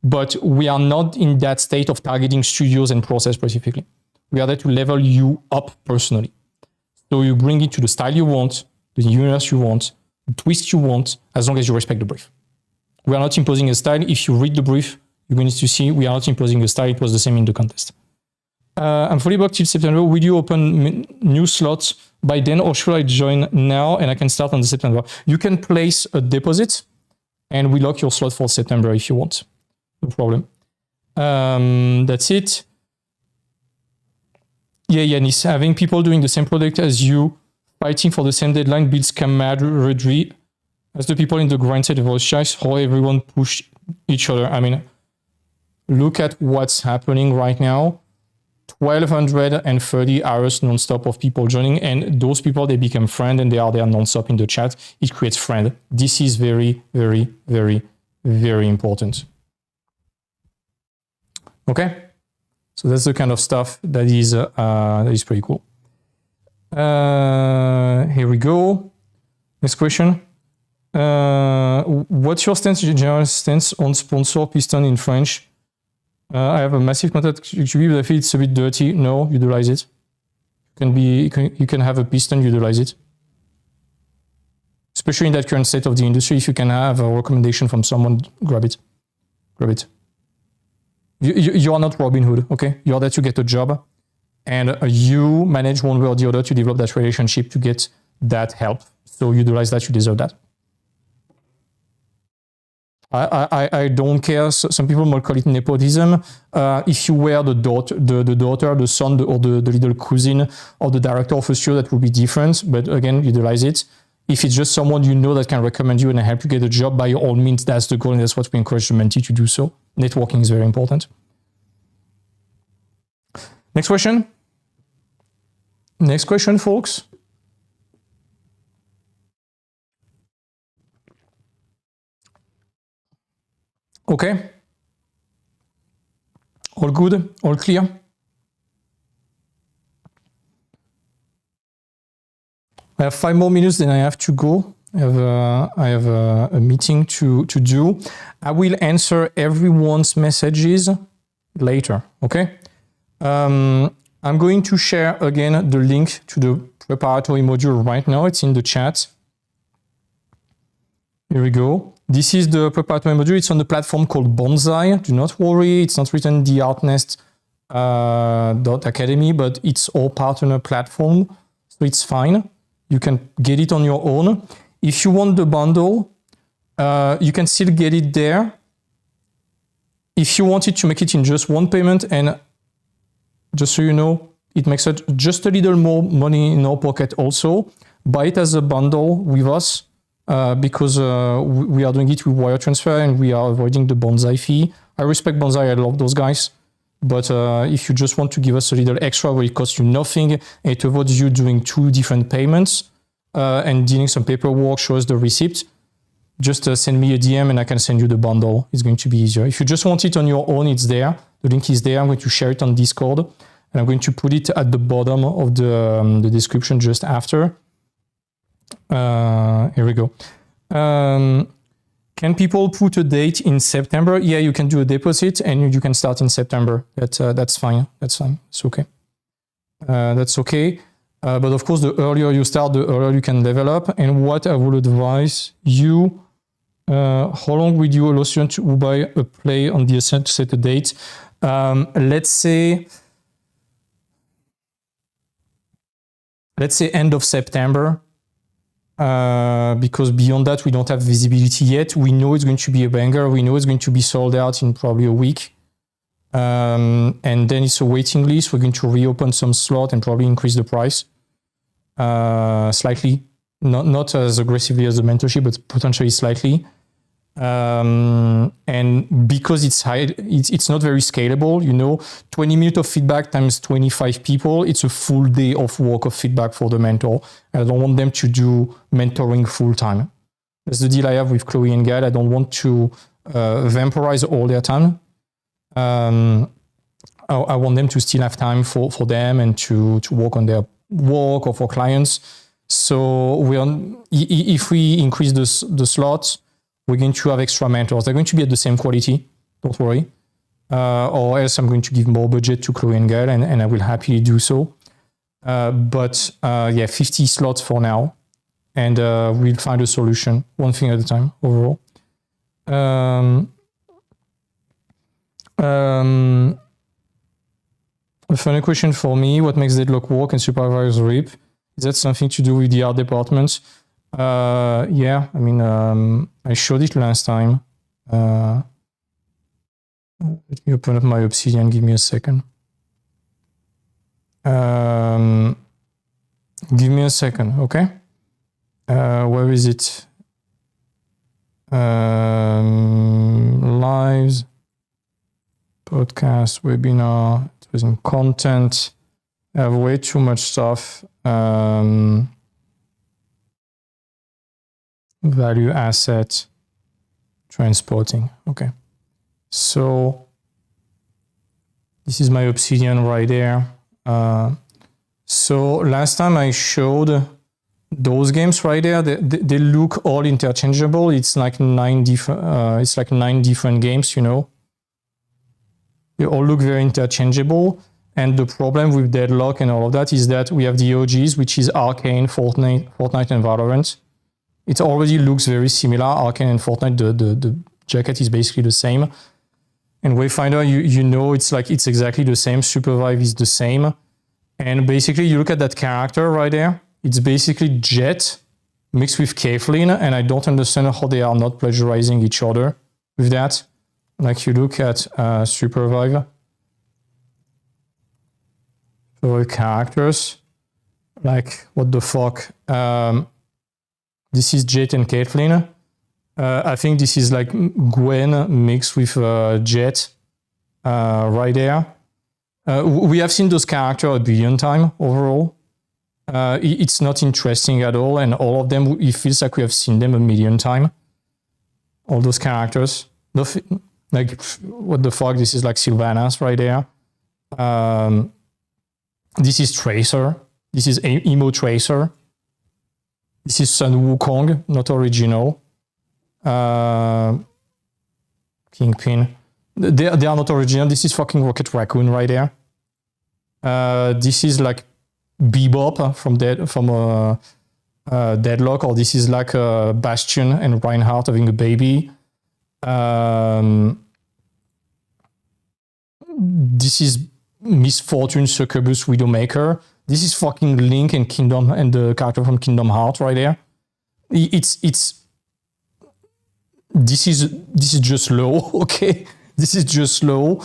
But we are not in that state of targeting studios and process specifically. We are there to level you up personally. So you bring it to the style you want, the universe you want, the twist you want, as long as you respect the brief. We are not imposing a style. If you read the brief, you're going to see we are not imposing a style. It was the same in the contest. I'm fully booked till September. Will you open new slots by then, or should I join now and I can start on the September? You can place a deposit and we lock your slot for September if you want. No problem. That's it. Yeah, Yanis, having people doing the same product as you, fighting for the same deadline builds camaraderie. As the people in the grind set voice checks, how everyone push each other. I mean, look at what's happening right now. 1,230 hours non-stop of people joining, and those people, they become friends and they are there non-stop in the chat. It creates friends. This is very, very, very, very important. Okay, so that's the kind of stuff that is pretty cool. Here we go. Next question. What's your general stance on sponsor piston in French? I have a massive contact QB, but I feel it's a bit dirty. No, utilize it. You can have a piston, utilize it. Especially in that current state of the industry, if you can have a recommendation from someone, grab it. Grab it. You are not Robin Hood, okay? You are there to get a job, and you manage one way or the other to develop that relationship to get that help. So utilize that, you deserve that. I don't care. Some people might call it nepotism. If you were the daughter, the son, or the little cousin of the director of a studio, that would be different. But again, utilize it. If it's just someone you know that can recommend you and help you get a job, by all means, that's the goal, and that's what we encourage the mentee to do so. Networking is very important. Next question. Next question, folks. Okay. All good? All clear? I have 5 more minutes, then I have to go. I have a meeting to do. I will answer everyone's messages later, okay? I'm going to share again the link to the preparatory module right now. It's in the chat. Here we go. This is the preparatory module. It's on the platform called Bonsai. Do not worry, it's not written theartnest.academy, but it's all partner platform, so it's fine. You can get it on your own. If you want the bundle, you can still get it there. If you wanted to make it in just one payment, and just so you know, it makes it just a little more money in our pocket also, buy it as a bundle with us. Because we are doing it with wire transfer and we are avoiding the Bonsai fee. I respect Bonsai, I love those guys. But if you just want to give us a little extra where it costs you nothing, it avoids you doing 2 different payments and dealing some paperwork, show us the receipt, just send me a DM and I can send you the bundle. It's going to be easier. If you just want it on your own, it's there. The link is there. I'm going to share it on Discord and I'm going to put it at the bottom of the description just after. Here we go. Can people put a date in September? Yeah, you can do a deposit and you can start in September. That's fine. That's fine. It's okay. That's okay. But of course, the earlier you start, the earlier you can level up. And what I would advise you, how long would you allow students who buy a play on the Ascent to set a date? Let's say end of September. Because beyond that, we don't have visibility yet. We know it's going to be a banger. We know it's going to be sold out in probably a week. And then it's a waiting list. We're going to reopen some slot and probably increase the price slightly. Not as aggressively as the mentorship, but potentially slightly. And because it's high, it's not very scalable, 20 minutes of feedback times 25 people, it's a full day of work of feedback for the mentor. And I don't want them to do mentoring full time. That's the deal I have with Chloe and Gael. I don't want to vampirize all their time. I want them to still have time for them and to work on their work or for clients. So if we increase the slots, we're going to have extra mentors. They're going to be at the same quality, don't worry. Or else I'm going to give more budget to Chloe and Gael, and I will happily do so. But 50 slots for now, and we'll find a solution, one thing at a time, overall. A funny question for me, what makes deadlock work and supervisor rip? Is that something to do with the art department? Yeah, I mean, I showed it last time. Let me open up my Obsidian, give me a second. Give me a second, okay? Where is it? Lives, podcast, webinar, it was in content. I have way too much stuff. Value asset, transporting. Okay. So this is my Obsidian right there. So last time I showed those games right there, they look all interchangeable. It's like 9 different games, you know. They all look very interchangeable. And the problem with Deadlock and all of that is that we have the OGs, which is Arcane, Fortnite and Valorant. It already looks very similar. Arcane and Fortnite, the jacket is basically the same. And Wayfinder, you know, it's exactly the same. Supervive is the same. And basically you look at that character right there. It's basically Jet mixed with Kathleen, and I don't understand how they are not plagiarizing each other with that. Like you look at Supervive characters, like what the fuck? This is Jet and Kathleen. I think this is like Gwen mixed with Jet right there. We have seen those characters a billion times overall. It's not interesting at all, and all of them, it feels like we have seen them a million times. All those characters. Like, what the fuck? This is like Sylvanas right there. This is Tracer. This is Emo Tracer. This is Sun Wukong, not original. Kingpin. They are not original. This is fucking Rocket Raccoon right there. This is like Bebop from Deadlock, or this is like Bastion and Reinhardt having a baby. This is Miss Fortune, Succubus, Widowmaker. This is fucking Link and Kingdom and the character from Kingdom Hearts right there. This is just low, okay? This is just low.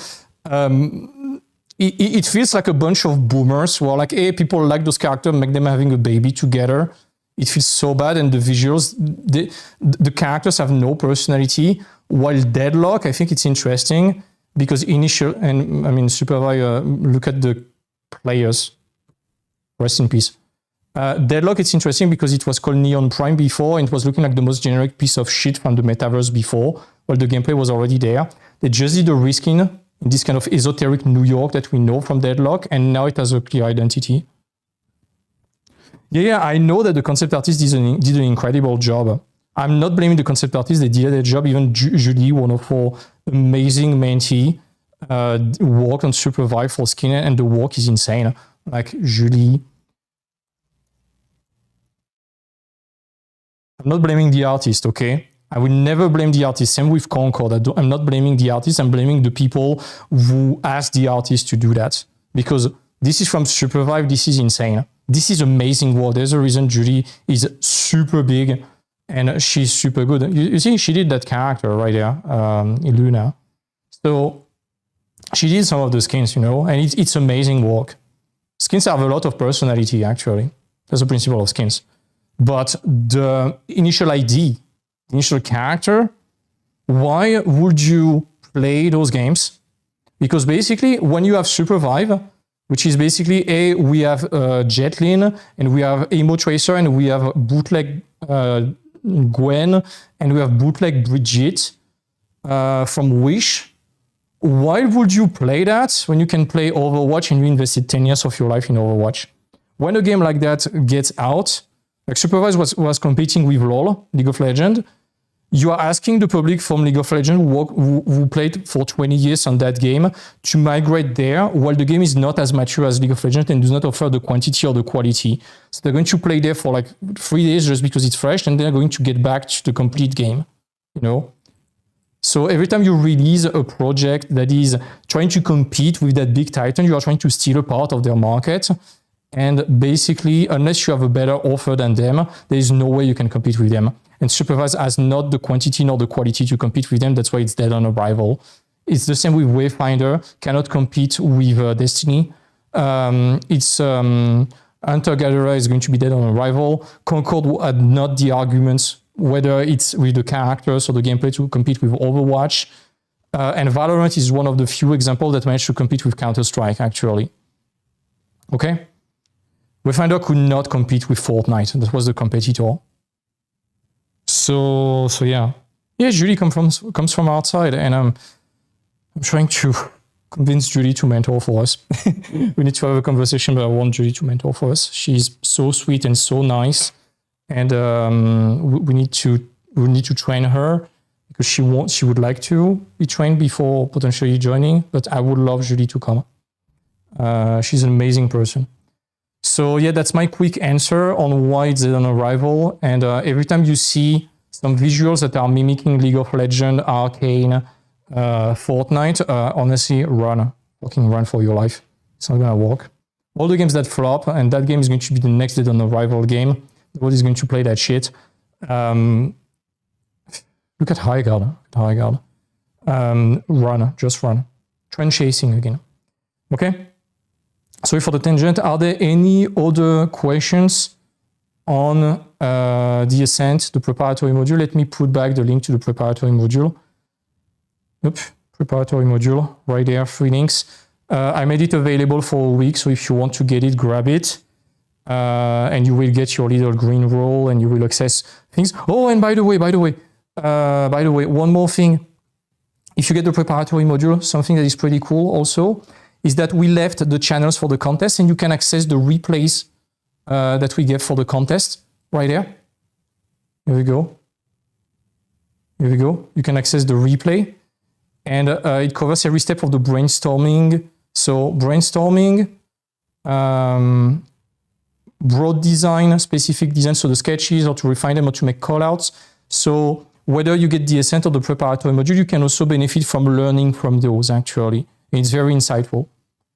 It feels like a bunch of boomers who are like, hey, people like those characters, make them having a baby together. It feels so bad, and the visuals, the characters have no personality. While Deadlock, I think it's interesting because Supervisor, look at the players. Rest in peace. Deadlock, it's interesting because it was called Neon Prime before, and it was looking like the most generic piece of shit from the metaverse before, while the gameplay was already there. They just did a reskin in this kind of esoteric New York that we know from Deadlock, and now it has a clear identity. Yeah, I know that the concept artist did an incredible job. I'm not blaming the concept artist, they did their job. Even Julie, one of our amazing mentee, worked on Supervive for skin, and the work is insane. Like Julie. I'm not blaming the artist, okay? I will never blame the artist. Same with Concord. I'm not blaming the artist. I'm blaming the people who asked the artist to do that. Because this is from Supervive. This is insane. This is amazing work. There's a reason Julie is super big and she's super good. You see, she did that character right there, Luna. So she did some of the skins, you know, and it's amazing work. Skins have a lot of personality, actually. That's the principle of skins. But the initial ID, initial character, why would you play those games? Because basically, when you have Supervive, which is basically, we have Jetlin, and we have Emo Tracer, and we have bootleg Gwen, and we have bootleg Bridget from Wish. Why would you play that when you can play Overwatch and you invested 10 years of your life in Overwatch? When a game like that gets out, like Supervise was competing with LoL, League of Legends, you are asking the public from League of Legends who played for 20 years on that game to migrate there while the game is not as mature as League of Legends and does not offer the quantity or the quality. So they're going to play there for like 3 days just because it's fresh, and they're going to get back to the complete game, you know? So every time you release a project that is trying to compete with that big titan, you are trying to steal a part of their market. And basically, unless you have a better offer than them, there is no way you can compete with them. And Supervise has not the quantity nor the quality to compete with them. That's why it's dead on arrival. It's the same with Wayfinder, cannot compete with Destiny. Hunter-Gatherer is going to be dead on arrival. Concord had not the arguments, whether it's with the characters or the gameplay, to compete with Overwatch. And Valorant is one of the few examples that managed to compete with Counter-Strike, actually. Okay? Wayfinder could not compete with Fortnite. That was the competitor. So yeah. Yeah, Julie comes from outside, and I'm trying to convince Julie to mentor for us. We need to have a conversation, but I want Julie to mentor for us. She's so sweet and so nice, and we need to train her because she would like to be trained before potentially joining. But I would love Julie to come. She's an amazing person. So yeah, that's my quick answer on why it's on arrival. And every time you see some visuals that are mimicking League of Legends, Arcane, Fortnite, honestly, fucking run for your life. It's not gonna work. All the games that flop, and that game is going to be the next Dead on Arrival game. Nobody's going to play that shit. Look at High Guard. Run, just run. Trend chasing again. Okay? Sorry for the tangent. Are there any other questions on the Ascent, the preparatory module? Let me put back the link to the preparatory module. Preparatory module, right there, 3 links. I made it available for a week, so if you want to get it, grab it. And you will get your little green role and you will access things. Oh, and by the way, one more thing. If you get the preparatory module, something that is pretty cool also is that we left the channels for the contest, and you can access the replays that we gave for the contest right there. Here we go. You can access the replay, and it covers every step of the brainstorming. So brainstorming, broad design, specific design, so the sketches, or to refine them, or to make callouts. So whether you get the Ascent or the preparatory module, you can also benefit from learning from those, actually. It's very insightful.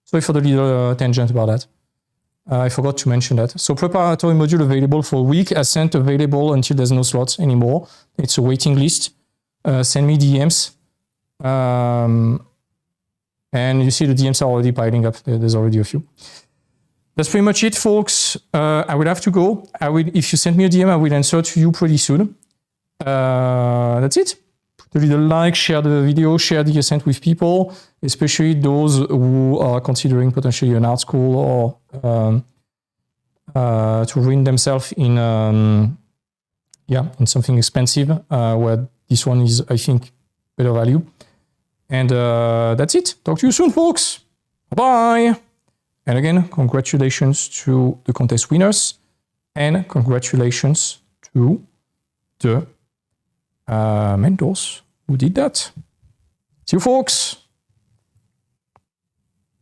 Sorry for the little tangent about that. I forgot to mention that. So preparatory module available for a week, Ascent available until there's no slots anymore. It's a waiting list. Send me DMs. And you see the DMs are already piling up. There's already a few. That's pretty much it, folks. I will have to go. If you send me a DM, I will answer to you pretty soon. That's it. Put a little like, share the video, share the Ascent with people, especially those who are considering potentially an art school or to ruin themselves in something expensive, where this one is, I think, better value. And that's it. Talk to you soon, folks. Bye. And again, congratulations to the contest winners, and congratulations to the mentors who did that. See you, folks.